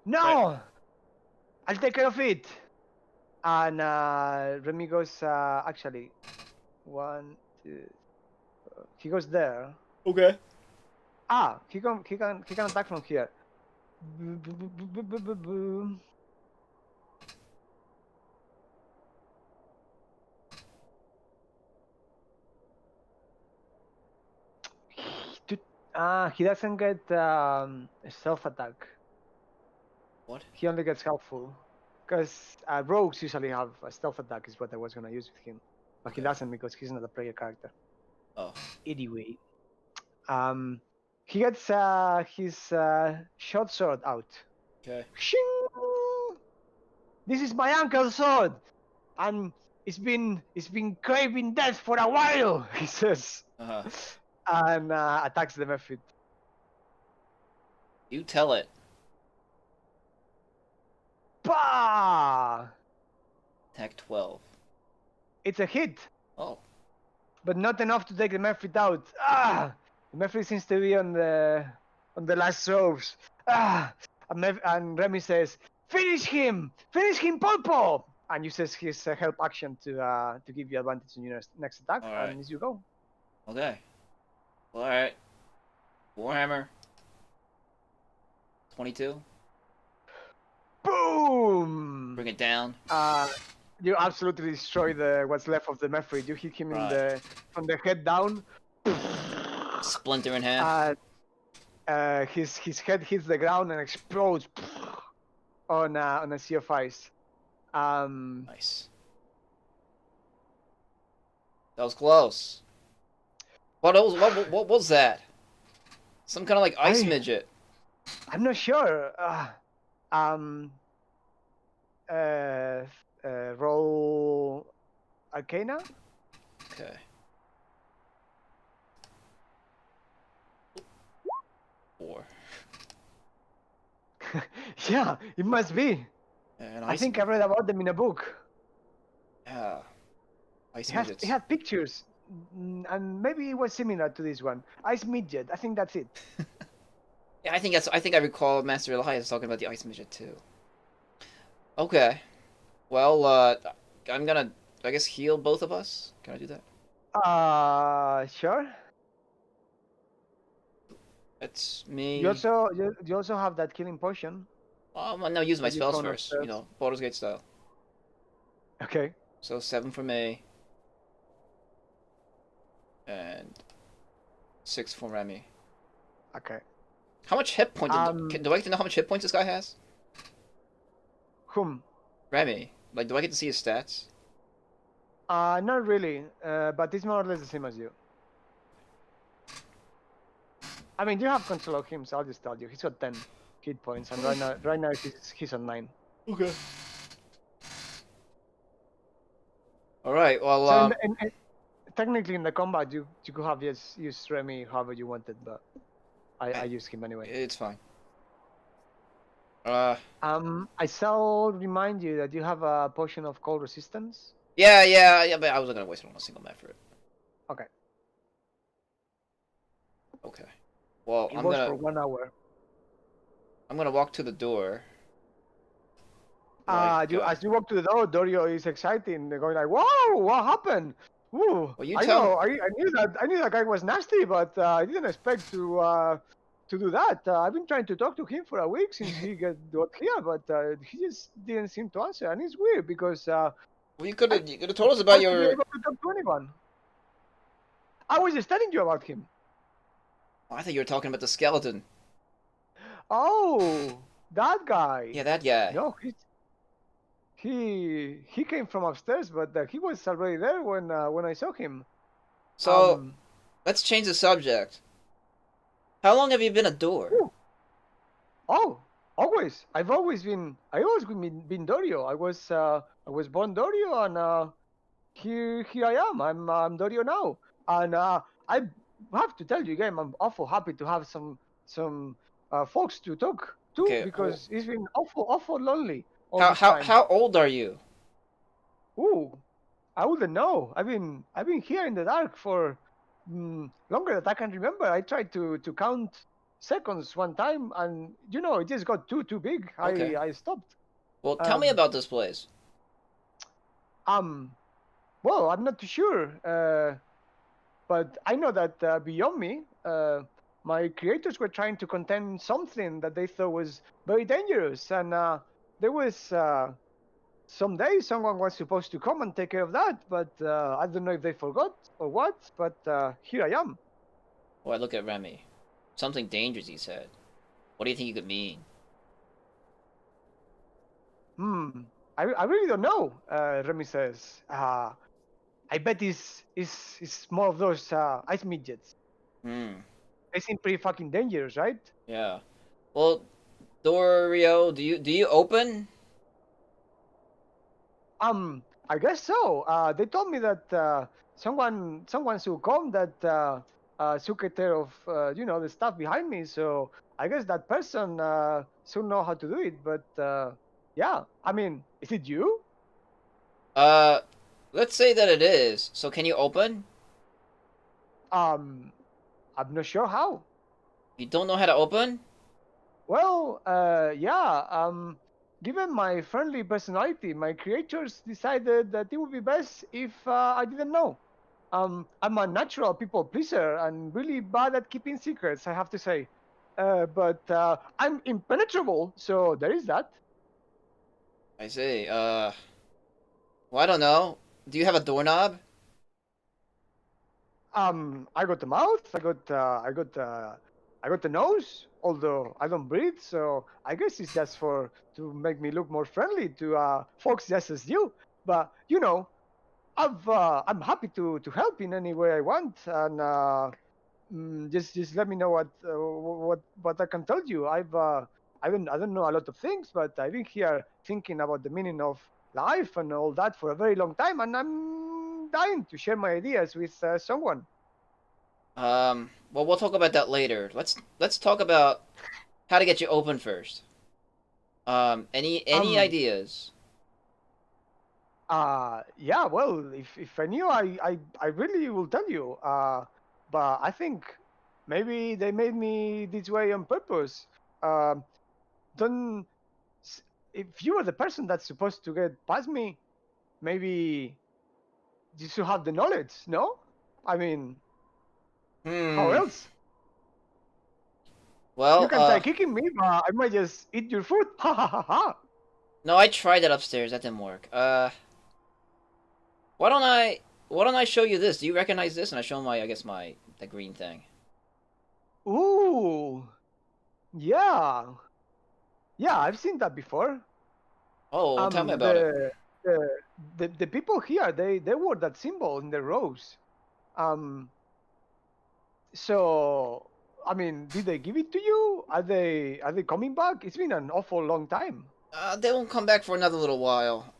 No! Right. I'll take care of it. And Remy goes, actually, 1, 2, he goes there. Okay. He can attack from here. He doesn't get a self attack. What? He only gets helpful. Because rogues usually have a stealth attack, is what I was gonna use with him. But he doesn't because he's not a player character. Oh. Anyway. He gets his short sword out. Okay. Shing! This is my uncle's sword! And it's been craving death for a while, he says. Uh-huh. And attacks the Mephit. You tell it. Bah! Attack 12. It's a hit, Oh. but not enough to take the Mephit out. The Mephit seems to be on the last throws. And Remy says, "Finish him, Polpo!" And uses his help action to give you advantage on your next attack. All right. And as you go. Okay. Alright. Warhammer. 22. Boom! Bring it down. You absolutely destroy what's left of the Mephit. You hit him from the head down. Splinter in half. His head hits the ground and explodes on a sea of ice. Nice. That was close. What was that? Some kind of like ice midget. I'm not sure. Roll Arcana. Okay. 4. Yeah, it must be. And I think I read about them in a book. Yeah. Ice midgets. It had pictures, and maybe it was similar to this one. Ice midget. I think that's it. Yeah, I think I recall Master Elias talking about the ice midget too. Okay. Well, I'm gonna, I guess, heal both of us. Can I do that? Sure. That's me. You also have that killing potion. I'm gonna use my You spells phone first. upstairs. You know, Baldur's Gate style. Okay. So 7 for me. And 6 for Remy. Okay. How much hit points? Do I get to know how much hit points this guy has? Whom? Remy. Like, do I get to see his stats? Not really. But it's more or less the same as you. I mean, you have control of him, so I'll just tell you. He's got 10 hit points, and right now he's on 9. Okay. All right. Well, So technically in the combat, you could have just used Remy however you wanted, but I used him anyway. It's fine. I shall remind you that you have a potion of cold resistance. Yeah, but I wasn't gonna waste it on a single map for it. Okay. Okay. Well, It was for 1 hour. I'm gonna walk to the door. As you walk to the door, Dorio is excited, going like, "Whoa! What happened? Ooh, Well, you I tell know. I knew that guy was nasty, but I didn't expect to do that. I've been trying to talk to him for a week since he got here, but he just didn't seem to answer, and it's weird because well, you could have told us about I wasn't your. able to talk to anyone. I was just telling you about him. Oh, I thought you were talking about the skeleton. Oh, that guy. Yeah, that guy. No, he came from upstairs, but he was already there when I saw him. So, let's change the subject. How long have you been a door? Oh, always. I've always been Dorio. I was born Dorio, and here I am. I'm Dorio now, and I have to tell you again, I'm awful happy to have some folks to talk to, because it's been awful lonely. How old are you? Ooh, I wouldn't know. I've been here in the dark for longer than I can remember. I tried to count seconds one time, and it just got too big. Okay. I stopped. Well, tell me about this place. Well, I'm not too sure, but I know that beyond me, my creators were trying to contain something that they thought was very dangerous, and there was someday someone was supposed to come and take care of that, but I don't know if they forgot or what. But here I am. Oh, I look at Remy. Something dangerous, he said. What do you think it could mean? I really don't know. Remy says. I bet it's more of those ice midgets. They seem pretty fucking dangerous, right? Yeah. Well, Dorio, do you open? I guess so. They told me that someone should come that should take care of the stuff behind me. So I guess that person should know how to do it. But yeah, I mean, is it you? Let's say that it is. So can you open? I'm not sure how. You don't know how to open? Well, yeah. Given my friendly personality, my creators decided that it would be best if I didn't know. I'm a natural people pleaser and really bad at keeping secrets, I have to say. But I'm impenetrable, so there is that. I see. Well, I don't know. Do you have a doorknob? I got the mouth, I got the nose, although I don't breathe, so I guess it's just to make me look more friendly to folks just as you. But I'm happy to help in any way I want, and just let me know what I can tell you. I don't know a lot of things, but I've been here thinking about the meaning of life and all that for a very long time, and I'm dying to share my ideas with someone. Well, we'll talk about that later. Let's talk about how to get you open first. Any ideas? Yeah, well, if I knew, I really will tell you. But I think maybe they made me this way on purpose. Don't if you are the person that's supposed to get past me, maybe you should have the knowledge, no? I mean, how else? Well, You can try kicking me, but I might just eat your food. Ha ha ha ha. No, I tried that upstairs. That didn't work. Why don't I show you this? Do you recognize this? And I show him the green thing. Ooh, yeah, yeah, I've seen that before. Oh, tell me about it. The people here, they wore that symbol in their robes. So I mean, did they give it to you? Are they coming back? It's been an awful long time. They won't come back for another little while.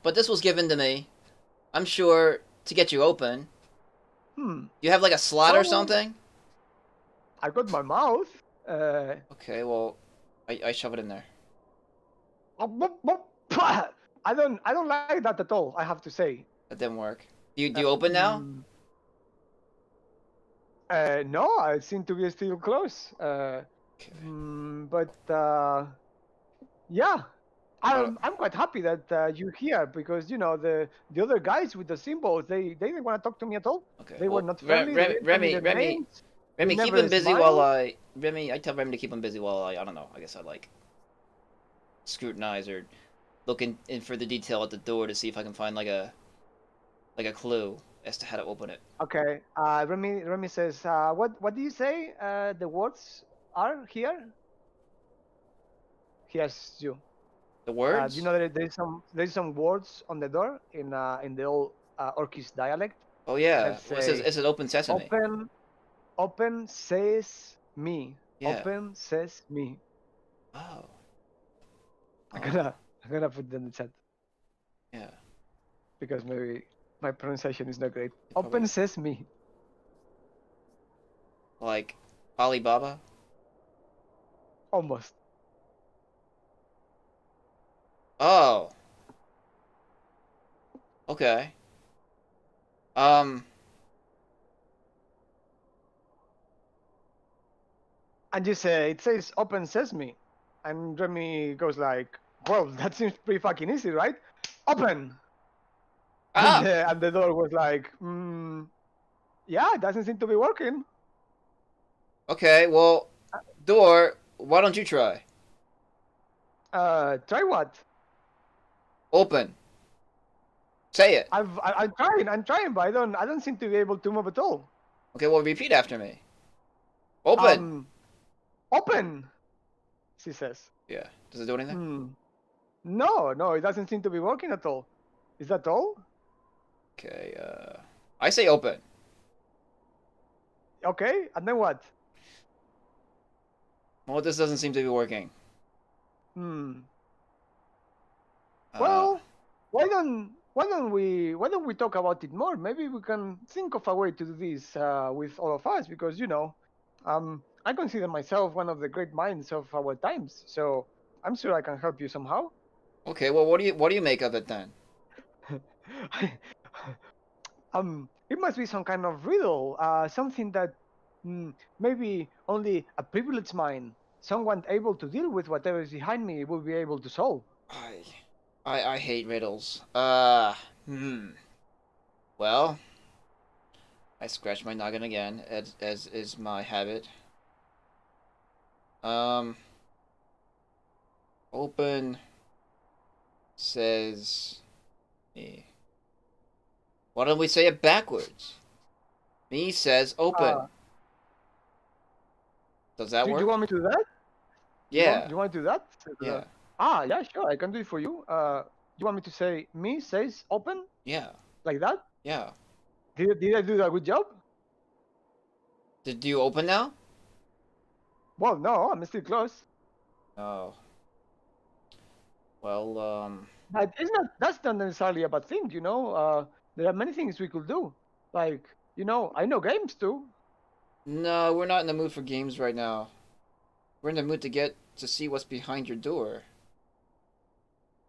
But this was given to me. I'm sure to get you open. You have like a slot or something? I got my mouth. Okay, well, I shove it in there. I don't like that at all, I have to say. That didn't work. Do you open now? No, I seem to be still close. Okay. But yeah, I'm quite happy that you're here because the other guys with the symbols they didn't want to talk to me at all. Okay. They well, were not friendly. Remy, keep him busy while I tell Remy to keep him busy while I don't know. I guess I scrutinize or look in further detail at the door to see if I can find like a clue as to how to open it. Okay. Remy says, what do you say? The words are here. He asks you. The words? Do you know that there's some words on the door in the old Orcish dialect? Oh yeah. It says open sesame. Open says me. Yeah. Open says me. Oh. I'm gonna put it in the chat. Yeah. Because maybe my pronunciation is not great. Open says me. Like Alibaba? Almost. Oh. Okay. And you say, it says open sesame. And Remy goes like, well, that seems pretty fucking easy, right? Open! Ah! And the door was like, yeah, it doesn't seem to be working. Okay, well, door, why don't you try? Try what? Open. Say it. I'm trying, but I don't seem to be able to move at all. Okay, well, repeat after me. Open. Open, she says. Yeah. Does it do anything? No, it doesn't seem to be working at all. Is that all? Okay, I say open. Okay, and then what? Well, this doesn't seem to be working. Well, why don't we talk about it more? Maybe we can think of a way to do this with all of us, because I consider myself one of the great minds of our times, so I'm sure I can help you somehow. Okay, well, what do you make of it then? It must be some kind of riddle, something that maybe only a privileged mind, someone able to deal with whatever is behind me, will be able to solve. I hate riddles. Well, I scratch my noggin again, as is my habit. Open says me. Why don't we say it backwards? Me says open. Does that work? Do you want me to do that? Yeah. You want to do that? Yeah. Yeah, sure, I can do it for you. You want me to say me says open? Yeah. Like that? Yeah. Did I do a good job? Did you open now? Well, no, I'm still close. Oh. Well, But that's not necessarily a bad thing, you know? There are many things we could do. Like, I know games too. No, we're not in the mood for games right now. We're in the mood to see what's behind your door.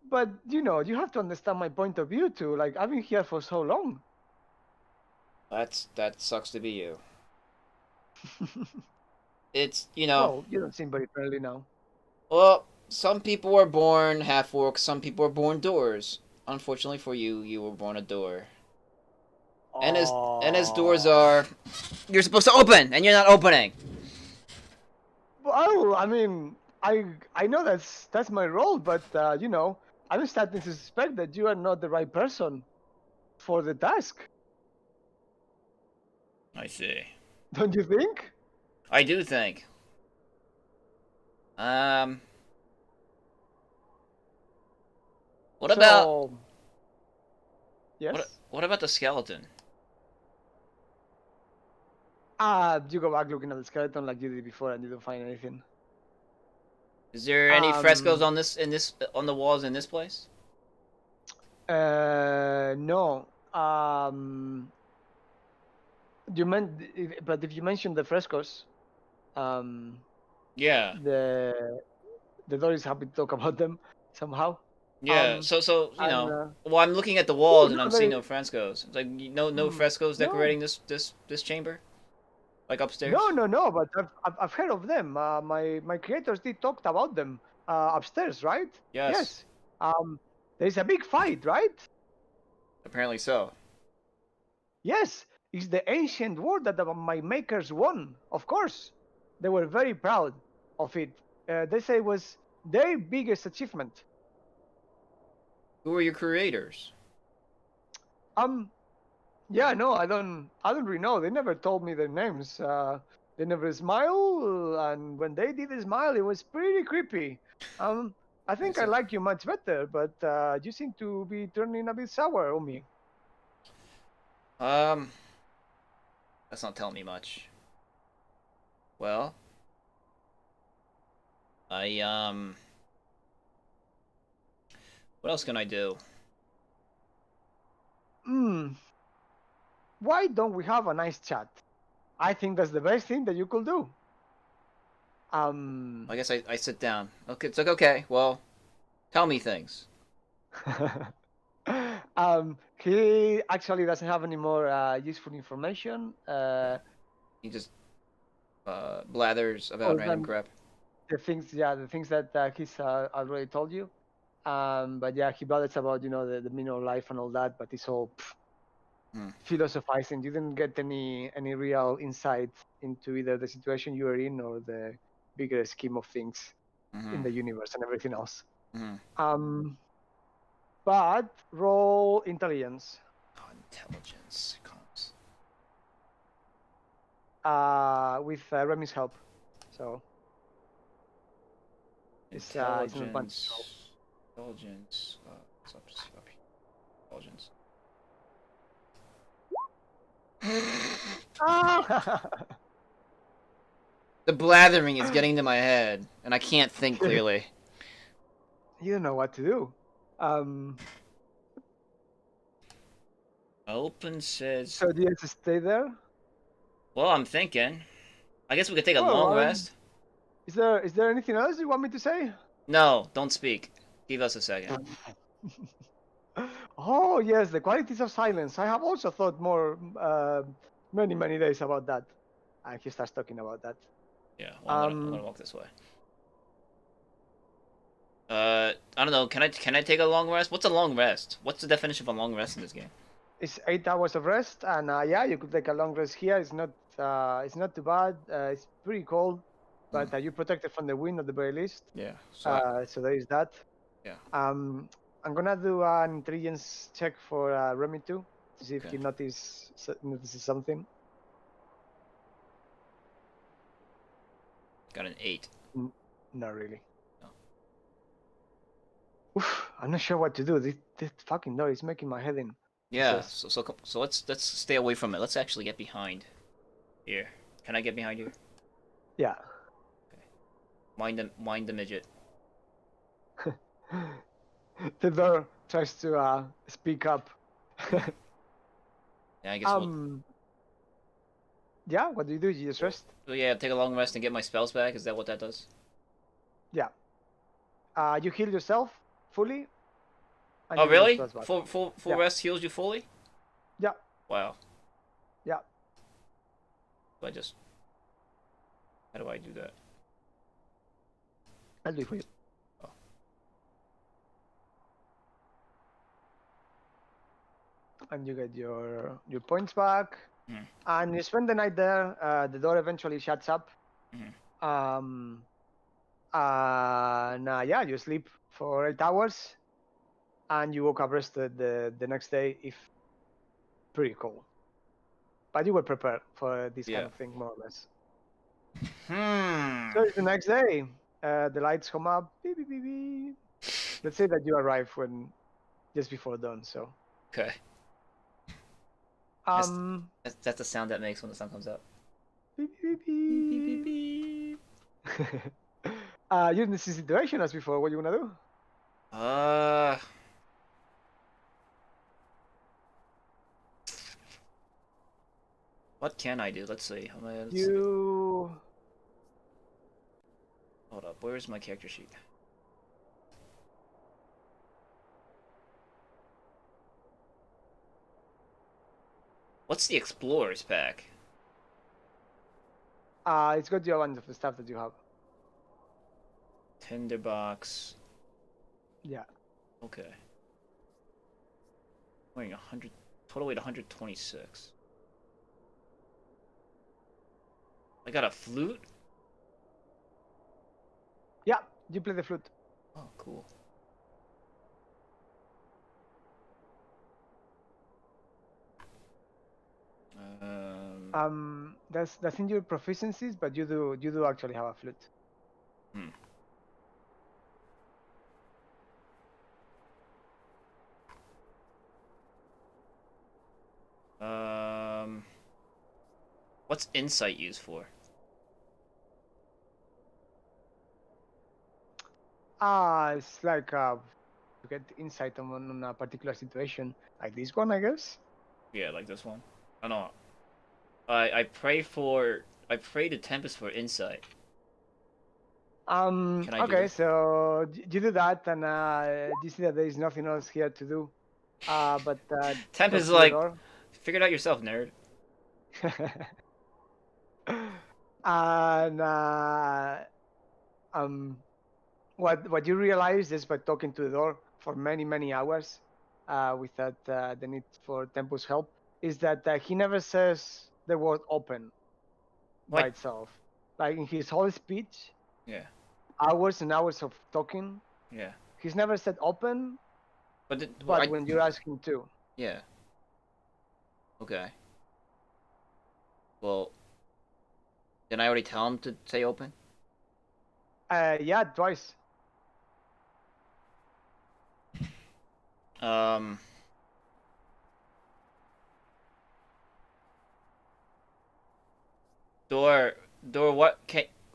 But, you have to understand my point of view too. Like, I've been here for so long. That sucks to be you. It's, Well, you don't seem very friendly now. Well, some people are born half orcs, some people are born doors. Unfortunately for you, you were born a door. And as doors are, you're supposed to open, and you're not opening. Well, I mean, I know that's my role, but I'm starting to suspect that you are not the right person for the task. I see. Don't you think? I do think. What about? Yes. What about the skeleton? You go back looking at the skeleton like you did before, and you don't find anything. Is there any frescoes on on the walls in this place? No. But if you mention the frescoes, yeah, the door is happy to talk about them somehow. Yeah. So well, I'm looking at the walls and I'm seeing no frescoes. It's like no frescoes decorating this chamber, like upstairs. No. But I've heard of them. My creators did talk about them upstairs, right? Yes. There's a big fight, right? Apparently so. Yes, it's the ancient war that my makers won. Of course, they were very proud of it. They say it was their biggest achievement. Who are your creators? Yeah, no, I don't really know. They never told me their names. They never smile, and when they did smile, it was pretty creepy. I think I like you much better, but you seem to be turning a bit sour on me. That's not telling me much. Well, what else can I do? Why don't we have a nice chat? I think that's the best thing that you could do. I guess I sit down. Okay, it's like, okay, well, tell me things. He actually doesn't have any more useful information. He just blathers about random crap. The things that he's already told you. But yeah, he blathers about the meaning of life and all that, but it's all philosophizing. You didn't get any real insight into either the situation you are in or the bigger scheme of things in the universe and everything else. But roll intelligence. Oh, intelligence comes. With Remy's help, so it's an advantage roll. Intelligence. What's up here? Intelligence. The blathering is getting to my head, and I can't think clearly. You don't know what to do. Open says. So do you have to stay there? Well, I'm thinking. I guess we could take a long rest. Is there anything else you want me to say? No, don't speak. Give us a second. Oh yes, the qualities of silence. I have also thought more, many days about that. And he starts talking about that. Yeah, well, I'm gonna walk this way. I don't know. Can I take a long rest? What's a long rest? What's the definition of a long rest in this game? It's 8 hours of rest, and yeah, you could take a long rest here. It's not too bad. It's pretty cold, but you're protected from the wind at the very least. Yeah. So there is that. Yeah. I'm gonna do an intelligence check for Remy too, to see if he notices something. Got an 8. Not really. No. Oof, I'm not sure what to do. This fucking door is making my head in. Yeah. So let's stay away from it. Let's actually get behind. Here. Can I get behind you? Yeah. Okay. Mind the midget. The door tries to speak up. Yeah, I guess Yeah, what do? You just rest? So yeah, take a long rest and get my spells back. Is that what that does? Yeah. You heal yourself fully. Oh really? Full rest heals you fully? Yeah. Wow. Yeah. How do I do that? I'll do it for you. Oh. And you get your points back. And you spend the night there. The door eventually shuts up. And yeah, you sleep for 8 hours, and you woke up rested the next day. If pretty cool, but you were prepared for this kind of thing, more or less. So it's the next day. The lights come up. Beep, beep, beep, beep. Let's say that you arrive just before dawn. So. Okay. That's the sound that makes when the sun comes up. Beep, beep, beep. Beep, beep, beep. You're in the same situation as before. What do you wanna do? What can I do? Let's see. Hold up. Where's my character sheet? What's the Explorer's pack? It's got your bunch of the stuff that you have. Tinderbox. Yeah. Okay. Weighing 100. Total weight 126. I got a flute? Yeah, you play the flute. Oh, cool. That's in your proficiencies, but you do actually have a flute. What's insight used for? It's like to get insight on a particular situation, like this one, I guess. Yeah, like this one. I don't know. I pray to Tempest for insight. Okay, so you do that, and you see that there is nothing else here to do. But Tempest is like, figure it out yourself, nerd. And what you realize is by talking to the door for many hours, without the need for Tempo's help, is that he never says the word open by What? itself. Like in his whole speech, Yeah. hours and hours of talking, Yeah. he's never said open, But but when you ask him to. Yeah. Okay. Well, didn't I already tell him to say open? Yeah, twice. Door,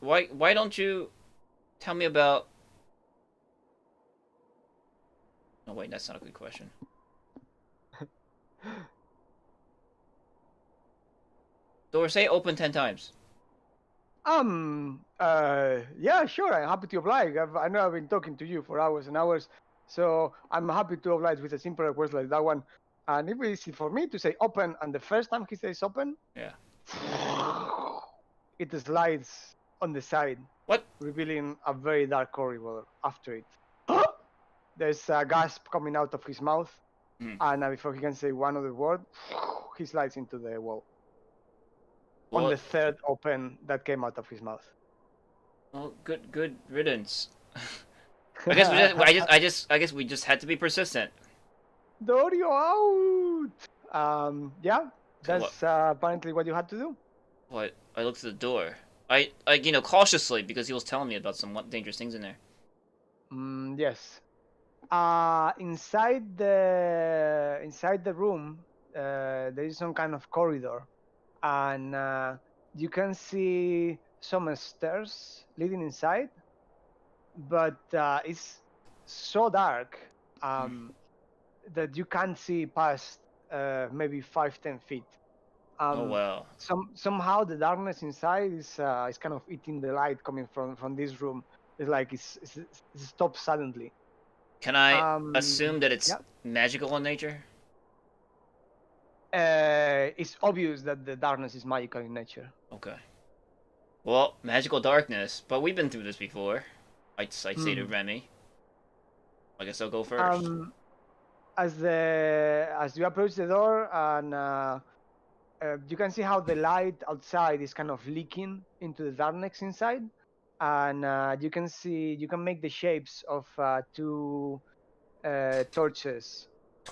why don't you tell me about... No, wait, that's not a good question. Door, say open 10 times. Yeah, sure, I'm happy to oblige. I know I've been talking to you for hours and hours, so I'm happy to oblige with a simple request like that one. And if it's easy for me to say open, and the first time he says open, Yeah. it slides on the side, What? revealing a very dark corridor after it. There's a gasp coming out of his mouth, and before he can say one other word, he slides into the wall. Well, on the third open that came out of his mouth. Well, good riddance. I guess we just had to be persistent. Door you out. Yeah, that's apparently what you had to do. What? I looked at the door. I cautiously, because he was telling me about some dangerous things in there. Yes. Inside the room, there is some kind of corridor, and you can see some stairs leading inside, but it's so dark that you can't see past maybe 5-10 feet. Oh wow. Somehow the darkness inside is kind of eating the light coming from this room. It's like it stops suddenly. Can I assume that it's magical in nature? It's obvious that the darkness is magical in nature. Okay. Well, magical darkness, but we've been through this before. I'd say to Remy. I guess I'll go first. As you approach the door, and you can see how the light outside is kind of leaking into the darkness inside, and you can make the shapes of two torches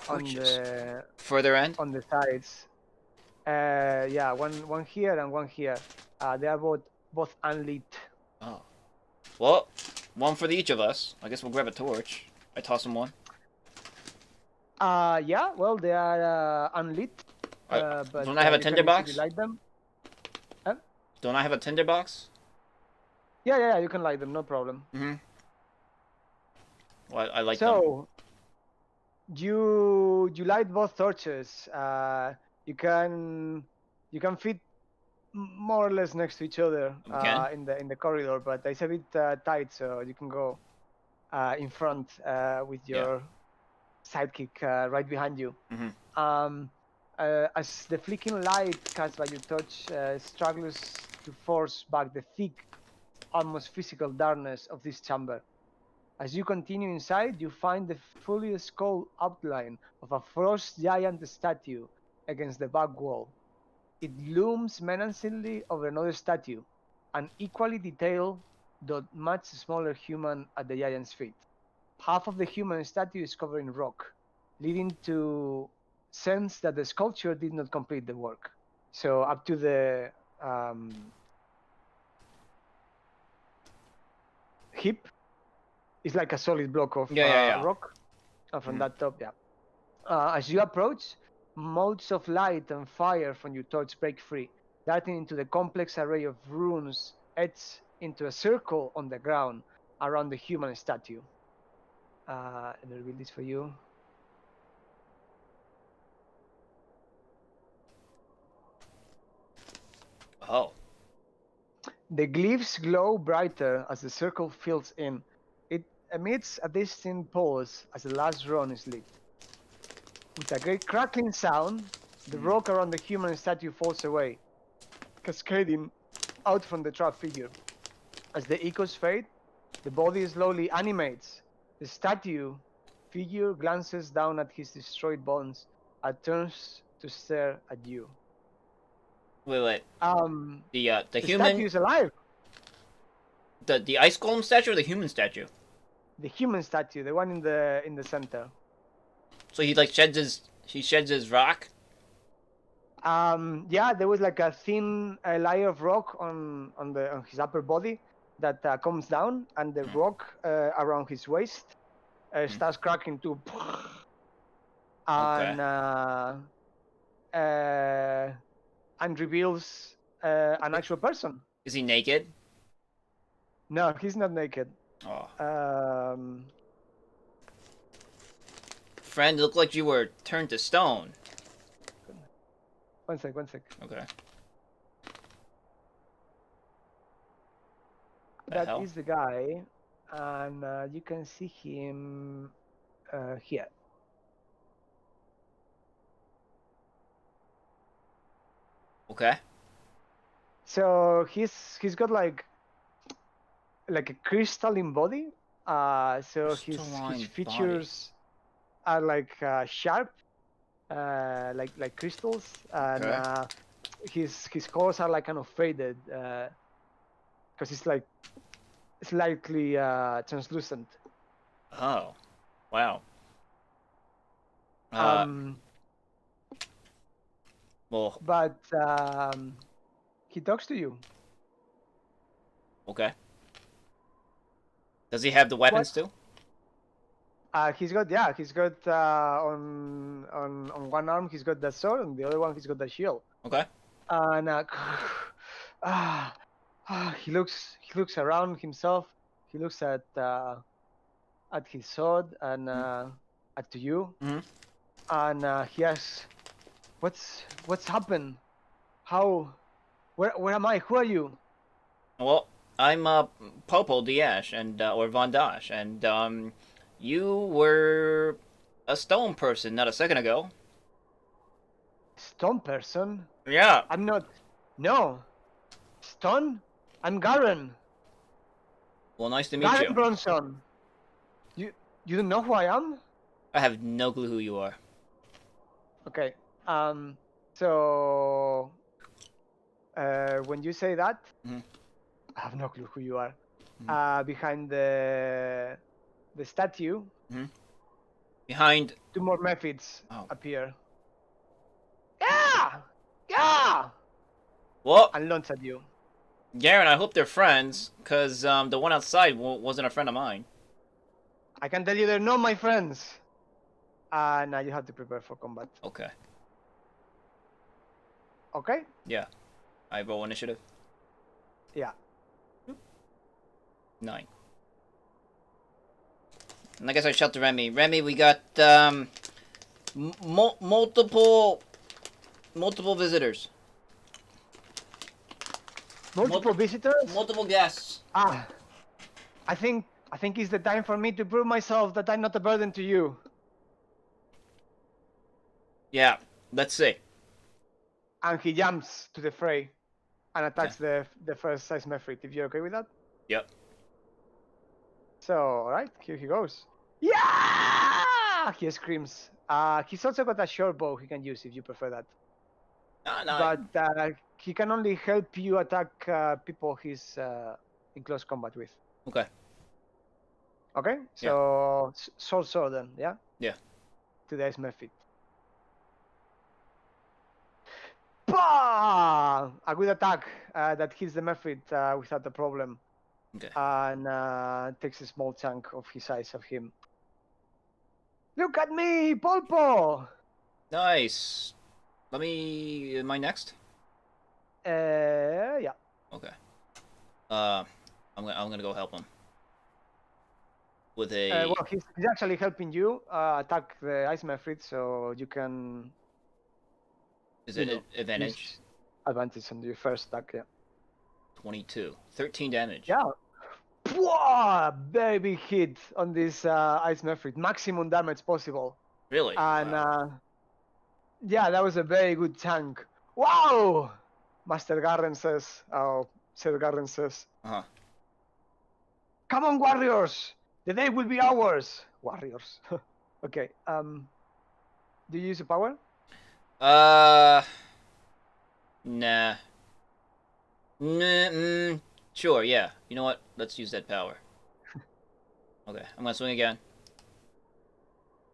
on the further end on the sides. Yeah, one here and one here. They are both unlit. Oh. Well, one for each of us. I guess we'll grab a torch. I toss him one. Yeah, well, they are unlit. But don't I have a tinderbox? Light them. Huh? Don't I have a tinderbox? Yeah, you can light them, no problem. Well, I like them. So, you light both torches. You can fit more or less next to each other in the corridor, but it's a bit tight, so you can go in front with your sidekick right behind you. As the flickering light cast by your torch struggles to force back the thick, almost physical darkness of this chamber. As you continue inside, you find the fully skull outline of a frost giant statue against the back wall. It looms menacingly over another statue, an equally detailed, though much smaller human at the giant's feet. Half of the human statue is covered in rock, leading to sense that the sculpture did not complete the work. So up to the hip is like a solid block of rock. And from that top, as you approach, motes of light and fire from your torch break free, darting into the complex array of runes etched into a circle on the ground around the human statue. Let me reveal this for you. Oh. The glyphs glow brighter as the circle fills in. It emits a distinct pulse as the last rune is lit. With a great crackling sound, the rock around the human statue falls away, cascading out from the trap figure. As the echoes fade, the body slowly animates. The statue figure glances down at his destroyed bones and turns to stare at you. Wait. The The human statue is alive. the ice golem statue or the human statue? The human statue, the one in the center. So he like sheds his rock? Yeah, there was like a thin layer of rock on his upper body that comes down, and the rock around his waist starts cracking too. And reveals an actual person. Is he naked? No, he's not naked. Oh. Friend, it looked like you were turned to stone. One sec. Okay. That is the guy, and you can see him here. Okay. So he's got like a crystalline body. So his features are like sharp, like crystals, and his colors are like kind of faded, because it's like slightly translucent. Oh, wow. Well, but he talks to you. Okay. Does he have the weapons too? He's got on one arm he's got the sword, and the other one he's got the shield. Okay. And he looks around himself. He looks at his sword and at you, and he asks, "What's happened? How? Where am I? Who are you?" Well, I'm Popo Diash and or Vondash, and you were a stone person not a second ago. Stone person? Yeah. I'm not. No. Stone? I'm Garen. Well, nice to meet Garen you. Bronson. You don't know who I am? I have no clue who you are. Okay. So when you say that, I have no clue who you are. Behind the statue, behind 2 more methods appear. Yeah. What? And launch at you. Garen, I hope they're friends, cause the one outside wasn't a friend of mine. I can tell you they're not my friends. Now you have to prepare for combat. Okay. Okay? Yeah. I roll initiative. Yeah. 9. And I guess I shout to Remy. Remy, we got multiple visitors. Multiple visitors? Multiple guests. I think it's the time for me to prove myself that I'm not a burden to you. Yeah, let's see. And he jumps to the fray and attacks the first size Mephrit. If you're okay with that? Yep. So, alright, here he goes. Yeah! He screams. He's also got a short bow he can use if you prefer that. No. But he can only help you attack people he's in close combat with. Okay. Okay? So, sword then, yeah? Yeah. Today's Mephit. A good attack that hits the Mephit without a problem. Okay. And takes a small chunk of his eyes of him. Look at me, Polpo! Nice. Am I next? Yeah. Okay. I'm gonna go help him. With a. Well, he's actually helping you attack the Ice Mephrit, so you can. Is it advantage? Advantage on your first attack, yeah. 22. 13 damage. Yeah. Whoa! Very big hit on this Ice Mephrit. Maximum damage possible. Really? And wow. Yeah, that was a very good chunk. Wow! Master Garen says, Sir Garen says. Uh-huh. Come on, warriors! The day will be ours! Warriors. Okay, do you use a power? Nah. Sure, yeah. You know what? Let's use that power. Okay, I'm gonna swing again.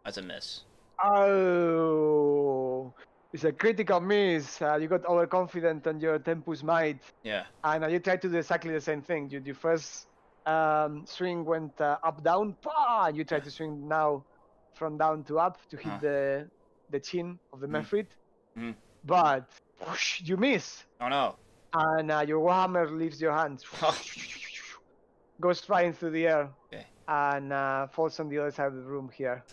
That's a miss. Oh, it's a critical miss. You got overconfident on your Tempus Might. Yeah. And you tried to do exactly the same thing. Your first swing went up, down. You try to swing now from down to up to hit the chin of the Mephrit. But whoosh, you miss. Oh no. And your Warhammer leaves your hands. Goes flying through the air. Okay. And falls on the other side of the room here.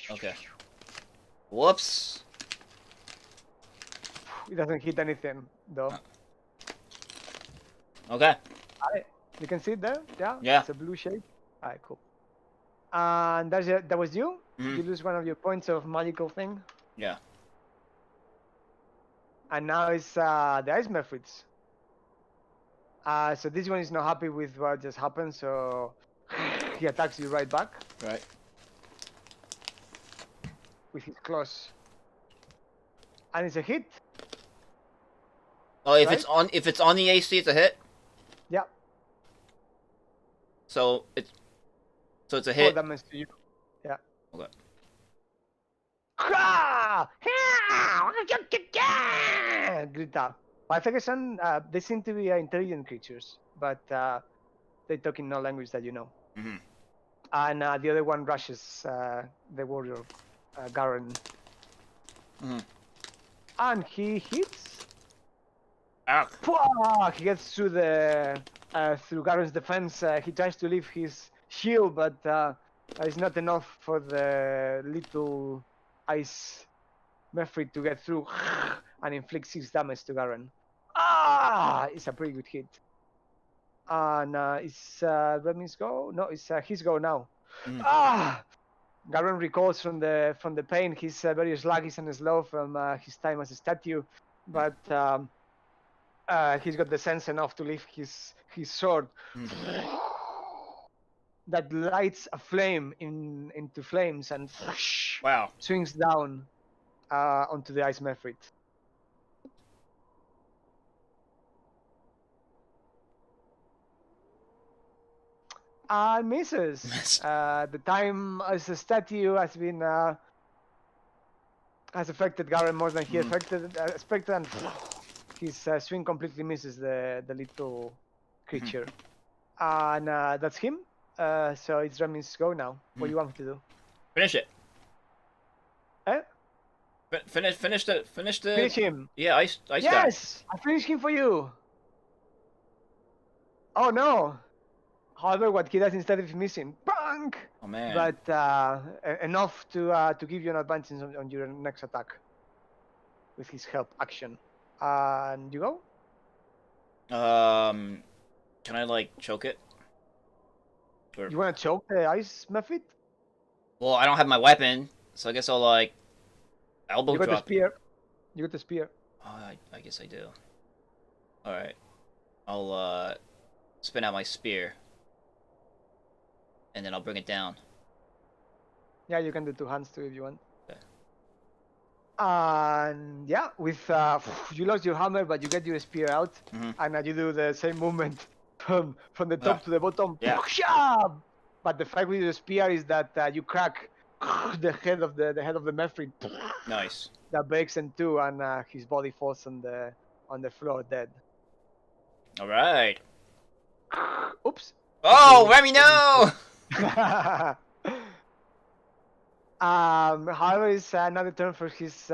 Okay. Whoops. It doesn't hit anything, though. Okay. You can see it there? Yeah? Yeah. It's a blue shape. Alright, cool. And that was you? You lose one of your points of magical thing. Yeah. And now it's the Ice Mephits. So this one is not happy with what just happened, so he attacks you right back. Right. With his claws. And it's a hit. Oh, if Right? it's on the AC, it's a hit. Yeah. So it's a 4 hit. damage to you. Yeah. Okay. Grita. Pythagorean, they seem to be intelligent creatures, but they talk in no language that you know. And the other one rushes the warrior, Garen. And he hits. He gets through the through Garen's defense. He tries to leave his shield, but it's not enough for the little ice Mephrit to get through and inflict 6 damage to Garen. It's a pretty good hit. And it's Remy's go? No, it's his go now. Garen recalls from the pain. He's very sluggish and slow from his time as a statue, but he's got the sense enough to lift his sword. That lights a flame into flames and Wow. swings down onto the Ice Mephrit. Misses. The time as a statue has been has affected Garen more than he expected, and his swing completely misses the little creature. And that's him. So it's Remy's go now. What do you want me to do? Finish it. Eh? Finish him. Yeah, ice Yes, I finished him for you. Oh no. However, what he does instead of missing, bang! Oh man. But enough to give you an advantage on your next attack with his help action. And you go. Can I like choke it? Or... You want to choke the Ice Mephit? Well, I don't have my weapon, so I guess I'll like elbow You got drop. the spear. You got the spear. Oh, I guess I do. All right. I'll spin out my spear. And then I'll bring it down. Yeah, you can do 2 hands too if you want. Okay. And yeah, with you lost your hammer, but you get your spear out, and you do the same movement from the top to the bottom. Yeah. But the fact with the spear is that you crack the head of the Mephrit. Nice. That breaks in 2, and his body falls on the floor dead. All right. Oops. Oh, Remy, no! However, it's another turn for his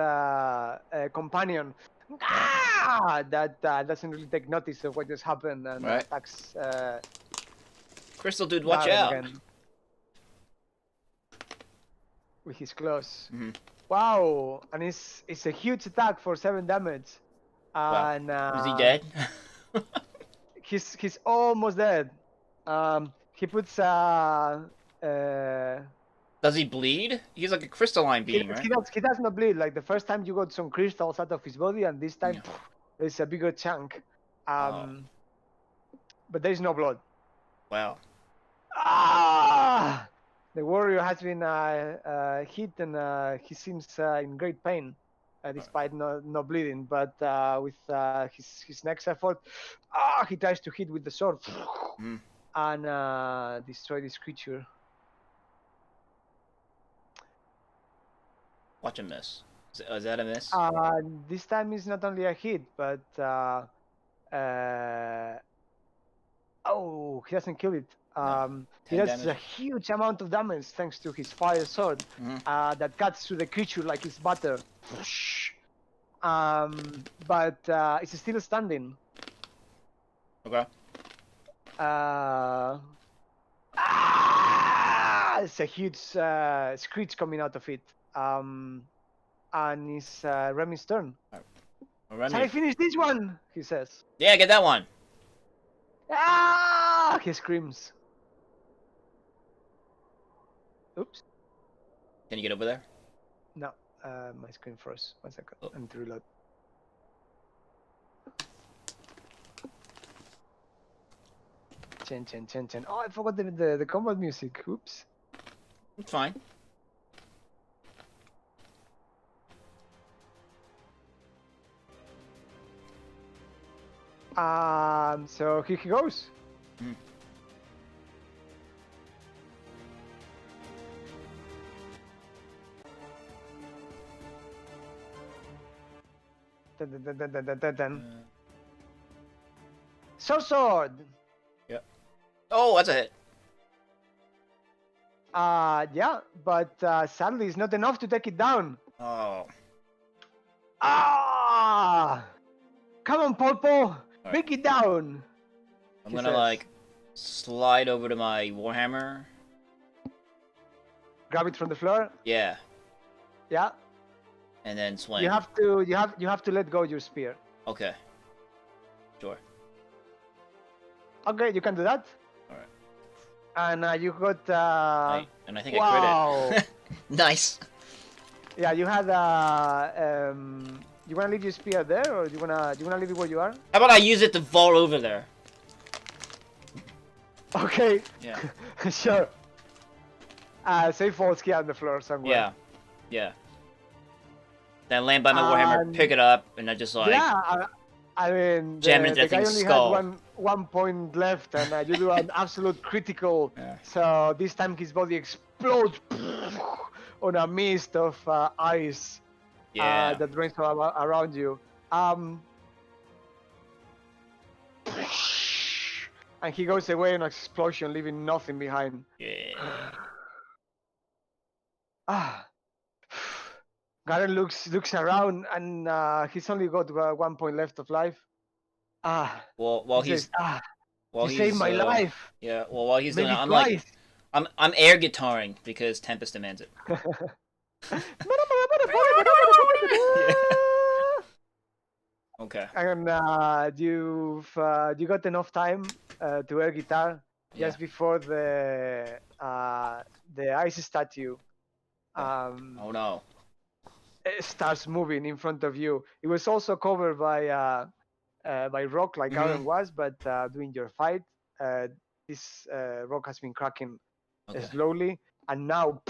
companion. That doesn't really take notice of what just happened and attacks. Crystal dude, watch out! Again. With his claws. Wow, and it's a huge attack for 7 damage. Wow. And is he dead? he's almost dead. He puts Does he bleed? He's like a crystalline being, right? He does not bleed. Like the first time you got some crystals out of his body, and this time There's a bigger chunk, but there's no blood. Wow. Ah! The warrior has been hit, and he seems in great pain, despite no bleeding. But with his next effort, he tries to hit with the sword and destroy this creature. Watch a miss. Is that a miss? This time is not only a hit, but oh, he doesn't kill it. He does damage. a huge amount of damage thanks to his fire sword that cuts through the creature like it's butter. But it's still standing. Okay. It's a huge screech coming out of it. And it's Remy's turn. Remy. Shall I finish this one? He says. Yeah, get that one. He screams. Oops. Can you get over there? No, my screen froze. 1 second. I need to reload. Chen. Oh, I forgot the combat music. Oops. It's fine. So here he goes. Dun. Sword. Yeah. Oh, that's a hit. Yeah, but sadly it's not enough to take it down. Oh. Come on, Popo. Right. Break it down. I'm gonna like slide over to my warhammer. Grab it from the floor. Yeah. Yeah. And then swing. You have to let go your spear. Okay. Sure. Okay, you can do that. All right. And you got. And I think wow. I crit it. Nice. Yeah, you had. You wanna leave your spear there, or do you wanna leave it where you are? How about I use it to vault over there? Okay. Yeah. Sure. So it falls here on the floor somewhere. Yeah. Yeah. Then land by my warhammer, pick it up, and I just like. Yeah. I mean, jam into the that guy thing's only skull. had one point left, and you do an absolute critical. Yeah. So this time his body explodes on a mist of ice that rains around you. And he goes away in an explosion, leaving nothing behind. Yeah. Garen looks around, and he's only got 1 point left of life. Well, while he he's says, while you he's saved my life. Yeah. Well, while he's doing Maybe it, twice. I'm air guitaring because Tempest demands it. Okay. And you got enough time to air guitar just before the ice statue oh no. starts moving in front of you. It was also covered by rock like Aaron was, but during your fight, this rock has been cracking slowly, and now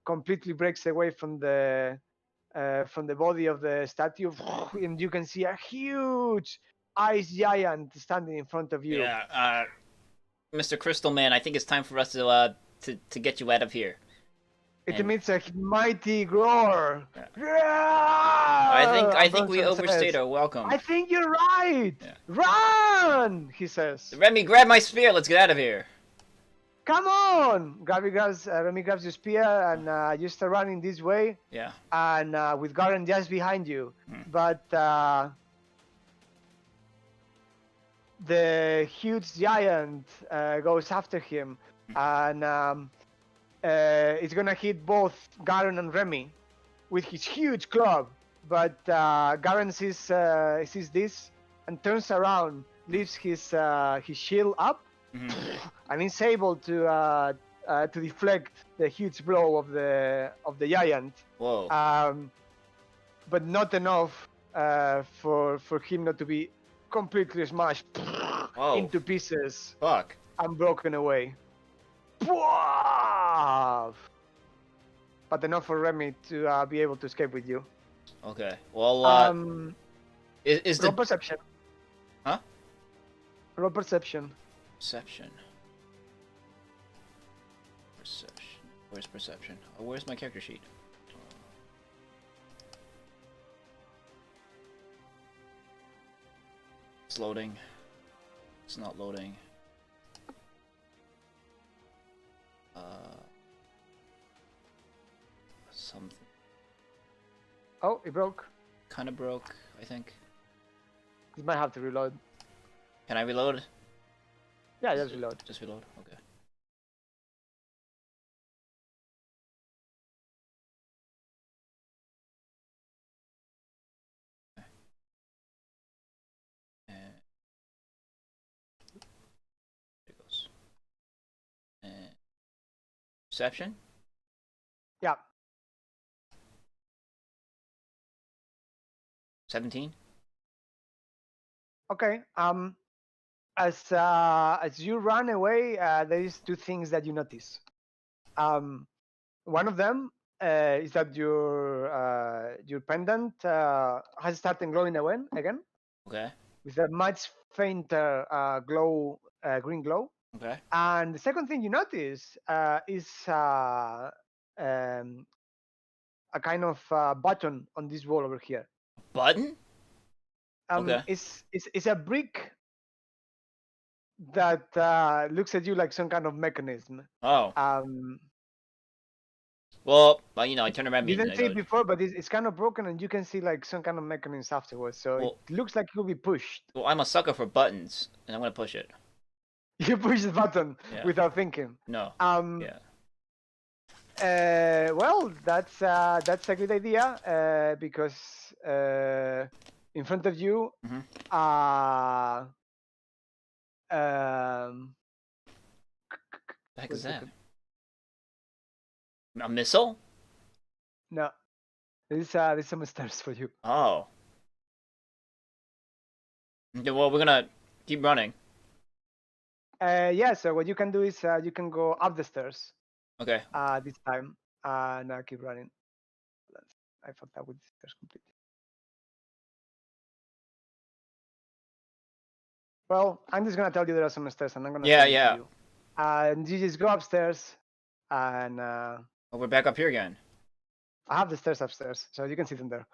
completely breaks away from the body of the statue, and you can see a huge ice giant standing in front of you. Yeah. Mr. Crystal Man, I think it's time for us to get you out of here. It emits a mighty roar. I think we overstayed our welcome. I think you're right. Yeah. Run, he says. Remy, grab my spear. Let's get out of here. Come on! Remy grabs your spear, and you start running this way. Yeah. And with Garen just behind you. But the huge giant goes after him, and it's gonna hit both Garen and Remy with his huge club. But Garen sees this and turns around, lifts his shield up, and is able to deflect the huge blow of the giant. Whoa! But not enough for him not to be completely smashed into pieces Fuck. and broken away. But enough for Remy to be able to escape with you. Okay. Well, is the roll perception? Huh? Roll perception. Perception. Perception. Where's perception? Oh, where's my character sheet? It's loading. It's not loading. Something. Oh, it broke. Kind of broke, I think. You might have to reload. Can I reload? Yeah, just reload. Just reload. Okay. There it goes. Perception? Yeah. 17? Okay. As you run away, there is two things that you notice. One of them is that your pendant has started glowing again. Okay. With a much fainter glow, green glow. Okay. And the second thing you notice is a kind of button on this wall over here. Button? Okay. It's a brick that looks at you like some kind of mechanism. Oh. Well, you know, I turn around. You didn't see it before, but it's kind of broken, and you can see like some kind of mechanism afterwards. So it looks like it will be pushed. Well, I'm a sucker for buttons, and I'm gonna push it. You push the button without thinking. No. Yeah. Well, that's a good idea because in front of you, the heck is that? A missile? No. There's some stairs for you. Oh. Okay, well, we're gonna keep running. Yeah, so what you can do is you can go up the stairs. Okay. This time. Now keep running. I fucked up with the stairs completely. Well, I'm just gonna tell you there are some stairs, and I'm gonna yeah. You. And you just go upstairs, and oh, we're back up here again. I have the stairs upstairs, so you can see them there.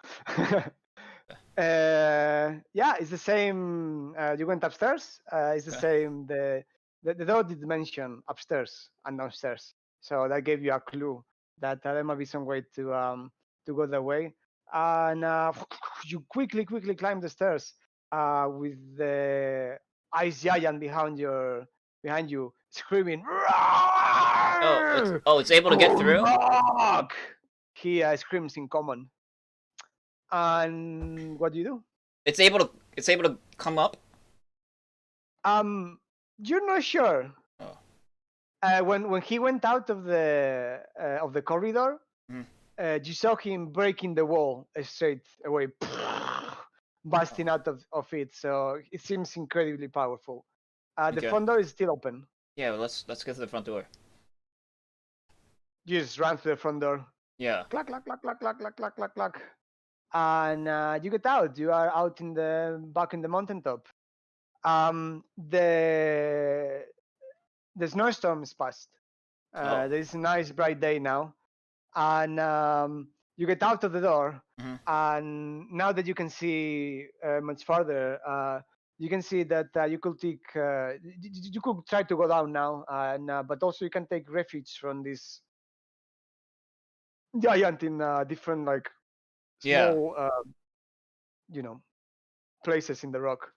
Yeah, it's the same. You went upstairs. It's the same. The door did mention upstairs and downstairs, so that gave you a clue that there might be some way to go that way. And you quickly climb the stairs with the ice giant behind you screaming. It's able to get through. He screams in common. And what do you do? It's able to come up. You're not sure. Oh. When he went out of the corridor, you saw him breaking the wall straight away, busting out of it. So it seems incredibly powerful. The front door is still open. Yeah, well, let's get to the front door. You just run through the front door. Yeah. Clack, clack, clack, clack, clack, clack, clack, clack, clack. And you get out. You are out back in the mountaintop. The snowstorm is past. There is a nice bright day now, and you get out of the door. And now that you can see much farther, you can see that you could take. You could try to go down now, but also you can take refuge from this giant in different like small, places in the rock.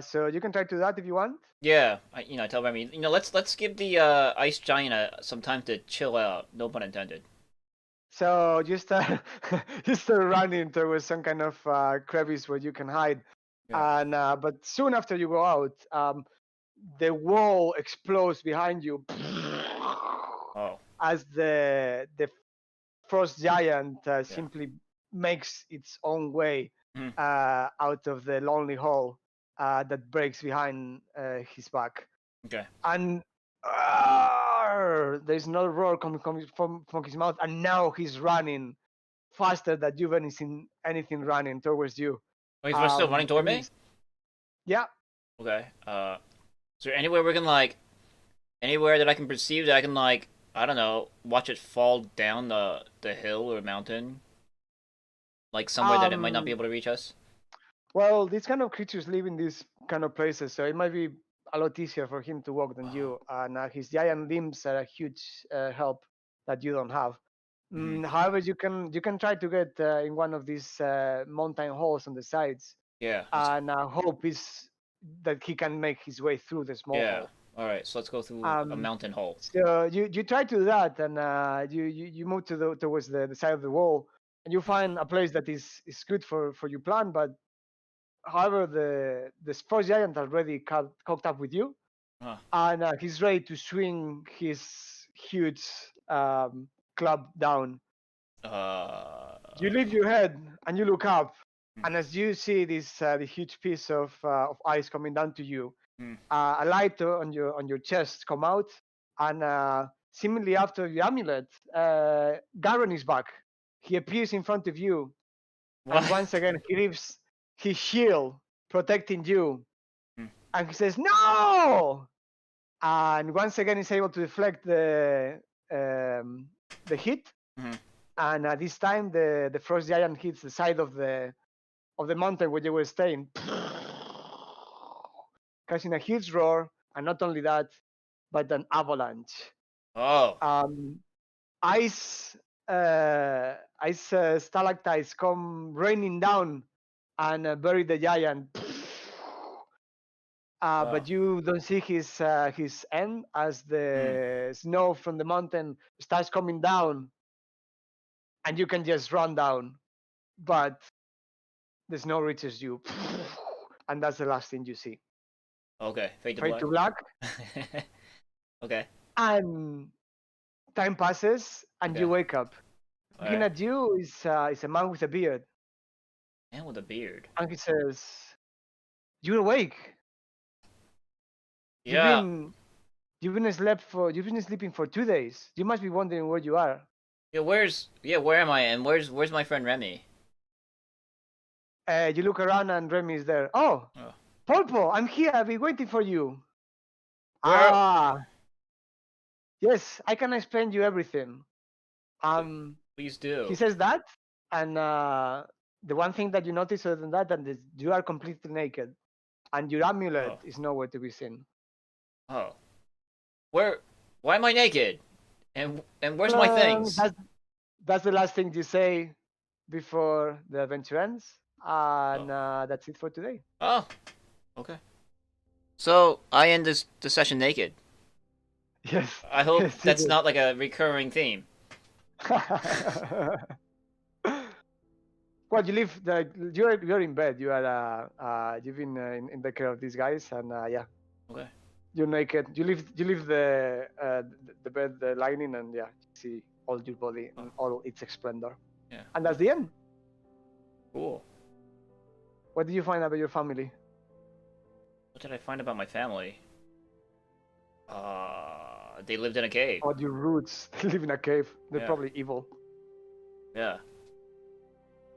So you can try to do that if you want. Yeah, I tell Remy, let's give the ice giant some time to chill out. No pun intended. So you start running towards some kind of crevice where you can hide, and but soon after you go out, the wall explodes behind you. Oh. As the frost giant simply makes its own way out of the lonely hole that breaks behind his back. Okay. And there's no roar coming from his mouth, and now he's running faster than you've ever seen anything running towards you. Oh, he's still running toward me? Yeah. Okay. Is there anywhere we can, like, anywhere that I can perceive that I can, like, I don't know, watch it fall down the hill or mountain? Like, somewhere that it might not be able to reach us? Well, these kind of creatures live in these kind of places, so it might be a lot easier for him to walk than you. And his giant limbs are a huge help that you don't have. However, you can try to get in one of these mountain holes on the sides. Yeah. And hope is that he can make his way through the small hole. All right, so let's go through a mountain hole. So you try to do that, and you move towards the side of the wall, and you find a place that is good for your plan. But however, the frost giant already caught up with you, and he's ready to swing his huge club down. You lift your head and you look up, and as you see this huge piece of ice coming down to you, a light on your chest come out, and seemingly after the amulet, Garen is back. He appears in front of you, and once again he leaves his shield protecting you, and he says no, and once again he's able to deflect the hit, and this time the frost giant hits the side of the mountain where you were staying, causing a huge roar, and not only that, but an avalanche. Ice stalactites come raining down and bury the giant. But you don't see his end as the snow from the mountain starts coming down, and you can just run down, but the snow reaches you, and that's the last thing you see. Okay, fade to black. Okay. And time passes, and you wake up. Looking at you is a man with a beard. Man with a beard. And he says, "You're awake. Yeah. You've been sleeping for 2 days. You must be wondering where you are." Yeah, where am I? And where's my friend Remy? You look around and Remy is there. Oh. Pulpo, I'm here. I've been waiting for you. Yes, I can explain you everything. Please do. He says that, and the one thing that you notice other than that, is you are completely naked, and your amulet is nowhere to be seen. Oh. Why am I naked? And where's my things? That's the last thing you say before the adventure ends, and that's it for today. Oh. Okay. So I end the session naked. Yes. I hope that's not like a recurring theme. Well, you're in bed. You are you've been in the care of these guys, and yeah. Okay. You're naked. You leave the bed lining, and you see all your body and all its splendor. Yeah. And that's the end. Cool. What did you find about your family? What did I find about my family? They lived in a cave. Oh, your roots. They live in a cave. They're probably evil. Yeah.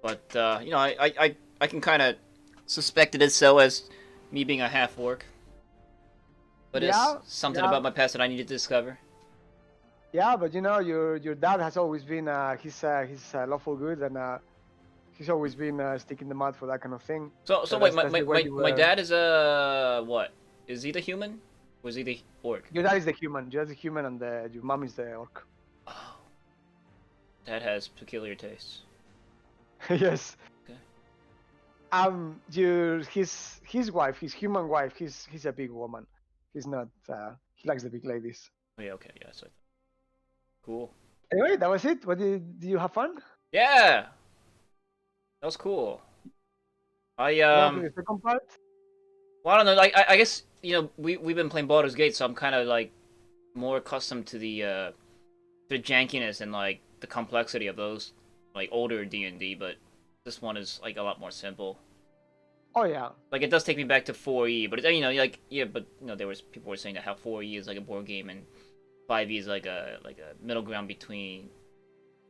But, you know, I can kind of suspect it as so as me being a half-orc. But it's something about my past that I need to discover. Yeah, but you know, your dad has always been, he's lawful good, and he's always been sticking the mud for that kind of thing. So wait, my dad is what? Is he the human? Or is he the orc? Your dad is the human. Your dad's the human, and your mom is the orc. Oh. Dad has peculiar tastes. Yes. Okay. His wife, his human wife, he's a big woman. He's not. He likes the big ladies. Oh yeah. Okay. Yeah. So. Cool. Anyway, that was it. What did you have fun? Yeah. That was cool. The second part? Well, I don't know. Like, I guess you know we've been playing Baldur's Gate, so I'm kind of like more accustomed to the jankiness and like the complexity of those like older D&D. But this one is like a lot more simple. Oh yeah. Like it does take me back to 4E, but you know, like but you know, people were saying that how 4E is like a board game and 5E is like a middle ground between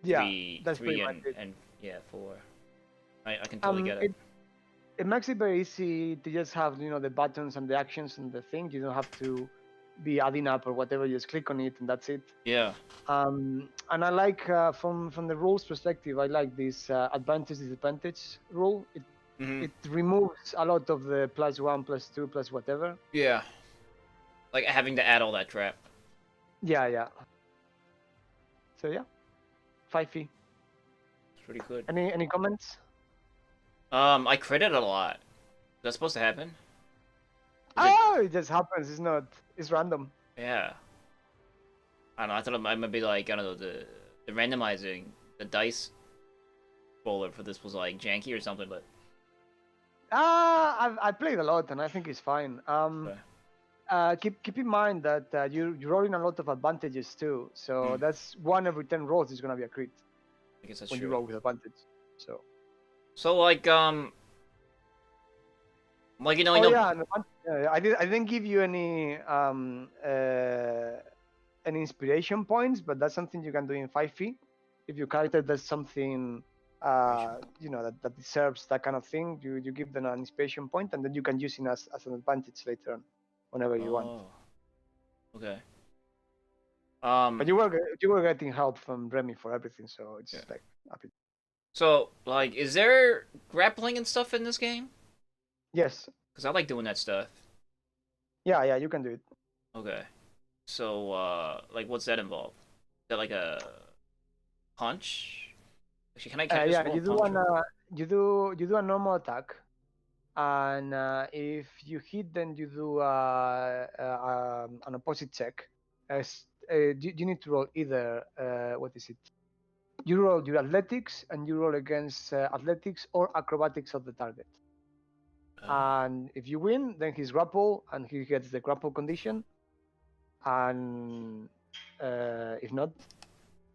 three and 4. I can totally get it. It makes it very easy to just have the buttons and the actions and the thing. You don't have to be adding up or whatever. You just click on it and that's it. Yeah. And I like from the rules perspective, I like this advantage disadvantage rule. It removes a lot of the +1, +2, plus whatever. Yeah. Like having to add all that crap. Yeah. So yeah, 5e. It's pretty good. Any comments? I critted a lot. Is that supposed to happen? It just happens. It's random. Yeah. I don't know. I thought it might be like, I don't know, the randomizing, the dice roller for this was like janky or something, but. I played a lot and I think it's fine. Okay. Keep in mind that you're rolling a lot of advantages too. So that's 1 every 10 rolls is gonna be a crit. I guess that's when true. You roll with advantage. So like you know. I didn't give you any inspiration points, but that's something you can do in 5e. If your character does something that deserves that kind of thing, you give them an inspiration point, and then you can use it as an advantage later on, whenever you want. Okay. But you were getting help from Remy for everything, so it's like happy. So like, is there grappling and stuff in this game? Yes. Because I like doing that stuff. Yeah, you can do it. Okay. So like, what's that involve? Is that like a punch? Actually, can I you do a normal attack, and if you hit, then you do an opposite check. You need to roll either what is it? You roll your athletics, and you roll against athletics or acrobatics of the target. And if you win, then he's grapple, and he gets the grapple condition. And if not,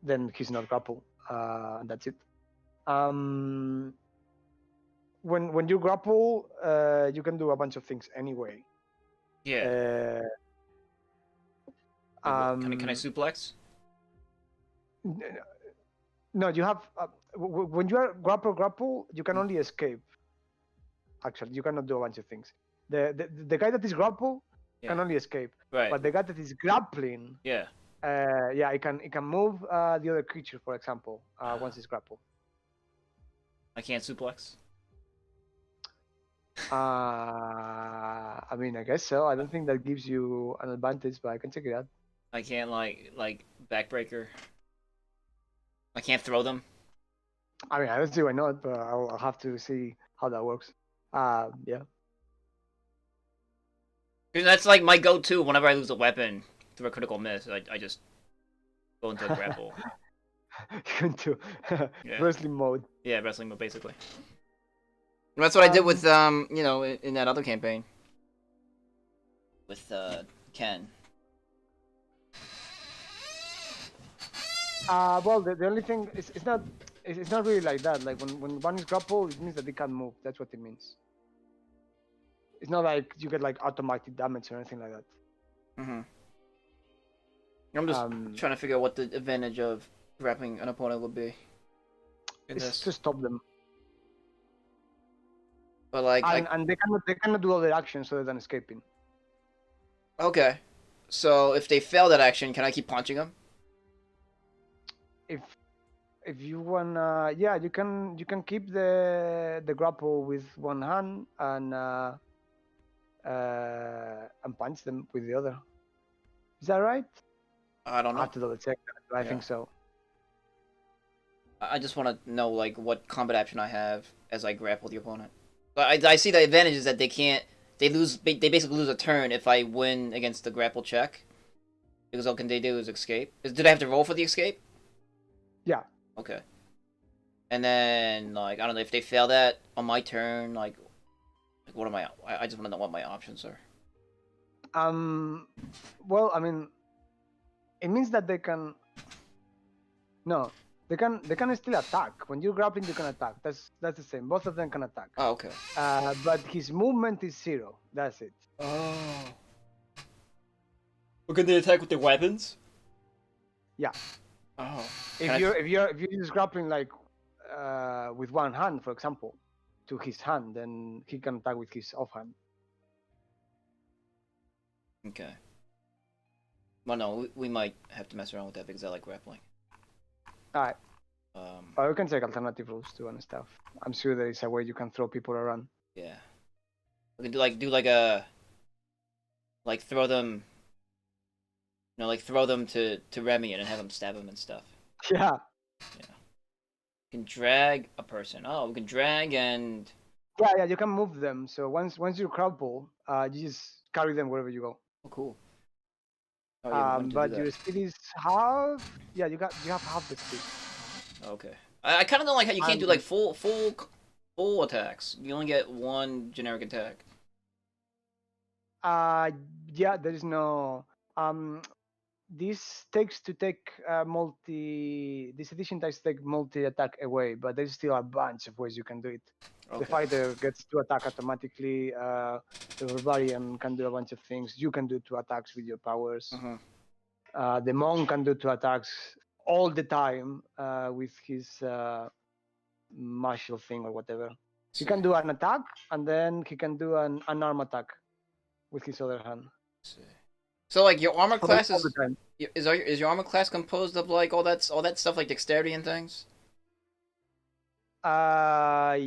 then he's not grapple, and that's it. When you grapple, you can do a bunch of things anyway. Yeah. Can I suplex? No, you have when you are grapple, you can only escape. Actually, you cannot do a bunch of things. The guy that is grapple can only escape. Right. But the guy that is grappling, it can move the other creature, for example, once it's grappled. I can't suplex. I mean, I guess so. I don't think that gives you an advantage, but I can check it out. I can't like backbreaker. I can't throw them. I mean, I don't see why not, but I'll have to see how that works. Yeah. That's like my go-to whenever I lose a weapon through a critical miss. I just go into a grapple. Into wrestling mode. Yeah, wrestling mode basically. And that's what I did with in that other campaign with Ken. Well, the only thing is it's not really like that. Like when one is grappled, it means that they can't move. That's what it means. It's not like you get like automatic damage or anything like that. I'm just trying to figure out what the advantage of grappling an opponent would be. It's to stop them. But like, and they cannot do other actions other than escaping. Okay, so if they fail that action, can I keep punching them? If you wanna, you can keep the grapple with one hand and punch them with the other. Is that right? I don't know. I have to double check that. I think so. I just want to know like what combat action I have as I grapple the opponent. But I see the advantage is that they basically lose a turn if I win against the grapple check. Because all they do is escape. Do they have to roll for the escape? Yeah. Okay. And then like I don't know if they fail that on my turn, like what am I just want to know what my options are. Well, I mean, it means that they can. No, They can still attack. When you're grappling, you can attack. That's the same. Both of them can attack. Oh, okay. But his movement is 0. That's it. Oh. Well, can they attack with their weapons? Yeah. Oh. If you're just grappling like with one hand, for example, to his hand, then he can attack with his offhand. Okay. Well, no, we might have to mess around with that because I like grappling. Alright. But we can take alternative rules too and stuff. I'm sure there is a way you can throw people around. Yeah. We can throw them. You know, like throw them to Remy and have them stab him and stuff. Yeah. Yeah. We can drag a person. Oh, we can drag and. Yeah, you can move them. So once you grapple, you just carry them wherever you go. Oh, cool. Oh, yeah, but your speed is half. Yeah, you have half the speed. Okay. I kind of don't like how you can't do like full attacks. You only get one generic attack. Yeah, there is no. This edition takes to take multi attack away, but there's still a bunch of ways you can do it. Okay. The fighter gets to attack automatically. The barbarian can do a bunch of things. You can do 2 attacks with your powers. The monk can do 2 attacks all the time with his martial thing or whatever. He can do an attack and then he can do an arm attack with his other hand. So like your armor class is your armor class composed of like all that stuff like dexterity and things? I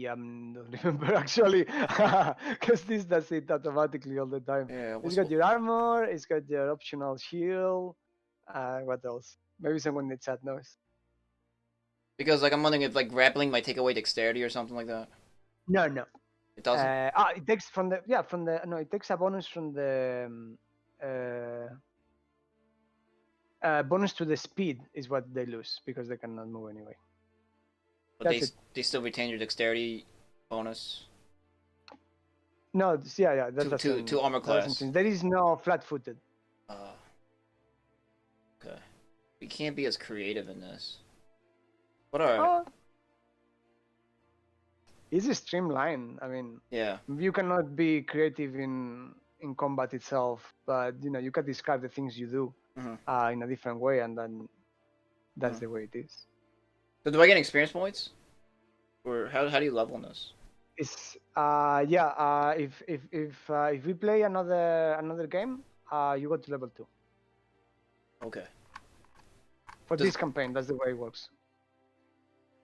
don't remember actually, because this does it automatically all the time. Yeah, it's got your armor, it's got your optional shield. What else? Maybe someone in the chat knows. Because like I'm wondering if like grappling might take away dexterity or something like that. No. It doesn't. It takes it takes a bonus from the bonus to the speed is what they lose because they cannot move anyway. But they still retain your dexterity bonus. No, yeah. To armor class. There is no flat-footed. Okay. We can't be as creative in this. What are? It's streamlined. I mean, yeah. You cannot be creative in combat itself, but you can describe the things you do in a different way, and then that's the way it is. So do I get experience points, or how do you level in this? It's if we play another game, you go to level 2. Okay. For this campaign, that's the way it works.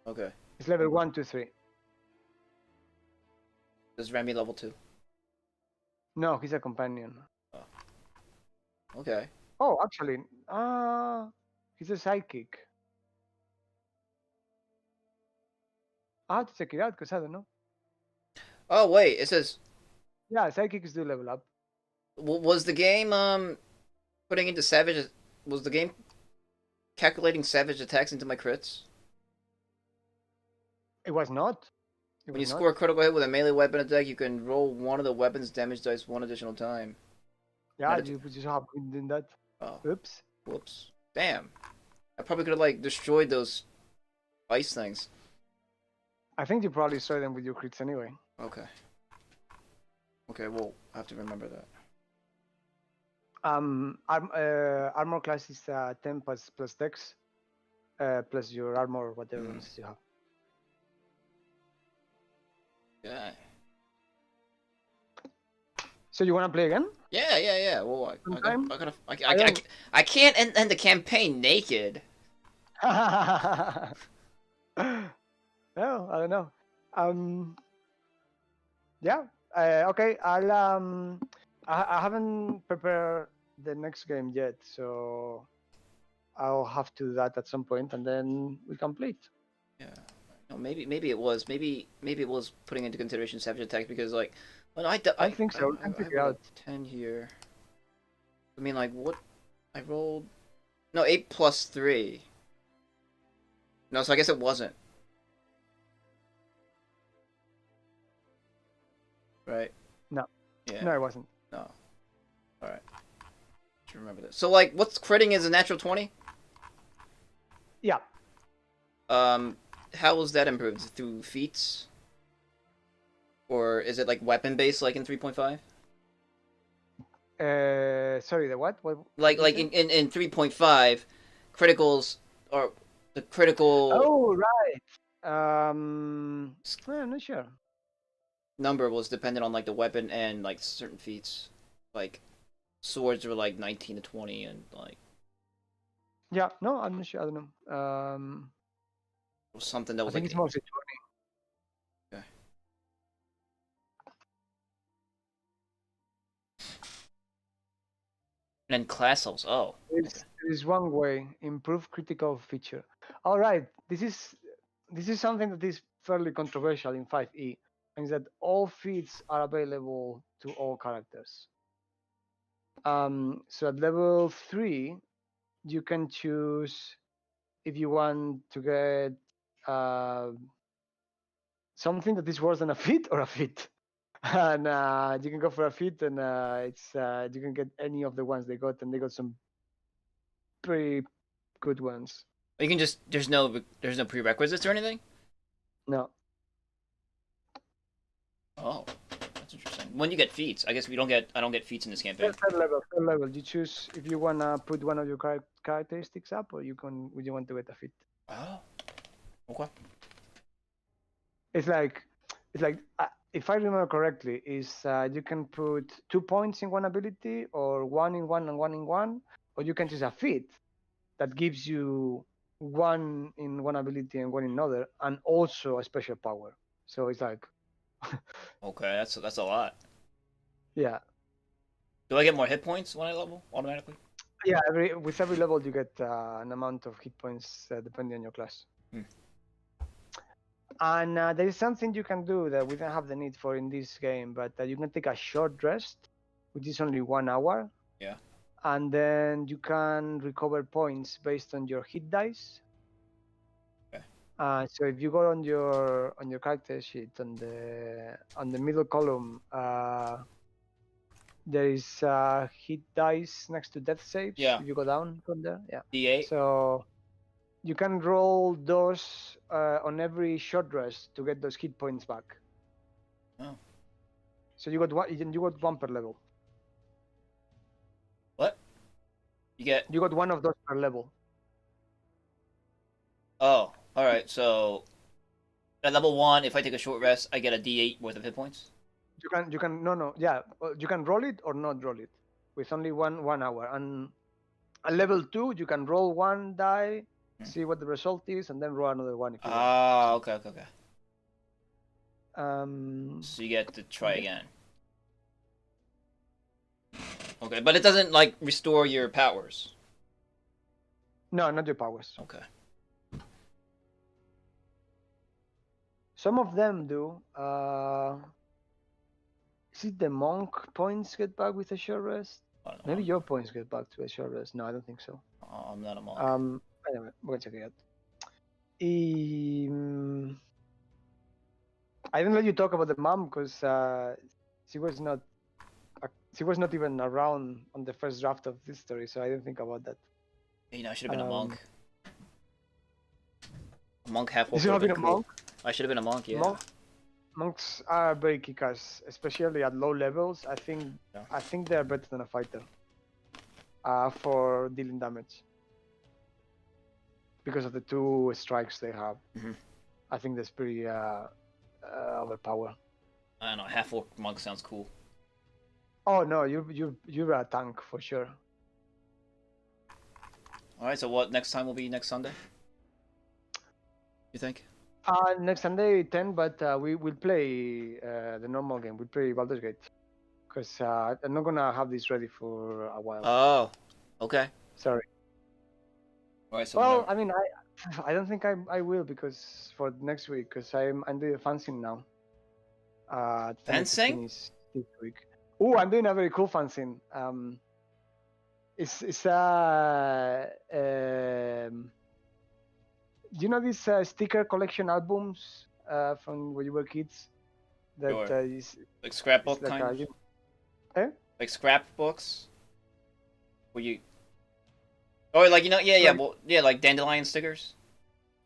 Okay. It's level 1, 2, 3. Is Remy level 2? No, he's a companion. Oh. Okay. Oh, actually, he's a psychic. I have to check it out because I don't know. Oh wait, it says. Yeah, psychics do level up. Was the game putting into savage? Was the game calculating savage attacks into my crits? It was not. When you score a critical hit with a melee weapon attack, you can roll one of the weapon's damage dice 1 additional time. Yeah, you just have been doing that. Oh. Oops. Whoops. Damn. I probably could have like destroyed those ice things. I think you probably destroyed them with your crits anyway. Okay. Okay, well, I have to remember that. Armor class is 10 plus dex, plus your armor, whatever else you have. Yeah. So you wanna play again? Yeah. Well, I can't end the campaign naked. No, I don't know. Yeah. Okay. I haven't prepared the next game yet, so I'll have to do that at some point, and then we complete. Yeah. No, maybe it was putting into consideration savage attacks because like, well, I think so. I can figure out 10 here. I mean, like what? I rolled 8 plus 3. No, so I guess it wasn't. Right? No. Yeah. No, it wasn't. No. All right. Should remember this. So like, what's critting is a natural 20? Yeah. How was that improved? Through feats? Or is it like weapon based like in 3.5? Sorry, the what? What? Like in 3.5, criticals or the critical Oh, right. I'm not sure. number was dependent on like the weapon and like certain feats. Like swords were like 19 to 20 and like Yeah, no, I'm not sure. I don't know. something that I was think like it's mostly 20. Okay. And then class levels. Oh. There's one way, improve critical feature. All right, this is something that is fairly controversial in 5e, means that all feats are available to all characters. So at level 3, you can choose if you want to get something that is worse than a feat or a feat. And you can go for a feat, and it's you can get any of the ones they got, and they got some pretty good ones. You can just there's no prerequisites or anything? No. Oh. That's interesting. When you get feats, I guess I don't get feats in this campaign. Third level. You choose if you wanna put one of your characteristics up, or you want to get a feat. Oh. Okay. It's like if I remember correctly, is you can put 2 points in one ability, or 1 in one and 1 in one, or you can choose a feat that gives you 1 in one ability and 1 in another, and also a special power. So it's like Okay, that's a lot. yeah. Do I get more hit points when I level automatically? Yeah, with every level you get an amount of hit points depending on your class. And there is something you can do that we don't have the need for in this game, but you can take a short rest, which is only 1 hour. Yeah. And then you can recover points based on your hit dice. Okay. So if you go on your character sheet on the middle column, there is hit dice next to death saves. Yeah. If you go down from there, yeah. D8. So you can roll those on every short rest to get those hit points back. Oh. So you got one per level. What? You got one of those per level. Oh, all right. So at level 1, if I take a short rest, I get a D8 worth of hit points. You can no yeah. You can roll it or not roll it with only one hour. And at level 2, you can roll one die, see what the result is, and then roll another one if you want. Okay. So you get to try again. Okay, but it doesn't like restore your powers. No, not your powers. Okay. Some of them do. Is it the monk points get back with a short rest? Maybe your points get back to a short rest. No, I don't think so. Oh, I'm not a monk. Anyway, we're gonna check it out. I didn't let you talk about the mom because she was not even around on the first draft of this story, so I didn't think about that. You know, I should have been a monk. A monk half orc. You should have been a monk? I should have been a monk, yeah. Monks are very kick-ass, especially at low levels. I think they're better than a fighter for dealing damage because of the 2 strikes they have. I think that's pretty overpowered. I don't know. Half orc monk sounds cool. Oh no, you're a tank for sure. All right. So what next time will be next Sunday? You think? Next Sunday 10, but we will play the normal game. We'll play Baldur's Gate because I'm not gonna have this ready for a while. Oh, okay. Sorry. All right. So well, I mean, I don't think I will because for next week because I'm doing fanzine now. Fencing? This week. Oh, I'm doing a very cool fanzine. It's do you know these sticker collection albums from when you were kids? That sure. Is like scrapbook like kind of? Eh? Like scrapbooks? Where you... Or like, you know, yeah, like dandelion stickers?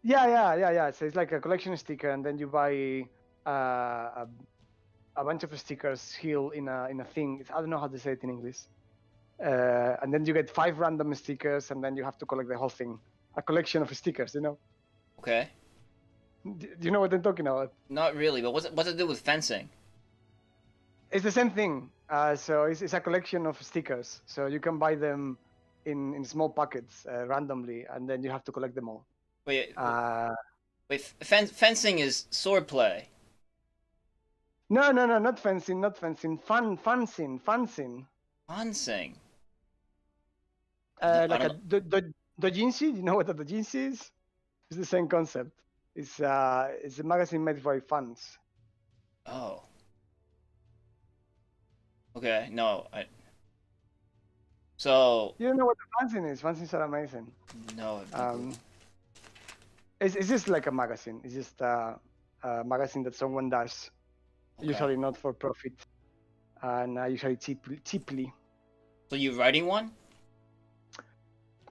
Yeah. So it's like a collection sticker, and then you buy a bunch of stickers here in a thing. I don't know how to say it in English. And then you get 5 random stickers, and then you have to collect the whole thing. A collection of stickers, you know. Okay. Do you know what I'm talking about? Not really, but what's it to do with fencing? It's the same thing. So it's a collection of stickers. So you can buy them in small packets randomly, and then you have to collect them all. Wait, fencing is swordplay. No, not fencing. Fencing. Fencing. Like a dojinshi. You know what a dojinshi is? It's the same concept. It's a magazine made by fans. Oh. Okay, no. So. You don't know what a fanzine is? Fanzines are amazing. No. It's just like a magazine. It's just a magazine that someone does, usually not for profit, and usually cheaply. So you're writing one?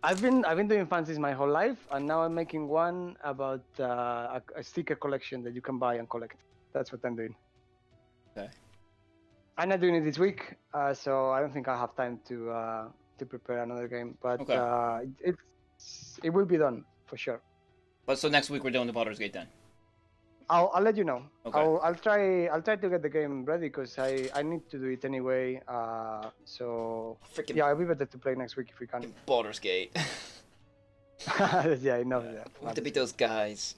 I've been doing fanzines my whole life, and now I'm making one about a sticker collection that you can buy and collect. That's what I'm doing. Okay. I'm not doing it this week, so I don't think I'll have time to prepare another game. But it will be done for sure. But so next week we're doing the Baldur's Gate then. I'll let you know. Okay. I'll try to get the game ready because I need to do it anyway. So Freaking yeah, it'll be better to play next week if we can. Baldur's Gate. Yeah, I know that. I have to beat those guys.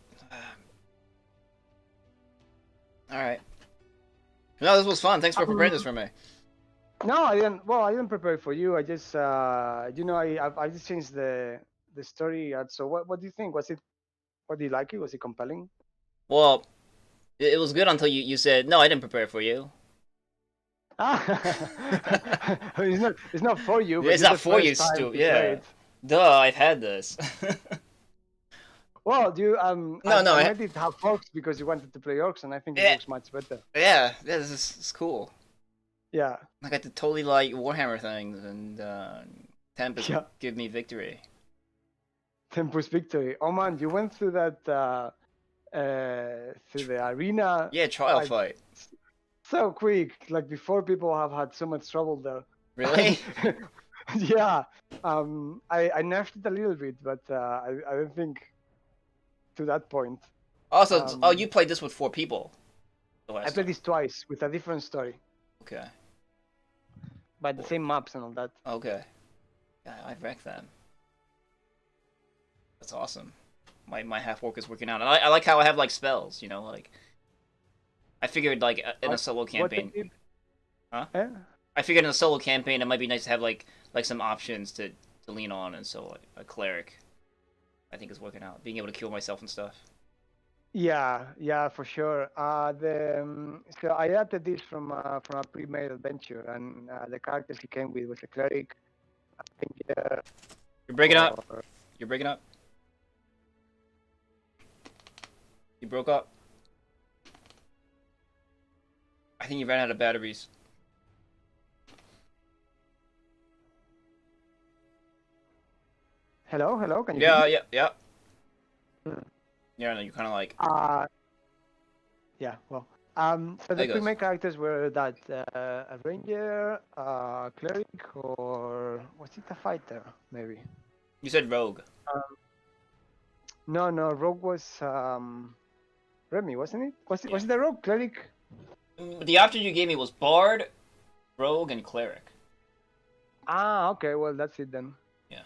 All right. No, this was fun. Thanks for preparing this for me. No, I didn't. Well, I didn't prepare for you. I just I just changed the story. So what do you think? What do you like it? Was it compelling? Well, it was good until you said, no, I didn't prepare for you. It's not for you. It's not for you, stupid. Yeah. Duh, I've had this. Well, I made it Half Orcs because you wanted to play Orcs, and I think it looks much better. Yeah, this is cool. Yeah. I got to totally like Warhammer things, and Tempest give me victory. Tempest victory. Oh man, you went through that through the arena. Yeah, trial fight. So quick, like before people have had so much trouble there. Really? Yeah. I nerfed it a little bit, but I don't think to that point. Also, you played this with 4 people. I played this twice with a different story. Okay. By the same maps and all that. Okay. Yeah, I wrecked them. That's awesome. My half orc is working out. And I like how I have like spells, you know, like I figured like in a solo campaign. Huh? Eh? I figured in a solo campaign it might be nice to have like some options to lean on, and so a cleric I think is working out. Being able to kill myself and stuff. Yeah, for sure. So I adapted this from a pre-made adventure, and the characters he came with was a cleric. I think. You're breaking up. You're breaking up. You broke up. I think you ran out of batteries. Hello, can you hear me? Yeah. Yeah, no, you're kind of like. Yeah, well. So the pre-made characters were that a ranger, a cleric, or was it a fighter? Maybe. You said rogue. No, rogue was Remy, wasn't it? Was it the rogue cleric? The option you gave me was bard, rogue, and cleric. Ah, okay. Well, that's it then. Yeah.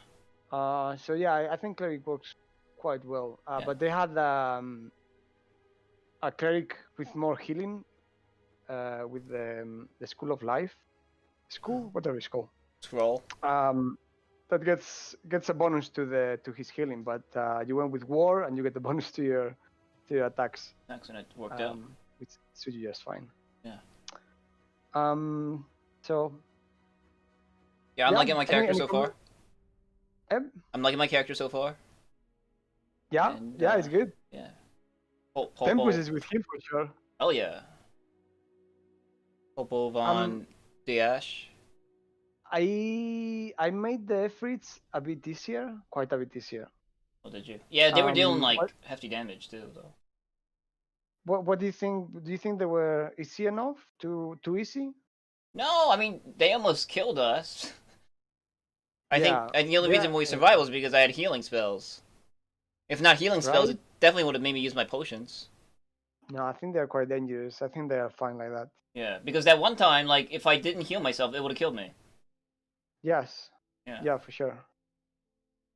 So yeah, I think cleric works quite well. But they had a cleric with more healing, with the School of Life, whatever it's called. Scroll. That gets a bonus to his healing, but you went with war and you get the bonus to your attacks. That's and it worked out. Which suits you just fine. Yeah. So. Yeah, I'm liking my character so far. I'm liking my character so far. Yeah, and, it's good. Yeah. Tempus is with him for sure. Oh yeah. Popo von Diash. I made the efforts quite a bit easier. Oh, did you? Yeah, they were dealing like what- hefty damage too, though. What do you think? Do you think they were easy enough? Too easy? No, I mean they almost killed us. I think Yeah. and the only reason we survived was because I had healing spells. If not healing spells, Right? it definitely would have made me use my potions. No, I think they're quite dangerous. I think they are fine like that. Yeah, because that one time, like, if I didn't heal myself, it would have killed me. Yes. Yeah. Yeah, for sure.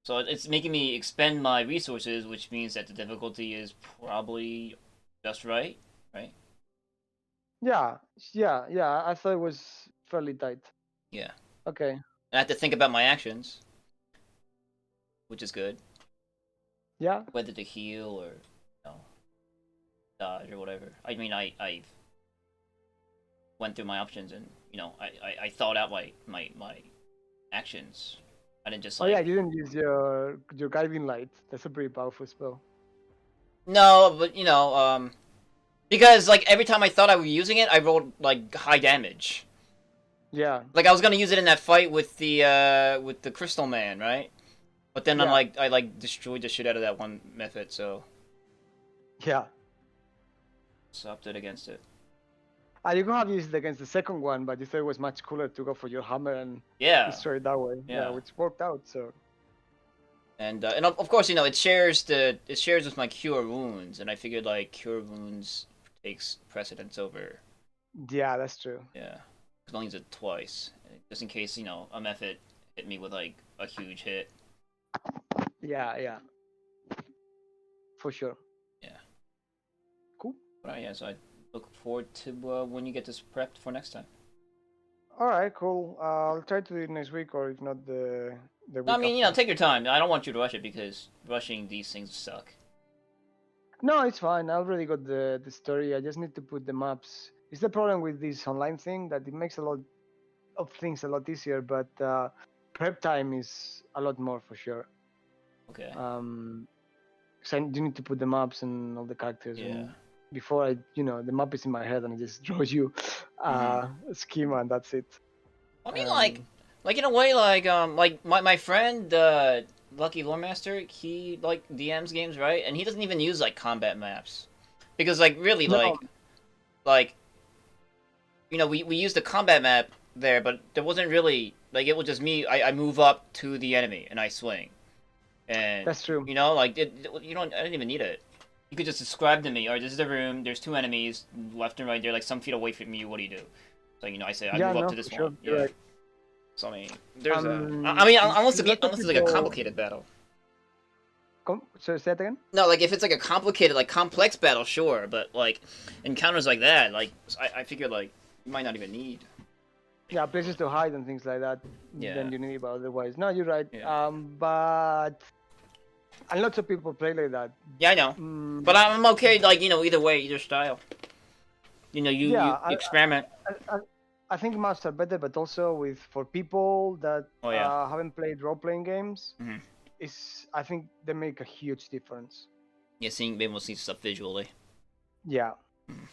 So it's making me expend my resources, which means that the difficulty is probably just right, right? Yeah. I thought it was fairly tight. Yeah. Okay. I have to think about my actions, which is good. Yeah. Whether to heal or, dodge or whatever. I mean, I went through my options and, I thought out my actions. I didn't just Oh like... yeah, you didn't use your guiding light. That's a pretty powerful spell. No, but because like every time I thought I was using it, I rolled like high damage. Yeah. Like I was gonna use it in that fight with the Crystal Man, right? But then Yeah. I destroyed the shit out of that one method, so Yeah. swapped it against it. You could have used it against the second one, but you thought it was much cooler to go for your hammer and Yeah. destroy it that way. Yeah. Which worked out. So. And of course, it shares with my Cure Wounds, and I figured like Cure Wounds takes precedence over. Yeah, that's true. Yeah, because I only use it twice, just in case a method hit me with like a huge hit. Yeah. For sure. Yeah. Cool. Right. Yeah. So I look forward to when you get this prepped for next time. All right, cool. I'll try to do it next week, or if not, the week No, I mean, after. take your time. I don't want you to rush it because rushing these things suck. No, it's fine. I already got the story. I just need to put the maps. It's the problem with this online thing that it makes a lot of things a lot easier, but prep time is a lot more for sure. Okay. So you need to put the maps and all the characters. Yeah. And before the map is in my head and it just draws you a schema and that's it. I mean, like in a way, like my friend, Lucky Loremaster, he like DMs games, right? And he doesn't even use like combat maps, because like really No. we used the combat map there, but there wasn't really like it was just me. I move up to the enemy and I swing, and That's true. I didn't even need it. You could just describe to me, all right, this is the room. There's two enemies left and right. They're like some feet away from you. What do you do? So I say I move up to this for sure. one. You're Yeah. right. So I mean, there's lots unless of it's like a people- complicated battle. So say that again. No, like if it's like a complicated, like complex battle, sure, but like encounters like that, like I figure like you might not even need. Yeah, places to hide and things like that. Yeah. Then you need it, but otherwise, no, you're right. Yeah. But and lots of people play like that. Yeah, I know, Mm, but I'm okay. Like either way, either style. You Yeah, experiment. I think maps are better, but also for people that Oh, yeah. haven't played role-playing games, Mhm. I think they make a huge difference. Yeah, being able to see stuff visually. Yeah. Mhm.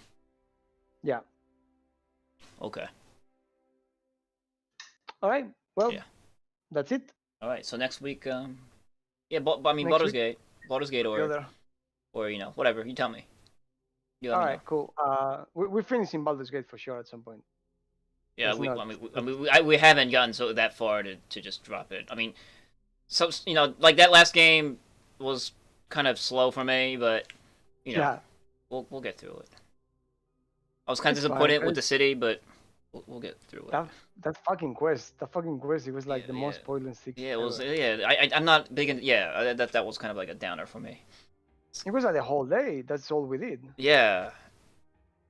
Yeah. Okay. All right. Well, Yeah. that's it. All right. So next week, yeah, but I mean, Next Baldur's week? Gate, Baldur's Gate, The or other- whatever. You tell me. You let All me right, know. cool. We're finishing Baldur's Gate for sure at some point. Yeah, It's we haven't gotten that far to just drop it. I mean, like that last game was kind of slow for me, but Yeah. we'll get through it. I was kind of It's fine, disappointed but with the city, but we'll get through it. That fucking quest, it was like Yeah, the most yeah. pointless thing. Yeah, it was. ever. Yeah, I'm not big in. Yeah, that was kind of like a downer for me. It was like the whole day. That's all we did. Yeah,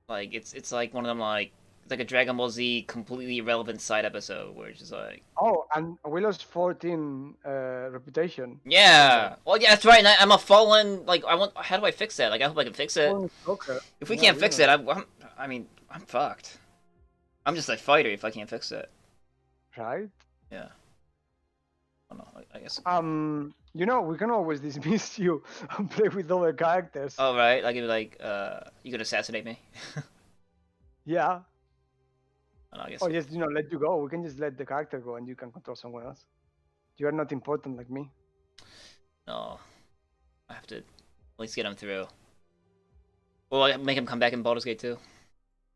like it's like one of them like it's like a Dragon Ball Z completely irrelevant side episode where it's just like. Oh, and we lost 14 reputation. Yeah. Well, yeah, that's right. And I'm a fallen. Like, How do I fix that? Like, I hope I can fix it. Fallen stalker. If we Yeah, can't we fix know. it, I'm fucked. I'm just a fighter if I can't fix it. Right? Yeah. I don't know. I guess. We can always dismiss you and play with other characters. Oh right. Like, you could assassinate me. Yeah. I don't know, I guess. Or just let you go. We can just let the character go and you can control someone else. You are not important like me. No. I have to at least get him through. Or I make him come back in Baldur's Gate 2.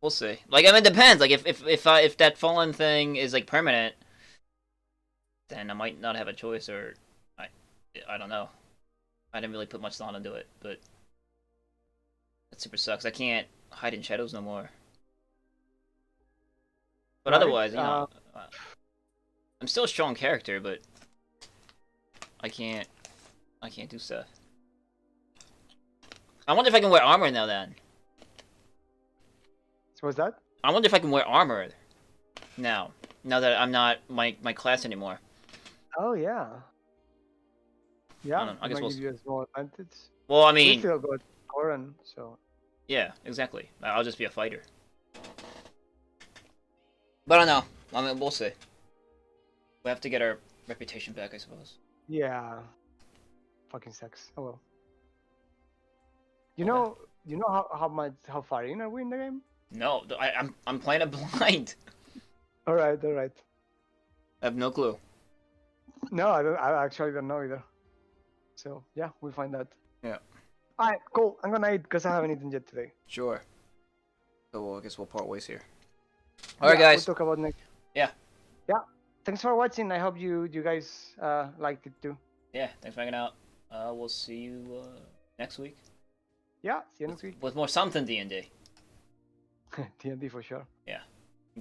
We'll see. Like, I mean, it depends. Like, if that fallen thing is like permanent, then I might not have a choice, or I don't know. I didn't really put much thought into it, but that super sucks. I can't hide in shadows no more. But otherwise, you know, I'm still a strong character, but I can't do stuff. I wonder if I can wear armor now then. So what's that? I wonder if I can wear armor now that I'm not my class anymore. Oh yeah. Yeah, I guess might give you a small advantage. Well, I You mean, still got Coran, so yeah, exactly. I'll just be a fighter. But I don't know. I mean, we'll see. We have to get our reputation back, I suppose. yeah. Fucking sucks. Oh well. You Okay. know how far in are we in the game? No, I'm playing it blind. All right. I have no clue. No, I actually don't know either. So yeah, we'll find out. Yeah. All right, cool. I'm gonna eat because I haven't eaten yet today. Sure. So well, I guess we'll part ways here. All right, guys. We'll talk about next. Yeah. Yeah. Thanks for watching. I hope you guys liked it too. Yeah. Thanks for hanging out. We'll see you next week Yeah. See you next week. with more something D&D. D&D for sure. Yeah.